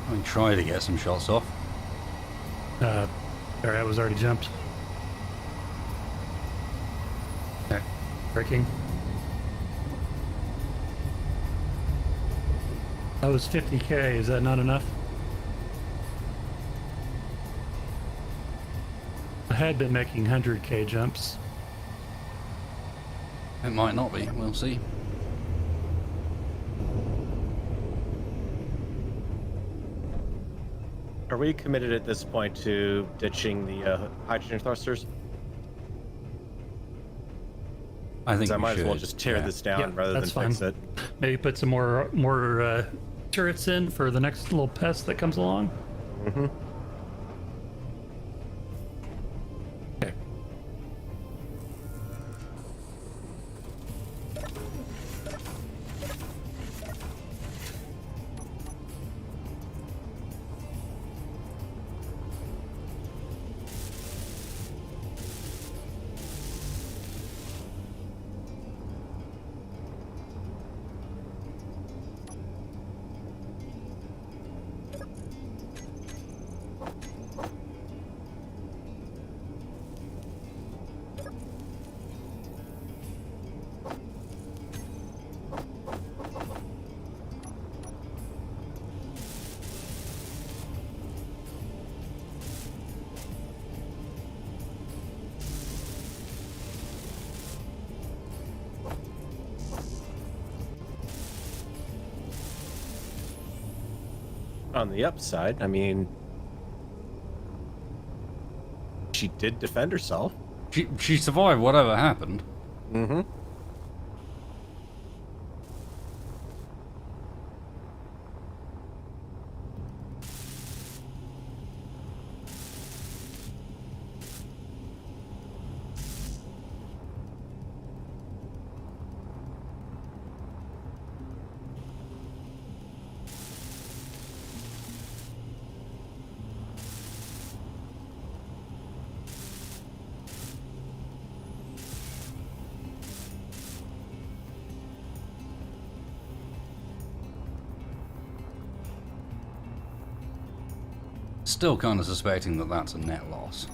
I mean, try to get some shots off. Alright, I was already jumped. Okay, braking. That was 50K, is that not enough? I had been making 100K jumps. It might not be, we'll see. are we committed at this point to ditching the hydrogen thrusters? I think I we might should. as well just tear this down Yeah, rather than that's fix fine. it. Maybe put some more turrets in for the next little pest that comes along. Mm-hmm. Okay. On the upside, I mean, she did defend herself. She survived whatever happened. Mm-hmm. Still kind of suspecting that that's a net loss.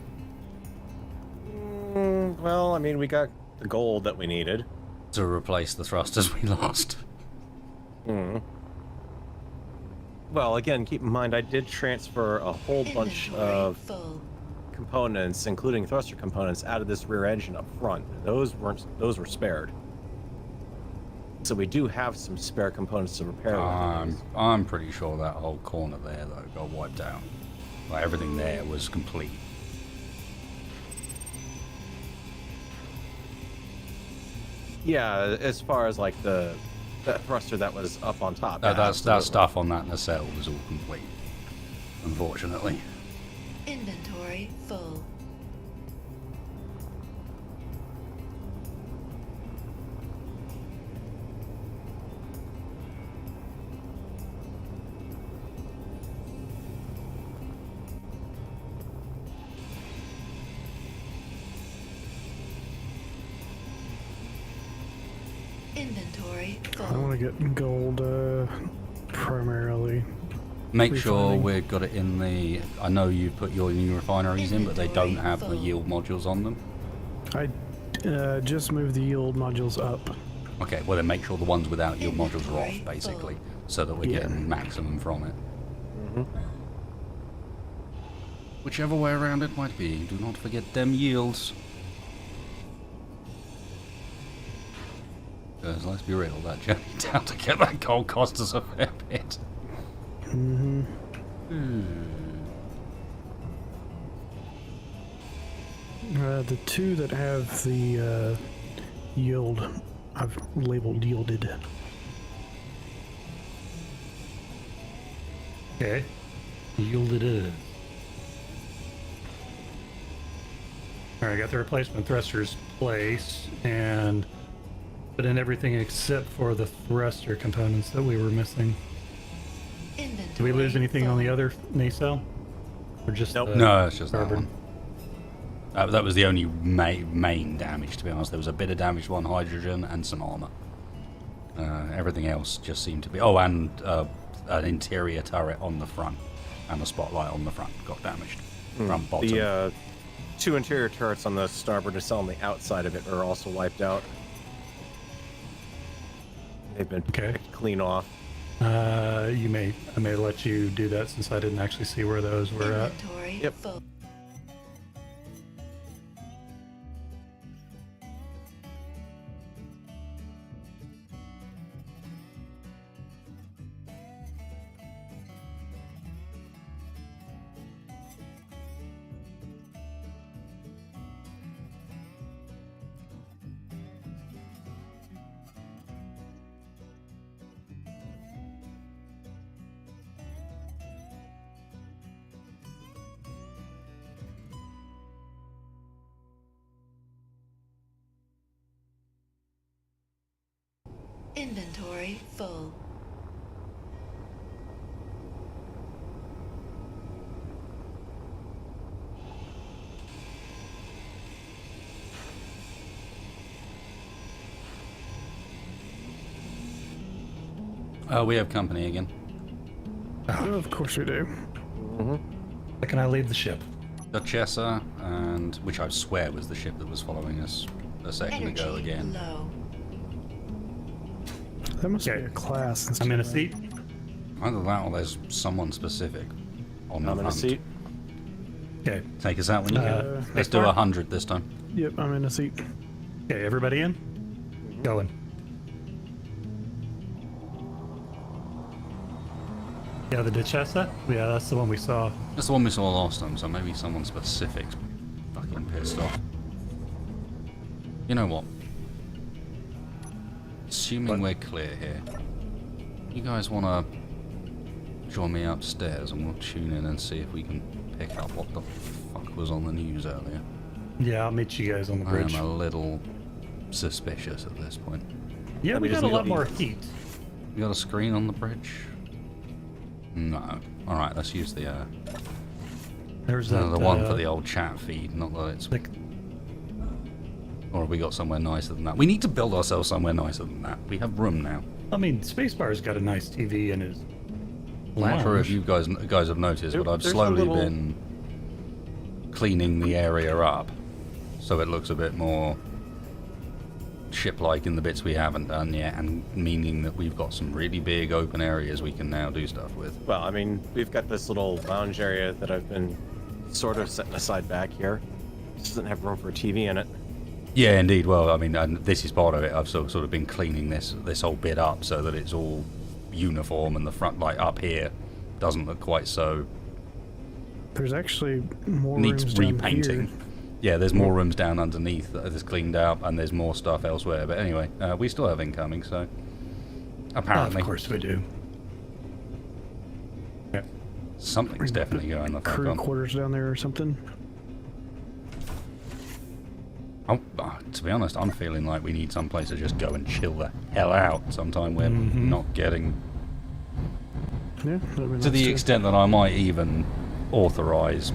Well, I mean, we got the gold that we needed. To replace the thrusters we lost. Hmm. Well, again, keep in mind I did transfer a whole bunch Inventory of full. components, including thruster components, out of this rear engine up front. Those were spared. So we do have some spare components to repair. I'm pretty sure that whole corner there though got wiped out. Like everything there was complete. Yeah, as far as like the thruster that was up on top. That absolutely. stuff on that nacelle was all complete. Unfortunately. Inventory full. Inventory I full. want to get gold primarily. Make sure Refining. we've got it in the... I know you've put your new refineries in, but they don't have the yield modules on them. I just moved the yield modules up. Okay, well then make sure the ones without yield modules are off, Inventory basically, full. so that we're Yeah. getting maximum from it. Mhm. Whichever way around it might be, do not forget them yields. Because let's be real, that journey down to get that gold cost us a fair bit. Mm-hmm. The two that have the yield, I've labeled yielded. Okay. Yielded it. Alright, I got the replacement thrusters placed and put in everything except for the thruster components that we were missing. Inventory Did we lose anything on the full. other nacelle? Or just Nope. the No, it's just that starboard? one. That was the only main damage, to be honest. There was a bit of damage to one hydrogen and some armor. Everything else just seemed to be... Oh, and an interior turret on the front and a spotlight on the front got damaged. Front bottom. The two interior turrets on the starboard nacelle on the outside of it are also wiped out. They've been Okay. picked clean off. I may let you do that since I didn't actually see where those were at. Inventory Yep. full. Inventory full. We have company again. Oh, of course we do. Can I lead the ship? Duchessa, and which I swear was the ship that was following us a second Energy ago again. low. That must Okay. be a class. I'm in a seat. Either that or there's someone specific on the I'm in a hunt. seat. Okay. Take us out when you can. Let's do Spacebar? 100 this time. Yep, I'm in a seat. Okay, everybody in? Going. Yeah, the Duchessa? Yeah, that's the one we saw. That's the one we saw last time, so maybe someone specific's fucking pissed off. You know what? Assuming we're clear here, you guys want to join me upstairs and we'll tune in and see if we can pick up what the fuck was on the news earlier. Yeah, I'll meet you guys on the I bridge. am a little suspicious at this point. Yeah, we just got a need lot to- more heat. You got a screen on the bridge? No. Alright, let's use the There's that, the one for the old chat feed, not that it's... Like, Or have we got somewhere nicer than that? We need to build ourselves somewhere nicer than that. We have room now. I mean, Spacebar's got a nice TV in his I'm not sure if lounge. you guys have noticed, but I've There's a slowly little- been cleaning the area up so it looks a bit more ship-like in the bits we haven't done yet, and meaning that we've got some really big open areas we can now do stuff with. Well, I mean, we've got this little lounge area that I've been sort of setting aside back here. It doesn't have room for a TV in it. Yeah, indeed. Well, I mean, and this is part of it. I've sort of been cleaning this whole bit up so that it's all uniform, and the front light up here doesn't look quite so There's actually more needs rooms down repainting. here. Yeah, there's more rooms down underneath that is cleaned up, and there's more stuff elsewhere. But anyway, we still have incoming, so apparently Of course we do. Yeah. something's definitely going the fuck Crew on. quarters down there or something. To be honest, I'm feeling like we need some place to just go and chill the hell out sometime we're not getting... Yeah, that'd be To nice the too. extent that I might even authorize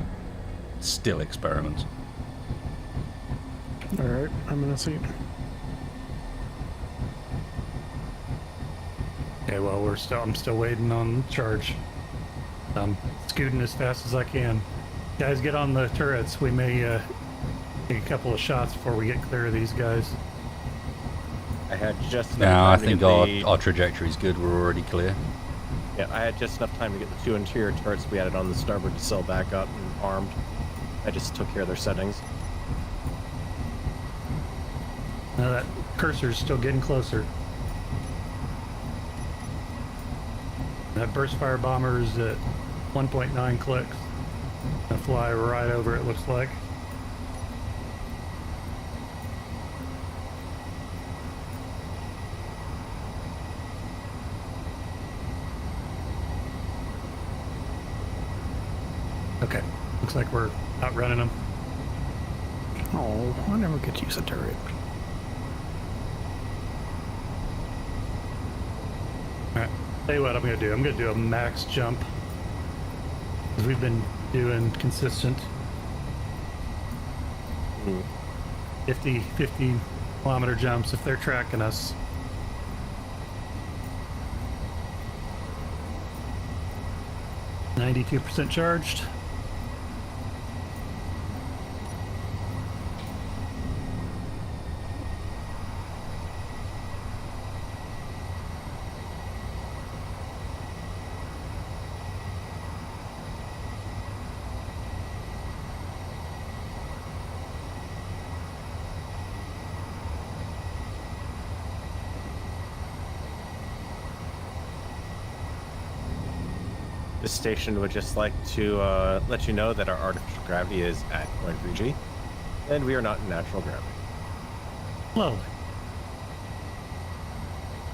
still experiments. All right, I'm in a seat. Okay, well, I'm still waiting on charge. I'm scooting as fast as I can. Guys, get on the turrets. We may take a couple of shots before we get clear of these guys. I had just enough Now, I time to think get our trajectory's good. We're already clear. Yeah, I had just enough time to get the two interior turrets we added on the starboard to sail back up and armed. I just took care of their settings. Now that cursor's still getting closer. That burst fire bomber is at 1.9 clicks. I fly right over it, looks like. Okay, looks like we're outrunning them. Oh, I never get to use a turret. Alright, tell you what I'm gonna do. I'm gonna do a max jump. Because we've been doing consistent 50 kilometer jumps if they're tracking us. %92 charged. This station would just like to let you know that our artificial gravity is at 0.3 G, and we are not in natural gravity. Lovely.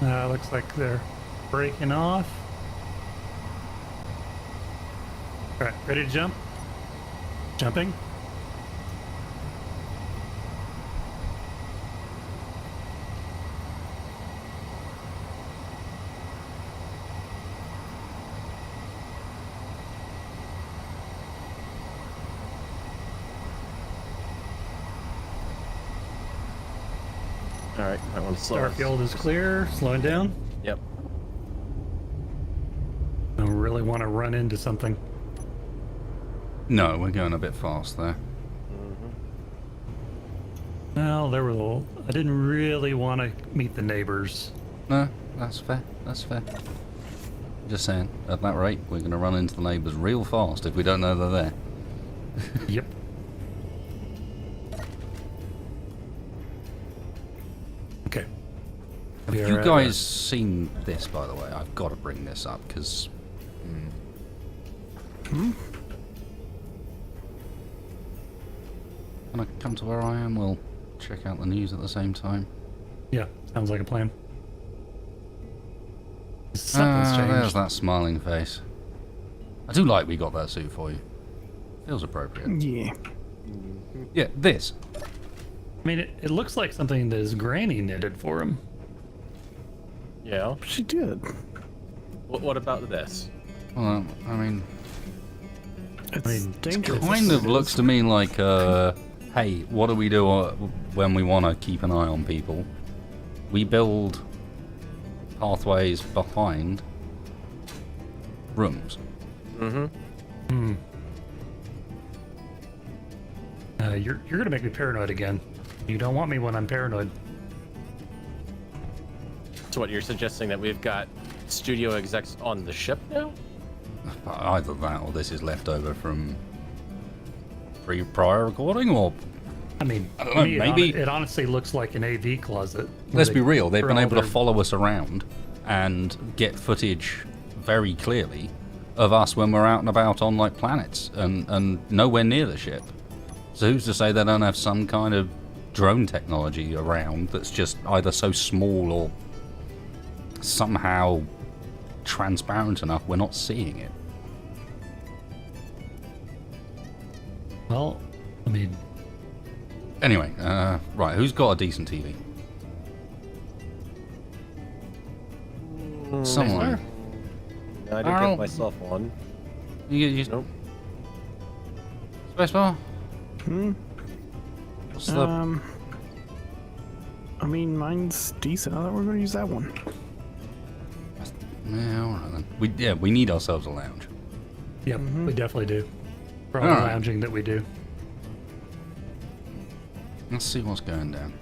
Looks like they're breaking off. Alright, ready to jump? Jumping. Alright, I want to slow us. Starfield is clear, slowing down. Yep. I don't really want to run into something. No, we're going a bit fast there. Well, there were little. I didn't really want to meet the neighbors. No, that's fair. That's fair. Just saying, at that rate, we're going to run into the neighbours real fast if we don't know they're there. Yep. Okay. Have you guys seen this, by the way? I've got to bring this up, because... Can I come to where I am? We'll check out the news at the same time. Yeah, sounds like a plan. Something's changed. There's that smiling face. I do like we got that suit for you. Feels appropriate. Yeah. Yeah, this. I mean, it looks like something that his granny knitted for him. Yeah. She did. What about this? Well, I mean... It's dangerous. Kind of looks to me like, hey, what do we do when we want to keep an eye on people? We build pathways behind rooms. Mm-hmm. You're gonna make me paranoid again. You don't want me when I'm paranoid. So what, you're suggesting that we've got studio execs on the ship now? Either that or this is left over from prior recording, or... I mean, I don't know, maybe... It honestly looks like an AV closet. Let's be real, they've been able to follow us around and get footage very clearly of us when we're out and about on, like, planets and nowhere near the ship. So who's to say they don't have some kind of drone technology around that's just either so small or somehow transparent enough we're not seeing it? Well, I mean... Anyway, right, who's got a decent TV? Someone. I did get myself one. You Nope. Spacebar? What's the... I mean, mine's decent. I thought we were going to use that one. Yeah, alright then. We need ourselves a lounge. Yep, we definitely do. For all the lounging that we do. Let's see what's going down.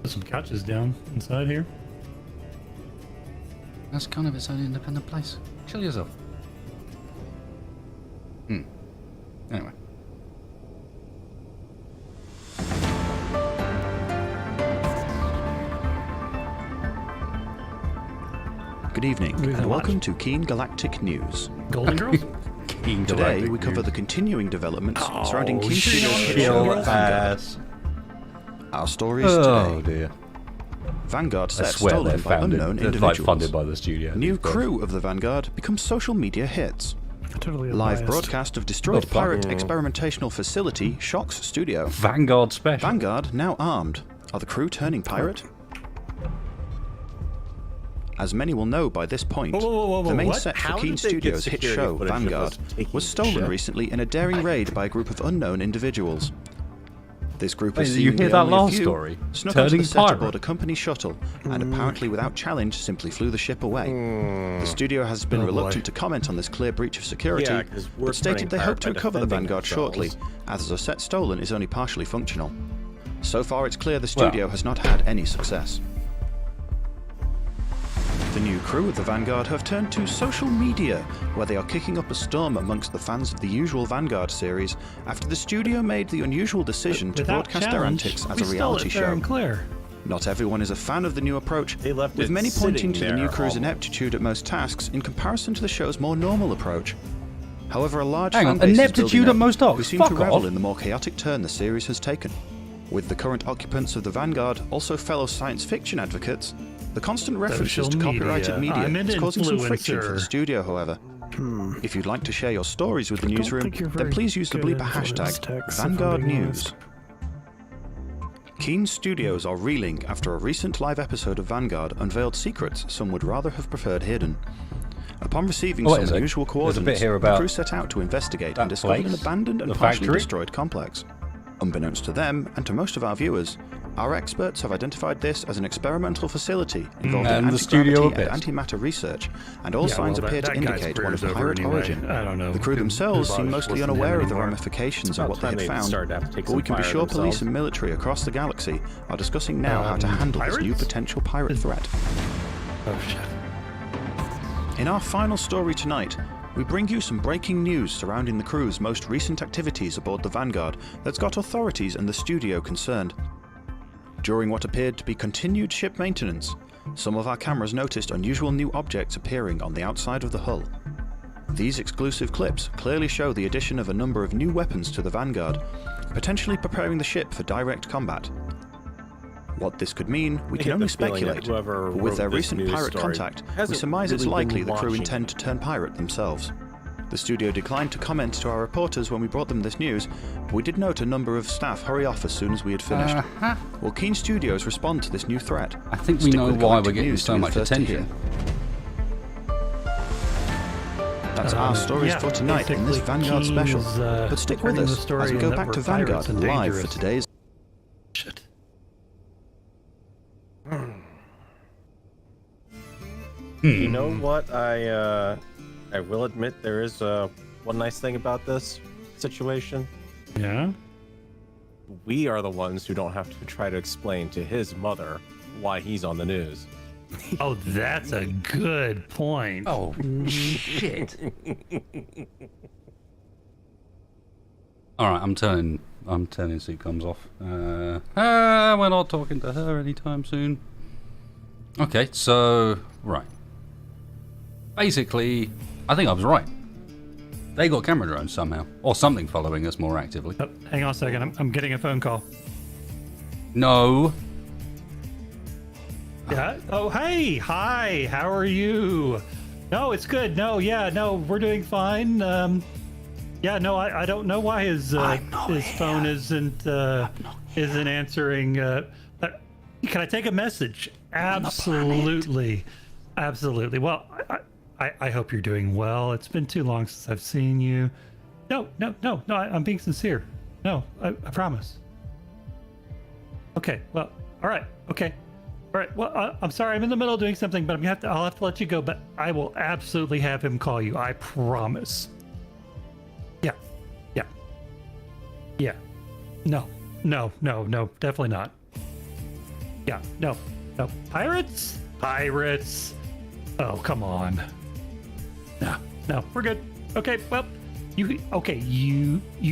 There's some couches down inside here. That's kind of its own independent place. Chill yourself. Anyway. Good evening, and welcome to Keen Galactic News. Golden Girls? Keen Today, Galactic we cover News. the continuing developments surrounding Keen Studios' hit show Vanguard. Our stories Oh today. dear. Vanguard I set swear stolen they're by founded, unknown they're like individuals. funded by the studio. New crew of the Vanguard becomes social media hits. Totally Live unbiased. broadcast of destroyed Oh, fuck. pirate experimentational facility shocks studio. Vanguard special. Vanguard now armed. Are the crew turning pirate? As many will know by this point, Whoa, the main what? set for How Keen did they get Studios' hit security show, footage of us Vanguard, taking was stolen ship? recently in a daring raid by a group of unknown individuals. This group Wait, is did you hear seemingly that only a last few, story? snuck onto Turning the set pirate. aboard a company shuttle, and apparently without challenge simply flew the ship away. The studio has been Oh, reluctant boy. to comment on this clear breach of security, Yeah, 'cause we're but stated turning they hope pirate to by recover the defending Vanguard shortly, themselves. as the set stolen is only partially functional. So far it's clear the studio has not had any success. The new crew of the Vanguard have turned to social media, where they are kicking up a storm amongst the fans of the usual Vanguard series after the studio made the unusual decision to Without broadcast their challenge, antics as we a stole reality it fair show. and clear. Not everyone is a fan of the new approach, They left with it many pointing sitting to the there new crew's almost. ineptitude at most tasks in comparison to the show's more normal approach. However, a large Hang fan on, base is ineptitude building at up most tasks? who seem Fuck to revel off. in the more chaotic turn the series has taken. With the current occupants of the Vanguard also fellow science fiction advocates, the constant references Social to copyrighted media. I'm media an is causing some friction for the influencer. studio, however. If you'd like to share your stories with the don't newsroom, think you're then very please use the good bleeper at hashtag text, if I'm Vanguard being News. honest. Keen Studios are reeling after a recent live episode of Vanguard unveiled secrets some would rather have preferred hidden. Upon receiving What some is it? unusual There's a coordinates, bit here the about crew set out to investigate that and discover an place? abandoned and The partially factory? destroyed complex. Unbeknownst to them, and to most of our viewers, our experts have identified this as an experimental facility involving anti-gravity and antimatter research, and all signs appear to indicate one of pirate origin. I don't know. The crew themselves seem mostly unaware of the ramifications of what they had found, but we can be sure police and military across the galaxy are discussing now how to handle this new potential pirate threat. Oh shit. In our final story tonight, we bring you some breaking news surrounding the crew's most recent activities aboard the Vanguard that's got authorities and the studio concerned. During what appeared to be continued ship maintenance, some of our cameras noticed unusual new objects appearing on the outside of the hull. These exclusive clips clearly show the addition of a number of new weapons to the Vanguard, potentially preparing the ship for direct combat. What this could mean, we can only speculate, but with their recent pirate contact, we surmise it's likely the crew intend to turn pirate themselves. The studio declined to comment to our reporters when we brought them this news, but we did note a number of staff hurry off as soon as we had finished. Will Keen Studios respond to this new threat? I think we know why we're getting so much attention. That's our stories for tonight in this Vanguard special. But stick with us as we go back to Vanguard live for today's... Shit. You know what? I will admit there is one nice thing about this situation. Yeah? We are the ones who don't have to try to explain to his mother why he's on the news. Oh, that's a good point. Oh, shit. Alright, I'm turning sitcoms off. We're not talking to her anytime soon. Okay, so, right. Basically, I think I was right. They got camera drones somehow, or something following us more actively. Oh, hang on a second, I'm getting a phone call. No. Yeah. Oh, hey, hi. How are you? No, it's good. No, yeah, no, we're doing fine. Yeah, no, I don't know why his phone isn't answering. Can I take a message? Absolutely, absolutely. Well, I hope you're doing well. It's been too long since I've seen you. No, I'm being sincere. No, I promise. Okay, well, all right, okay. All right, well, I'm sorry, I'm in the middle of doing something, but I'll have to let you go, but I will absolutely have him call you, I promise. Yeah. No, definitely not. Yeah, no. Pirates? Oh, come on. No, we're good. Okay, well, you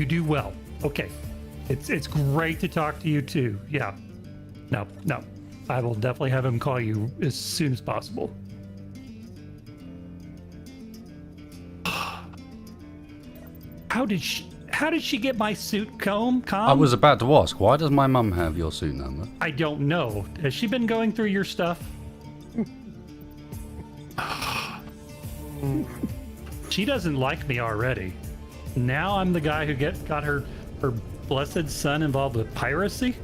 do well. Okay. It's great to talk to you too. Yeah. No. I will definitely have him call you as soon as possible. How did she get my suit comb? I was about to ask, why does my mum have your suit number? I don't know. Has she been going through your stuff? She doesn't like me already. Now I'm the guy who got her blessed son involved with piracy?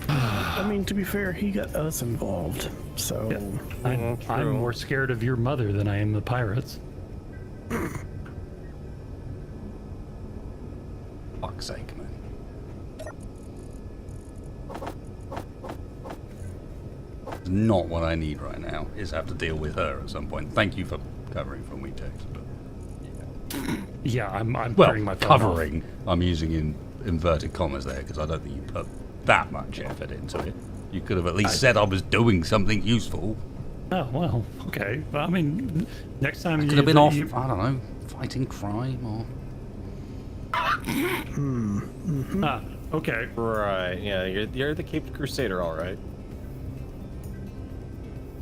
I mean, to be fair, he got us involved, so... Yeah, I'm more scared of your mother than I am the pirates. Fuck's sake, man. Not what I need right now is have to deal with her at some point. Thank you for covering for me, Tex, but yeah, I'm well, turning my phone covering. Off. I'm using in inverted commas there because I don't think you put that much effort into it. You could have at least said I was doing something useful. Oh well, okay. Well, I mean, next time you could have been off. I don't know, fighting crime or. Okay. Right. Yeah, you're the Caped Crusader, all right.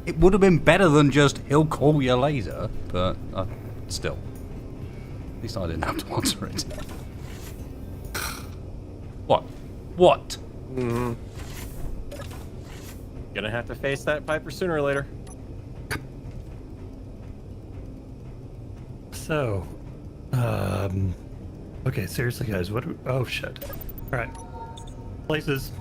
It would have been better than just he'll call you later, but still. At least I didn't have to answer it. What? Mm-hmm. Gonna have to face that Piper sooner or later. So, okay, seriously, guys, oh shit. All right, places.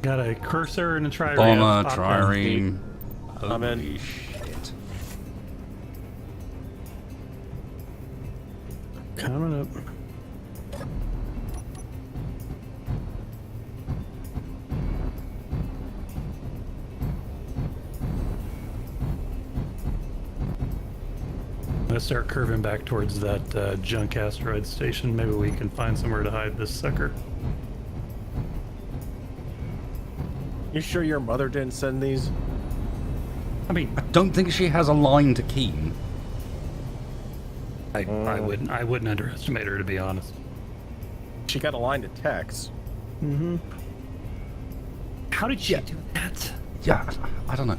Got a cursor and a trireme. Bomber, trireme. I'm in. Shit. Coming up. Let's start curving back towards that junk asteroid station. Maybe we can find somewhere to hide this sucker. You sure your mother didn't send these? I mean, I don't think she has a line to Keen. I wouldn't underestimate her, to be honest. She got a line to Tex. Mm-hmm. How did she do that? Yeah, I don't know.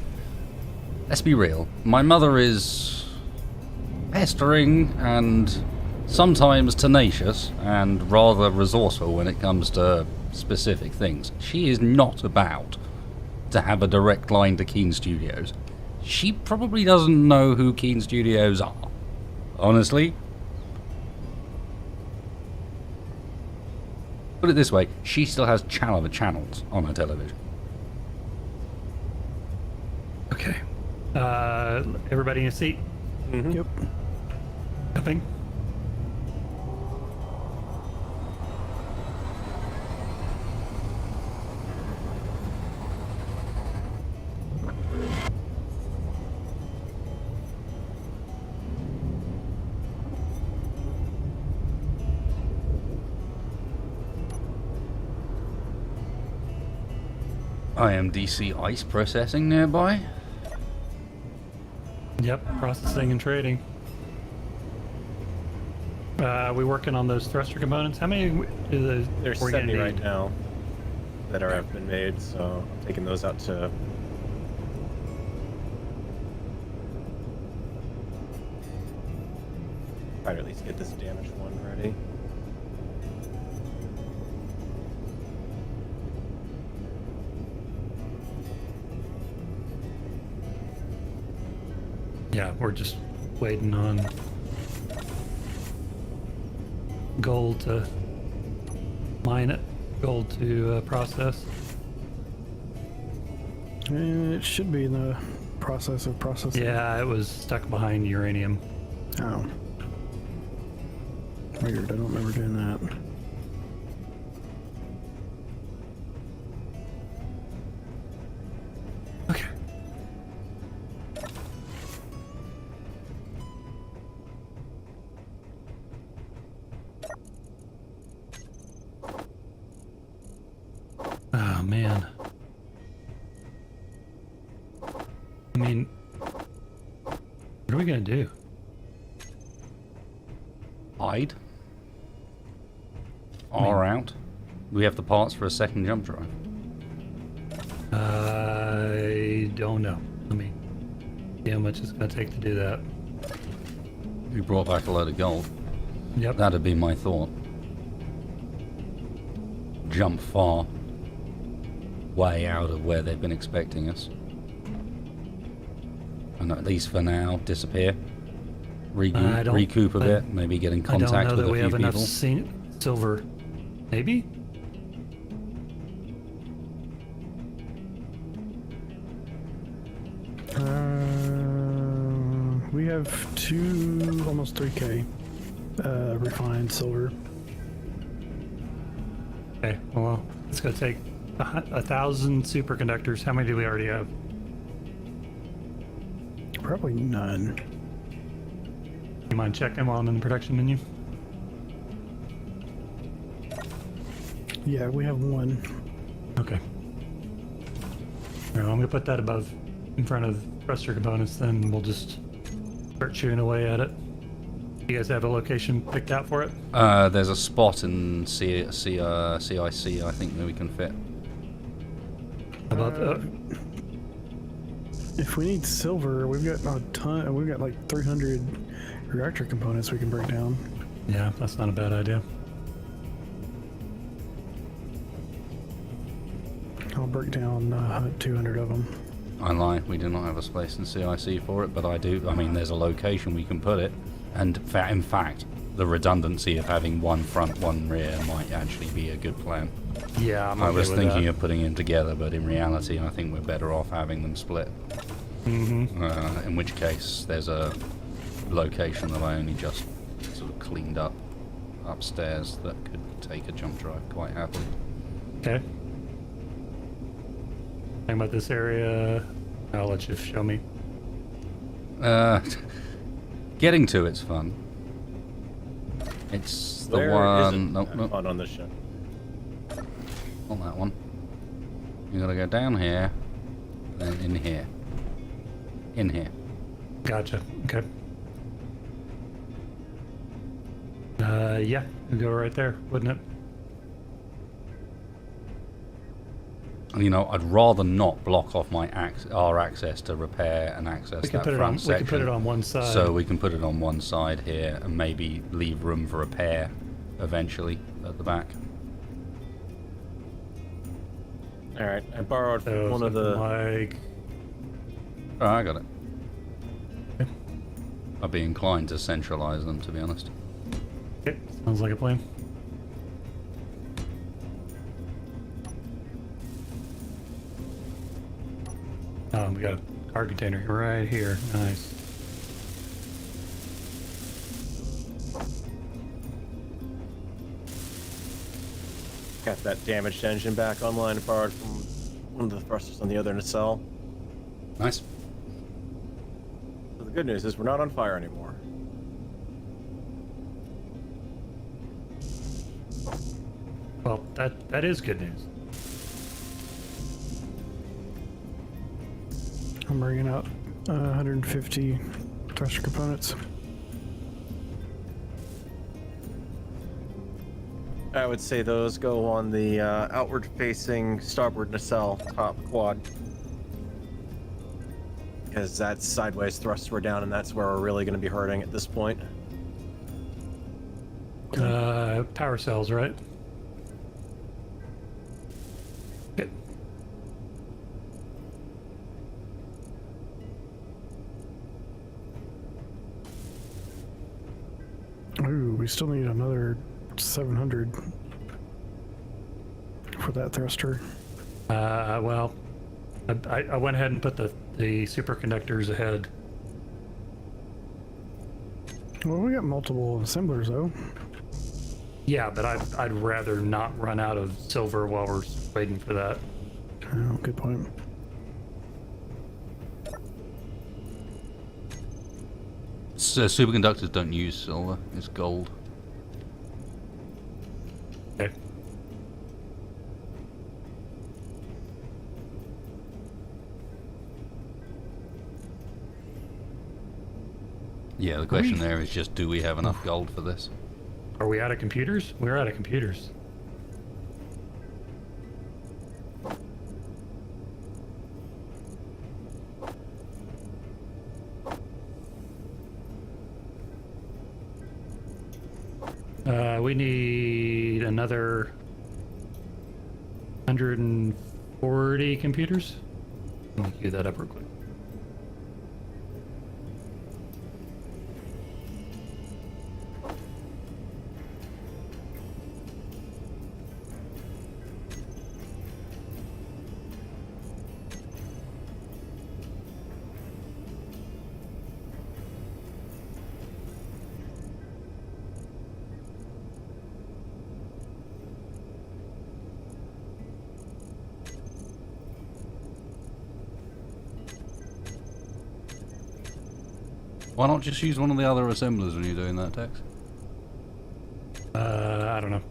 Let's be real. My mother is pestering and sometimes tenacious and rather resourceful when it comes to specific things. She is not about to have a direct line to Keen Studios. She probably doesn't know who Keen Studios are. Honestly. Put it this way, she still has channels on her television. Okay. Everybody in a seat? Mm-hmm. Yep. Nothing? IMDC ice processing nearby. Yep, processing and trading. We working on those thruster components? How many There's 70 right now that have been made, so I'm taking those out to... try to at least get this damaged one ready. Yeah, we're just waiting on gold to mine it, gold to process. And it should be in the process of processing. Yeah, it was stuck behind uranium. Oh. Weird, I don't remember doing that. Okay. Oh, man. I mean, what are we gonna do? Hide. Or out. We have the parts for a second jump drive. I don't know. Let me see how much it's gonna take to do that. We brought back a load of gold. Yep. That'd be my thought. Jump far. Way out of where they've been expecting us. And at least for now, disappear. Recoup a bit. Maybe get in I don't contact know with that a we few have enough people. silver. Maybe? We have almost 3K refined silver. Okay, well, it's gonna take 1,000 superconductors. How many do we already have? Probably none. You mind checking while I'm in the production menu? Yeah, we have one. Okay. Well, I'm gonna put that above, in front of thruster components, then we'll just start chewing away at it. You guys have a location picked out for it? There's a spot in CIC, I think, that we can fit. Above, If we need silver, we've got a ton. We've got like 300 reactor components we can break down. yeah, that's not a bad idea. I'll break down 200 of them. I lie, we do not have a space in CIC for it, but I do. I mean, there's a location we can put it. And in fact, the redundancy of having one front, one rear might actually be a good plan. Yeah, I'm I okay was with thinking that. of putting them together, but in reality, I think we're better off having them split. Mm-hmm. In which case, there's a location that I only just sort of cleaned up upstairs that could take a jump drive quite happily. Okay. Talking about this area, I'll let you show me. Getting to it's fun. It's the Where one. isn't Nope, that nope, fun on this ship? not that one. You gotta go down here, then in here. In here. Gotcha. Okay. Yeah, it'd go right there, wouldn't it? You know, I'd rather not block off our access to repair and access We can that put it front on. section. We can put it on one side. So we can put it on one side here and maybe leave room for repair eventually at the back. All right, I borrowed So one of the. like. Oh, I got it. Okay. I'd be inclined to centralize them, to be honest. Okay, sounds like a plan. We got a car container right here. Nice. Got that damaged engine back online. I borrowed from one of the thrusters on the other nacelle. Nice. So the good news is we're not on fire anymore. Well, that is good news. I'm bringing out 150 thruster components. I would say those go on the outward-facing starboard nacelle top quad. Because that sideways thrust we're down, and that's where we're really going to be hurting at this point. Power cells, right? Okay. Ooh, we still need another 700 for that thruster. Well, I went ahead and put the superconductors ahead. Well, we got multiple assemblers though. Yeah, but I'd rather not run out of silver while we're waiting for that. Oh, good point. So superconductors don't use silver, it's gold. Okay. Yeah, the question there is just, do we have enough gold for this? Are we out of computers? We're out of computers. We need another 140 computers. Let me queue that up real quick. Why not just use one of the other assemblers when you're doing that, Tex? I don't know.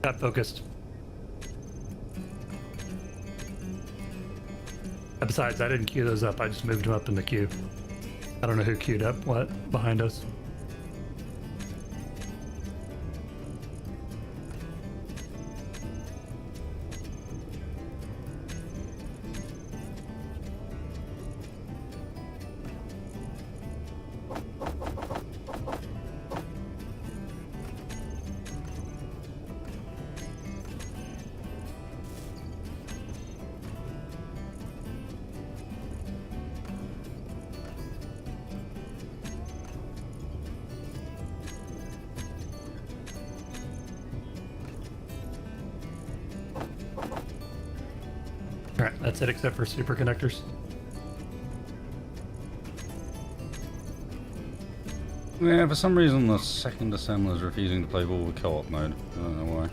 Got focused. Besides, I didn't queue those up. I just moved them up in the queue. I don't know who queued up what behind us. Alright, that's it except for superconductors. Yeah, for some reason the second assembler is refusing to play ball with co-op mode. I don't know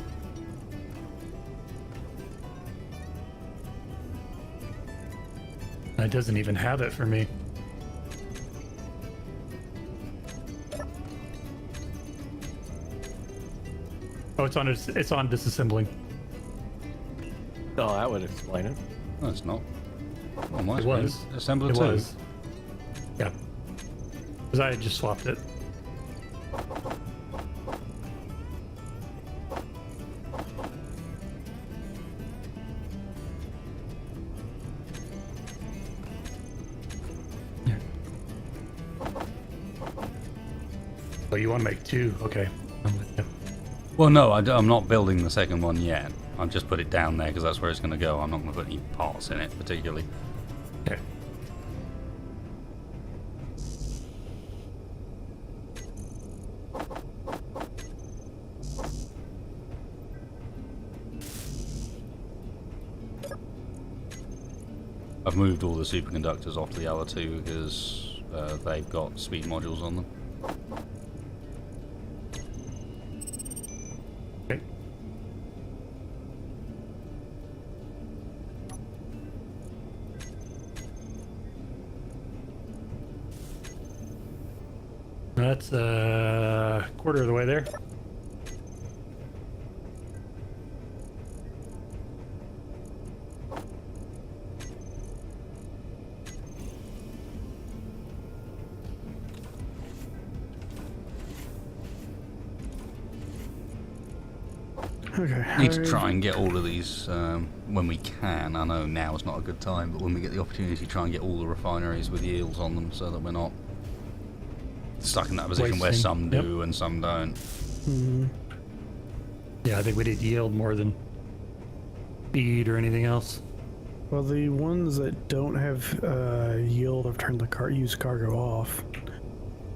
why. It doesn't even have it for me. Oh, it's on disassembling. Oh, that would explain it. No, it's not. Oh, my It was. Assembler It 2. was. Yeah. Because I had just swapped it. Oh, you want to make 2? Okay. I'm with you. Well, no, I'm not building the second one yet. I've just put it down there because that's where it's going to go. I'm not going to put any parts in it particularly. Okay. I've moved all the superconductors off the other two because they've got speed modules on them. Okay. That's a quarter of the way there. Okay. Need to try and get all of these when we can. I know now is not a good time, but when we get the opportunity, try and get all the refineries with yields on them so that we're not stuck in that position where Wasting. some do and some don't. Yeah, I think we did yield more than speed or anything else. Well, the ones that don't have yield, I've turned the used cargo off.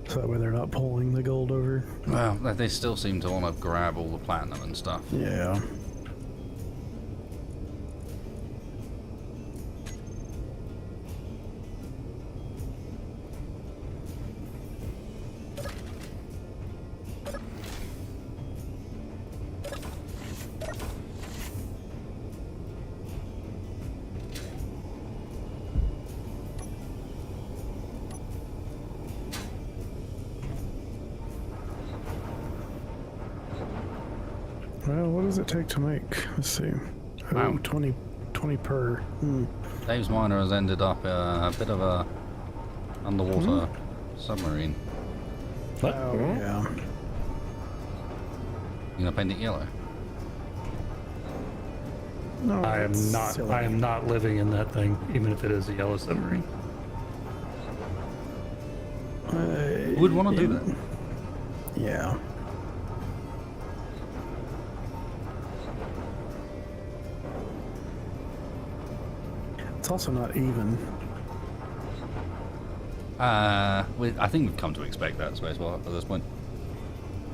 So that way they're not pulling the gold over. Well, they still seem to want to grab all the platinum and stuff. Yeah. Well, what does it take to make? Let's see. Oh, Wow. 20 per. Dave's miner has ended up a bit of a underwater submarine. What? Oh, yeah. You gonna paint it yellow? No, I am that's not. silly. I am not living in that thing, even if it is a yellow submarine. Who would want to do that? Yeah. It's also not even. I think we've come to expect that Spacewalk at this point.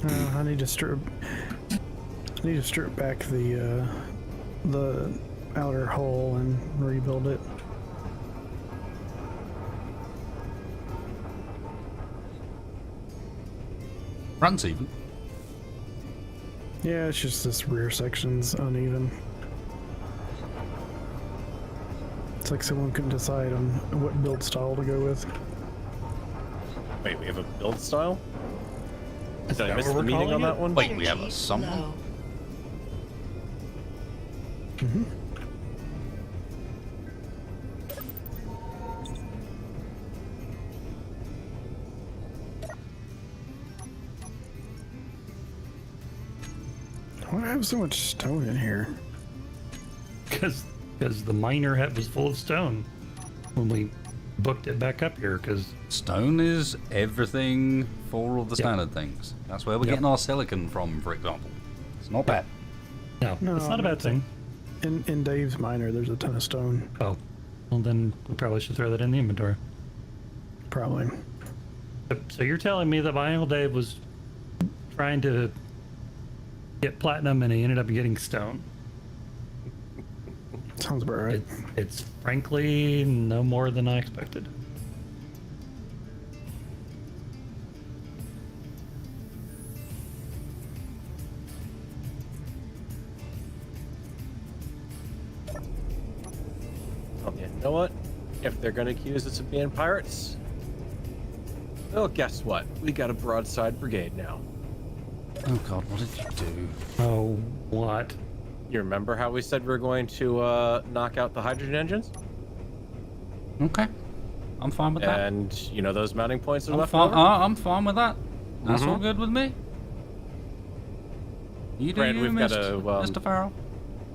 I need to strip. I need to strip back the outer hull and rebuild it. Front's even. Yeah, it's just this rear section's uneven. It's like someone couldn't decide on what build style to go with. Wait, we have a build style? Did I that miss what the we're meeting calling on it? that one? Wait, we have a Energy someone? low. Why do I have so much stone in here? Because the miner was full of stone when we booked it back up here. Because Stone is everything for all the Yep. standard things. That's where we're Yep. getting our silicon from, for example. It's not bad. no, No, it's not a bad thing. In Dave's miner, there's a ton of stone. Oh, well then we probably should throw that in the inventory. Probably. So you're telling me that my Uncle Dave was trying to get platinum and he ended up getting stone? Sounds about right. It's frankly no more than I expected. if they're going to accuse us of being pirates, well, guess what? We got a broadside brigade now. Oh god, what did you do? Oh, what? You remember how we said we were going to knock out the hydrogen engines? Okay. I'm fine with that. And you know those mounting points that are left fine. over? I'm fine with that. That's all good with me. You do Granted, you, we've got Mr. Farrell.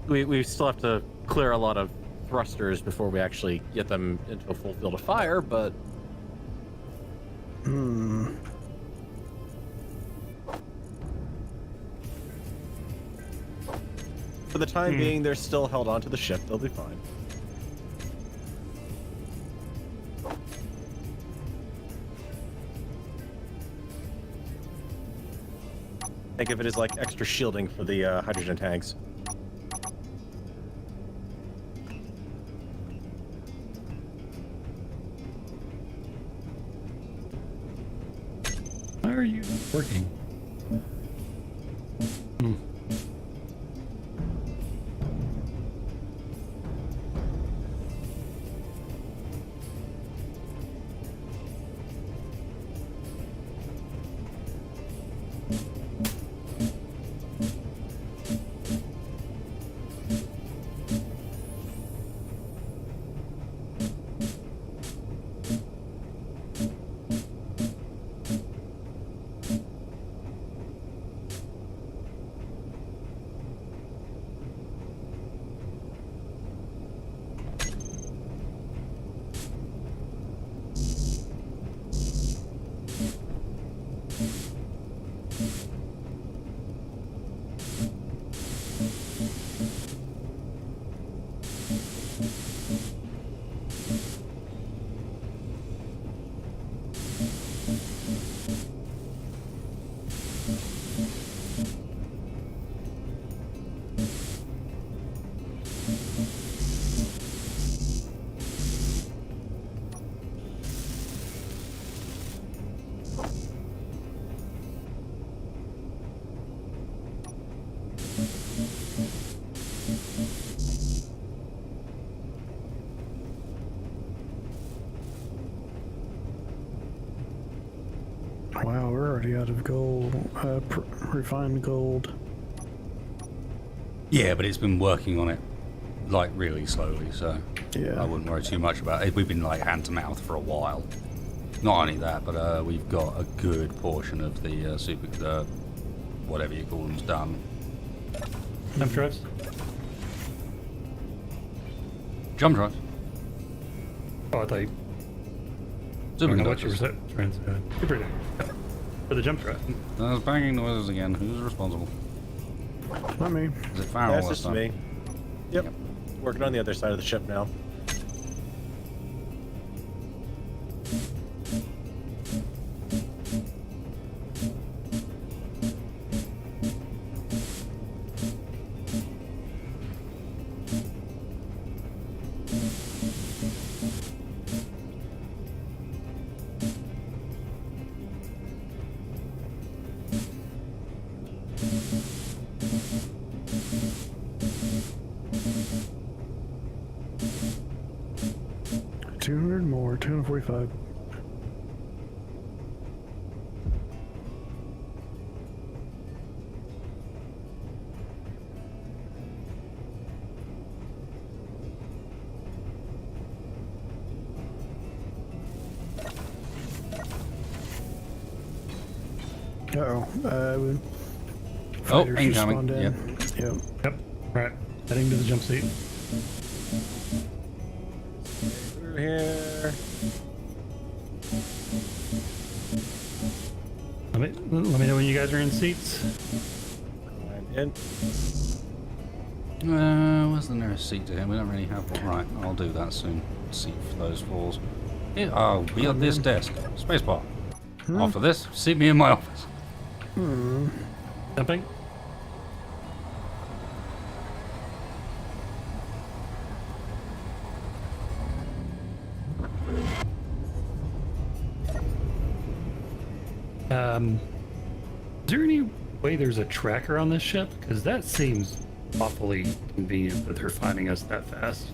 We still have to clear a lot of thrusters before we actually get them into a full field of fire, but... For the time being, they're still held onto the ship. They'll be fine. Think of it as like extra shielding for the hydrogen tanks. Why are you working? Wow, we're already out of gold, refined gold. Yeah, but it's been working on it like really slowly, so Yeah. I wouldn't worry too much about it. We've been like hand to mouth for a while. Not only that, but we've got a good portion of the super, whatever you call them's done. Jump drives? Jump drives. Oh, I thought you... I Super don't know what you were conductors. trying to say. Super duper. For the jump drive. Those banging noises again. Who's responsible? Not me. Is it Farrell That's this just time? me. Yep. Working on the other side of the ship now. More, 245. Uh-oh. Fighters just incoming. spawned in. Yep. Yep. Alright. Heading to the jump seat. Through here. Let me know when you guys are in seats. And Where's the nearest seat to him? We don't really have one. Right, I'll do that soon. Seat for those floors. Here, I'll be at this desk. Spacebar. After this, seat me in my office. Jumping? Is there any way there's a tracker on this ship? Because that seems awfully convenient that they're finding us that fast.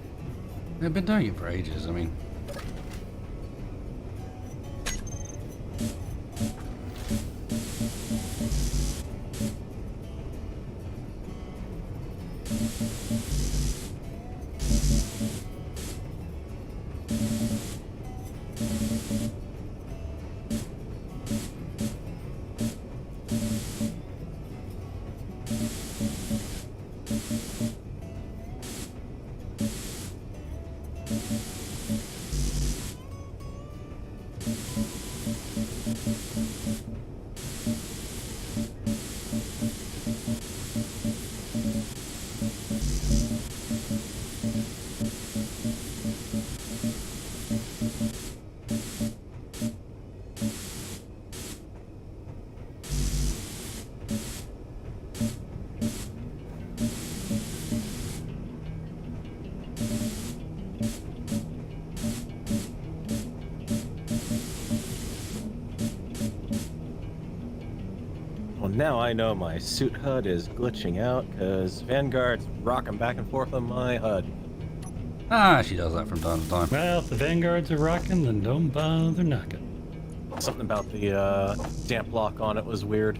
They've been doing it for ages. I mean, Well, now I know my suit HUD is glitching out because Vanguard's rocking back and forth on my HUD. Ah, she does that from time to time. Well, if the Vanguards are rocking, then don't bother knocking. Something about the damp lock on it was weird.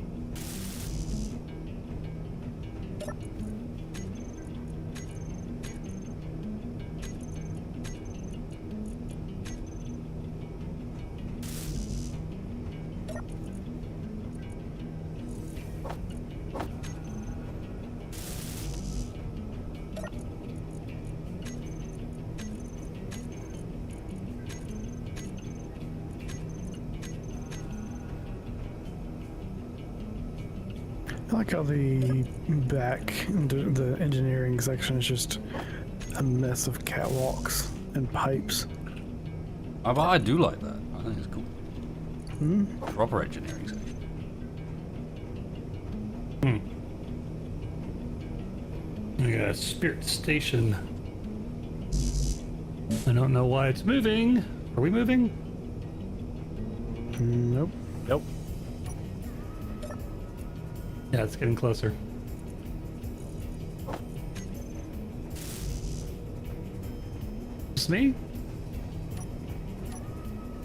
I like how the back, the engineering section is just a mess of catwalks and pipes. Oh, but I do like that. I think it's cool. Hmm? Proper engineering section. We got a spirit station. I don't know why it's moving. Are we moving? Nope. Nope. Yeah, it's getting closer. It's me?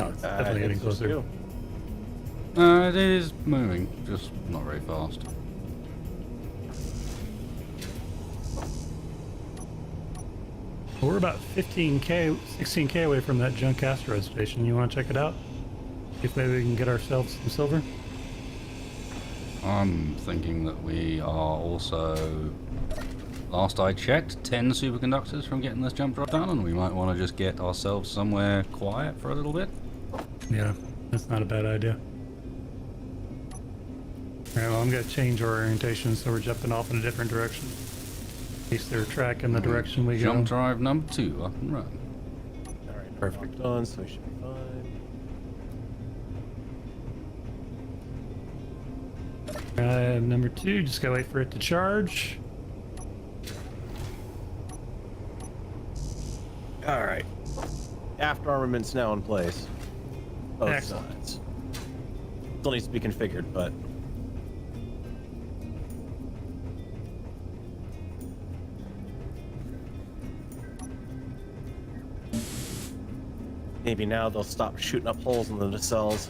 Oh, it's definitely getting it's just closer. you. It is moving, just not very fast. We're about 15k, 16k away from that junk asteroid station. You want to check it out? See if maybe we can get ourselves some silver? I'm thinking that we are also, last I checked, 10 superconductors from getting this jump drop done, and we might want to just get ourselves somewhere quiet for a little bit. Yeah, that's not a bad idea. Alright, well, I'm going to change our orientation, so we're jumping off in a different direction. In case they're tracking the direction we go. Jump drive number 2 up and running. Alright, perfect. On, so we should be fine. Number 2, just gotta wait for it to charge. Alright. Aft armament's now in place. Both Excellent. sides. Still needs to be configured, but... maybe now they'll stop shooting up holes in the nacelles.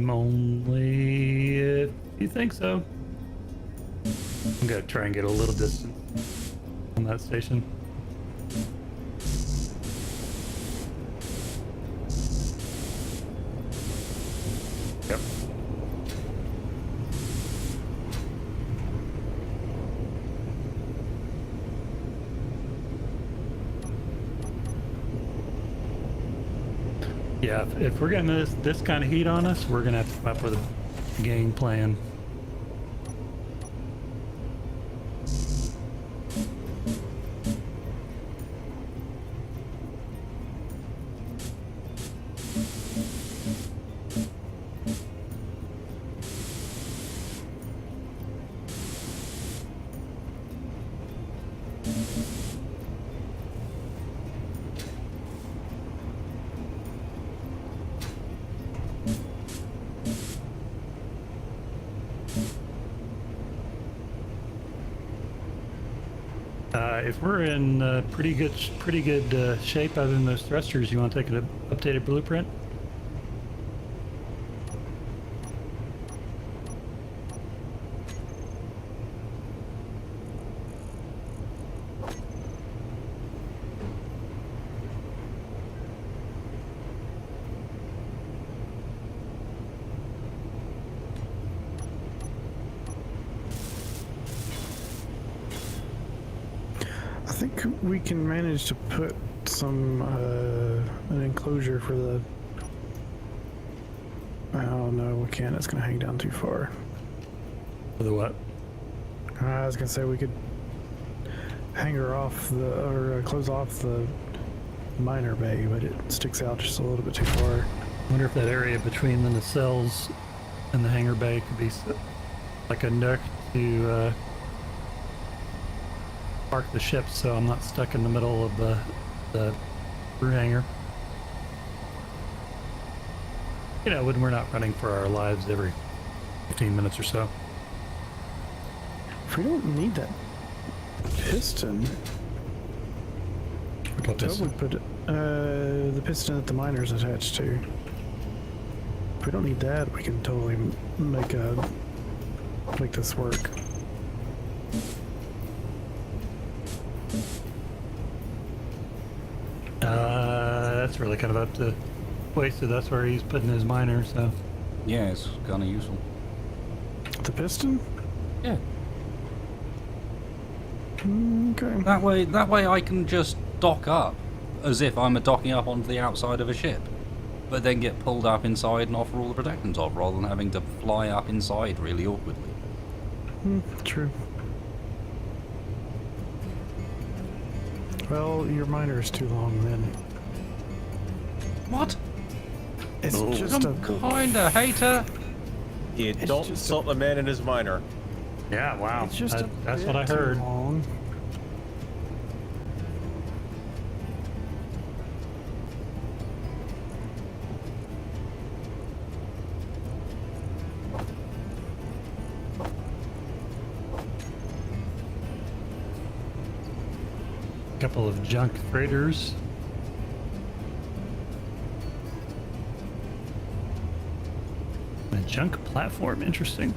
Only if you think so. I'm gonna try and get a little distance on that station. Yep. Yeah, if we're getting this kind of heat on us, we're gonna have to come up with a game plan. If we're in pretty good shape other than those thrusters, you want to take an updated blueprint? I think we can manage to put some an enclosure for the. Oh no, we can't. It's gonna hang down too far. For the what? I was gonna say we could hang her off or close off the miner bay, but it sticks out just a little bit too far. I wonder if that area between the nacelles and the hangar bay could be like a nook to park the ship, so I'm not stuck in the middle of the crew hangar. You know, when we're not running for our lives every 15 minutes or so. If we don't need that piston, What that piston? would put the piston that the miner's attached to. If we don't need that, we can totally make this work. That's really kind of up to Wasted. That's where he's putting his miner, so. Yeah, it's kind of useful. The piston? Yeah. Okay. That way I can just dock up as if I'm docking up onto the outside of a ship, but then get pulled up inside and offer all the protections off rather than having to fly up inside really awkwardly. True. Well, your miner is too long then. What? It's just Some kinda hater. You don't insult a man in his miner. Yeah, wow. It's just That's what I heard. Long. Couple of junk freighters. A junk platform, interesting.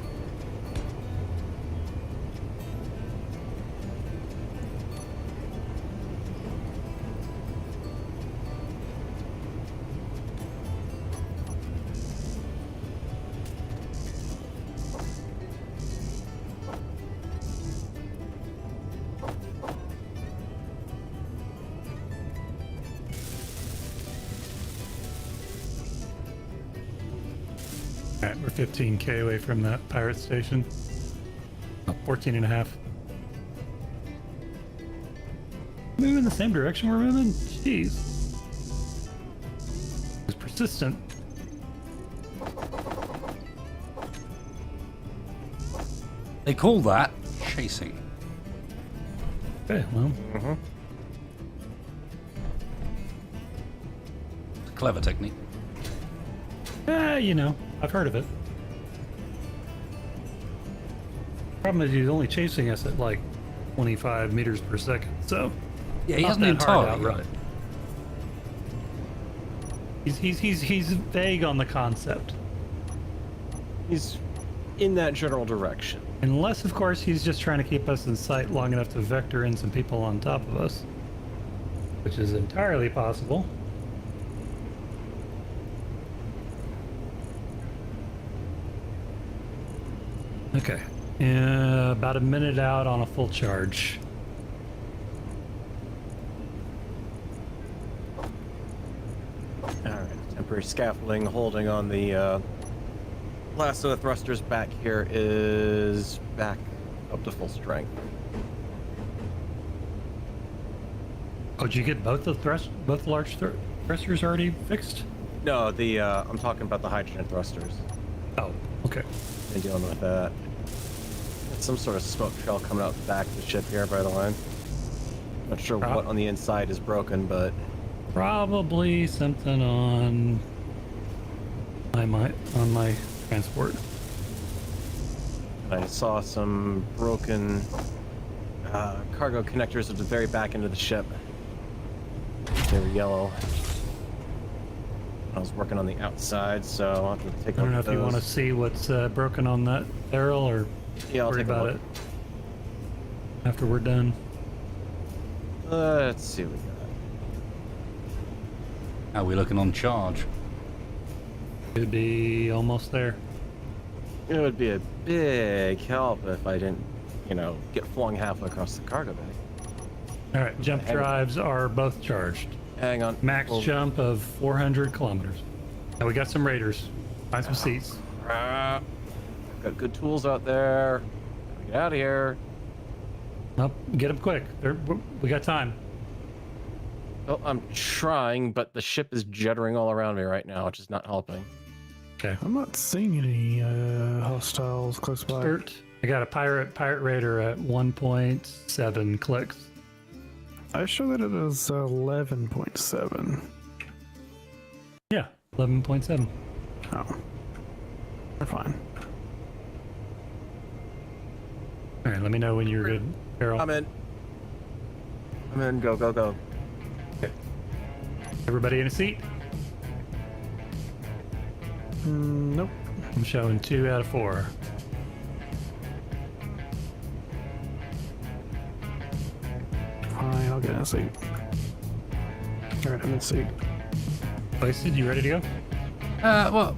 Alright, we're 15k away from that pirate station. 14 and a half. Moving in the same direction we're moving? Jeez. It's persistent. They call that chasing. Okay, well. It's a clever technique. You know, I've heard of it. Problem is he's only chasing us at like 25 meters per second, so Yeah, he not hasn't that even hard to targeted. outrun. He's vague on the concept. He's in that general direction. Unless, of course, he's just trying to keep us in sight long enough to vector in some people on top of us. Which is entirely possible. Okay. About a minute out on a full charge. Alright, temporary scaffolding holding on the last of the thrusters back here is back up to full strength. Oh, did you get both the both large thrusters already fixed? No, the I'm talking about the hydrogen thrusters. Oh, okay. Been dealing with that. Got some sort of smoke trail coming out the back of the ship here, by the way. Not sure what on the inside is broken, but Probably something on my transport. I saw some broken cargo connectors at the very back end of the ship. They were yellow. I was working on the outside, so I'll have to take a I don't look know at if you want to those. see what's broken on that barrel or Yeah, I'll worry take a about look. it after we're done. Let's see what we got. How are we looking on charge? Could be almost there. It would be a big help if I didn't, get flung halfway across the cargo bay. All right, jump Hang on. drives are both charged. Hang on. Max Well, jump of 400 kilometers. Now we got some raiders. Find some seats. Got good tools out there. Get out of here. Well, get them quick. We got time. Well, I'm trying, but the ship is jittering all around me right now, which is not helping. Okay. I'm not seeing any hostiles close by. Start. I got a pirate raider at 1.7 clicks. I show that it is 11.7. Yeah, 11.7. Oh, we're fine. All right, let me know when you're good, Carol. I'm in. Go, go, go. Everybody in a seat? Nope. I'm showing 2 out of 4. Fine, I'll get in a seat. Alright, I'm in a seat. Wasted, you ready to go? Well,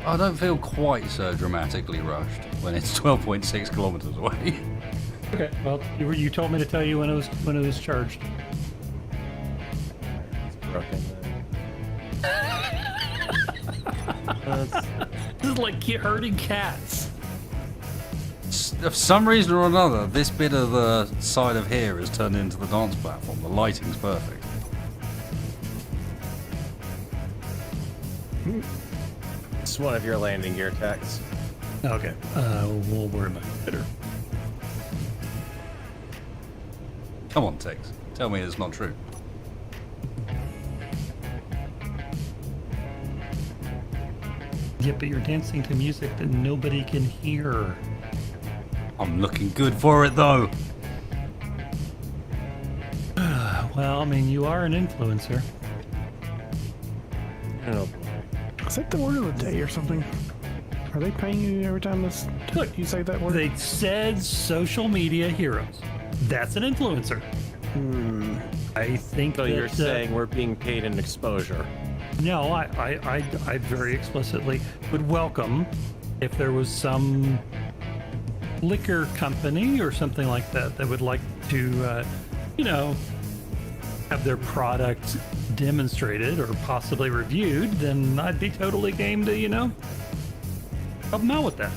I don't feel quite so dramatically rushed when it's 12.6 kilometers away. Okay. Well, you told me to tell you when it was charged. It's broken. This is like herding cats. For some reason or another, this bit of the side of here has turned into the dance platform. The lighting's perfect. It's one of your landing gear techs. Okay. We'll worry about it later. Come on, Tex. Tell me it's not true. Yeah, but you're dancing to music that nobody can hear. I'm looking good for it, though. Well, I mean, you are an influencer. Oh boy. Is that the word of the day or something? Are they paying you every time you say that word? They said social media heroes. That's an influencer. I think So that, you're saying we're being paid in exposure? No, I very explicitly would welcome if there was some liquor company or something like that that would like to, have their product demonstrated or possibly reviewed, then I'd be totally game to, help them out with that.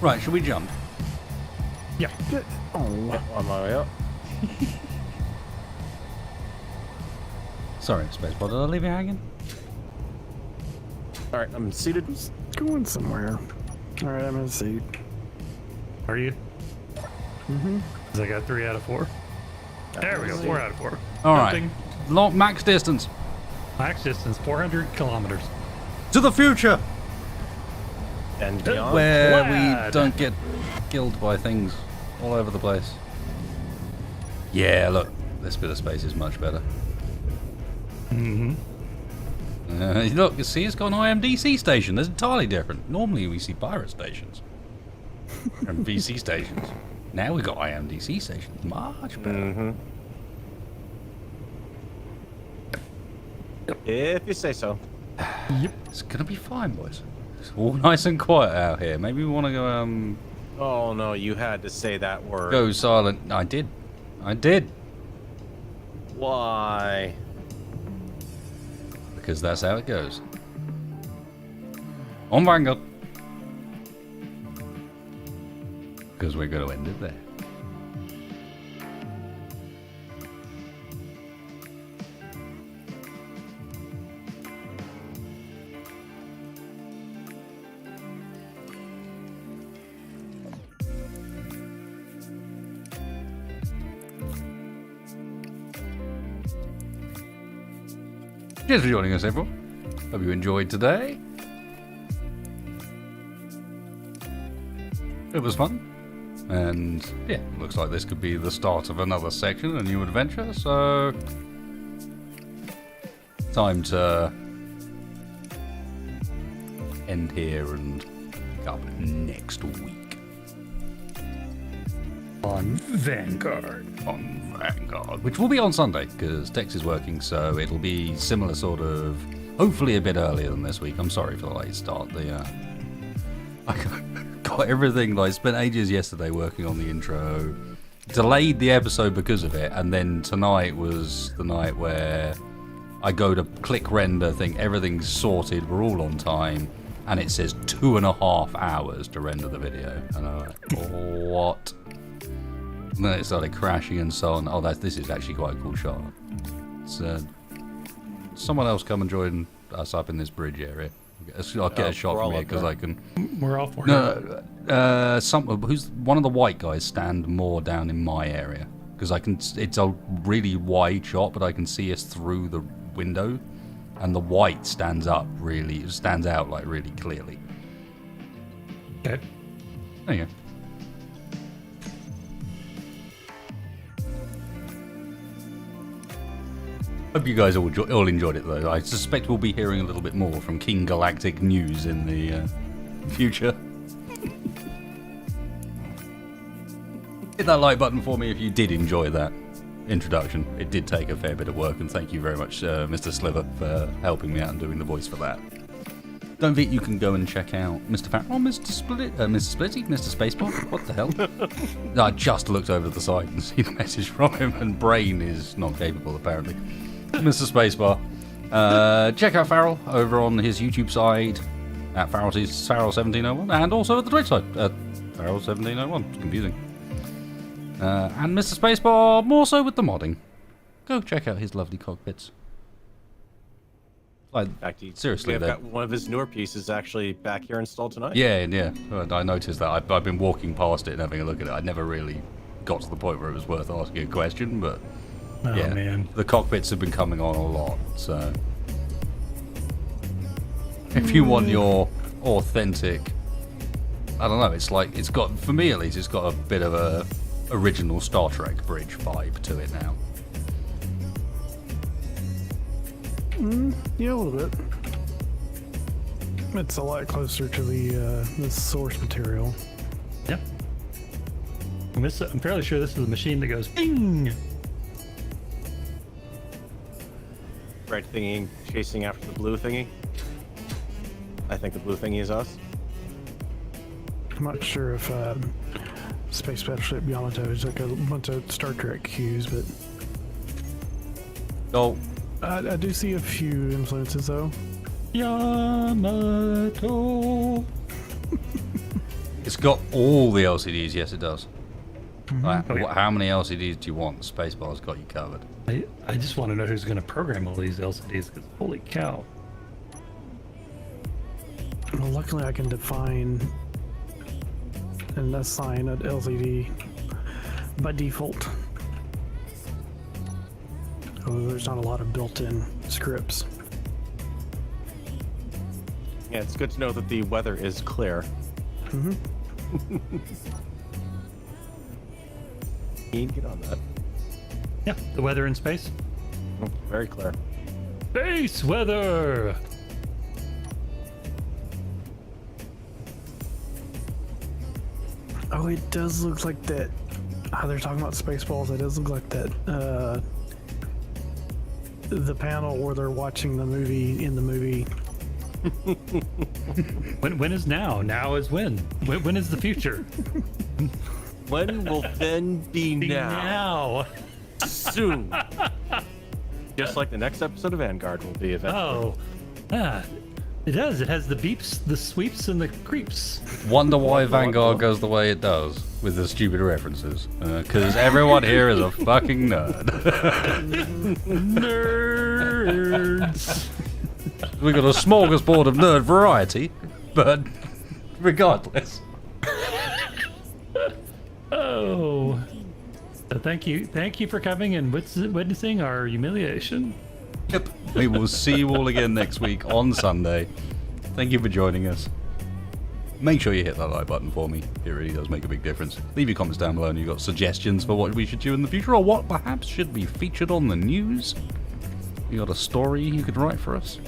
Right, should we jump? Yeah. Oh, On my way up. Sorry, Spacepod, did I leave you hanging? All right, I'm seated. it's going somewhere. Alright, I'm in a seat. Are you? Mm-hmm. Because I got 3 out of 4. There we go, 4 out of 4. All right. Jumping. Max distance. Max distance, 400 kilometers. To the future! And beyond. Where we Glad. don't get killed by things all over the place. Yeah, look, this bit of space is much better. Mm-hmm. Look, you see, it's got an IMDC station. That's entirely different. Normally we see pirate stations and VC stations. Now we got IMDC stations. Much better. Mm-hmm. If you say so. Yep. It's gonna be fine, boys. It's all nice and quiet out here. Maybe we want to go, Oh no, you had to say that word. go silent. I did. Why? Because that's how it goes. On Vanguard. Because we're going to end it there. Cheers for joining us, everyone. Hope you enjoyed today. It was fun. And yeah, looks like this could be the start of another section, a new adventure. So, time to end here and pick up next week. On Vanguard. On Vanguard, which will be on Sunday because Tex is working, so it'll be similar sort of, hopefully a bit earlier than this week. I'm sorry for the late start. I got everything. I spent ages yesterday working on the intro, delayed the episode because of it, and then tonight was the night where I go to click render, think everything's sorted, we're all on time, and it says 2.5 hours to render the video, and I'm like, what? And then it started crashing and so on. Oh, this is actually quite a cool shot. It's, someone else come and join us up in this bridge area. I'll get a shot from here because I can. We're all for it. No, who's one of the white guys stand more down in my area because I can. It's a really wide shot, but I can see us through the window. and the white stands out like really clearly. Okay. There you go. Hope you guys all enjoyed it, though. I suspect we'll be hearing a little bit more from King Galactic News in the future. Hit that like button for me if you did enjoy that introduction. It did take a fair bit of work, and thank you very much, Mr. Sliver, for helping me out and doing the voice for that. Don't forget you can go and check out Mr. Farrell, Mr. Mr. Splitty, Mr. Spacebar. What the hell? I just looked over to the side and see the message from him, and Brain is not capable, apparently. Mr. Spacebar. Check out Farrell over on his YouTube side at Farrell1701, and also at the Twitch side at Farrell1701. It's confusing. And Mr. Spacebar, more so with the modding. Go check out his lovely cockpits. Like, In fact, seriously, I've got one of his newer pieces actually back here installed tonight. Yeah. I noticed that. I've been walking past it and having a look at it. I never really got to the point where it was worth asking a question, but yeah, man. The cockpits have been coming on a lot, so if you want your authentic, I don't know, it's got, for me at least, it's got a bit of a original Star Trek bridge vibe to it now. Yeah, a little bit. It's a lot closer to the source material. Yeah. I'm fairly sure this is a machine that goes ping. Red thingy chasing after the blue thingy. I think the blue thingy is us. I'm not sure if Space Battleship Yamato is like a bunch of Star Trek cues, but Oh, I do see a few influences though. Yamato. it's got all the LCDs. Yes, it does. Like, Oh, yeah. how many LCDs do you want? Spacebar's got you covered. I just want to know who's going to program all these LCDs, because holy cow. Well, luckily I can define and assign an LCD by default. Although there's not a lot of built-in scripts. Yeah, it's good to know that the weather is clear. Get on that. Yeah, the weather in space. Very clear. Space weather! Oh, it does look like that. They're talking about Spaceballs. It does look like that. The panel where they're watching the movie in the movie. When is now? Now is when? When is the future? When will then be now? Soon. Just like the next episode of Vanguard will be eventually. Oh, it does. It has the beeps, the sweeps, and the creeps. Wonder why Vanguard goes the way it does with the stupid references. Because everyone here is a fucking nerd. Nerds. We got a smorgasbord of nerd variety, but regardless. Oh. So thank you for coming and witnessing our humiliation. Yep. We will see you all again next week on Sunday. Thank you for joining us. Make sure you hit that like button for me. It really does make a big difference. Leave your comments down below and you've got suggestions for what we should do in the future or what perhaps should be featured on the news. You got a story you could write for us?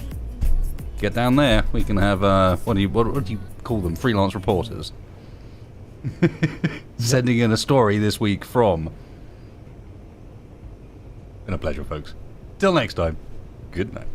Get down there. We can have, what do you call them? Freelance reporters. Sending in a story this week from... Been a pleasure, folks. Till next time. Good night.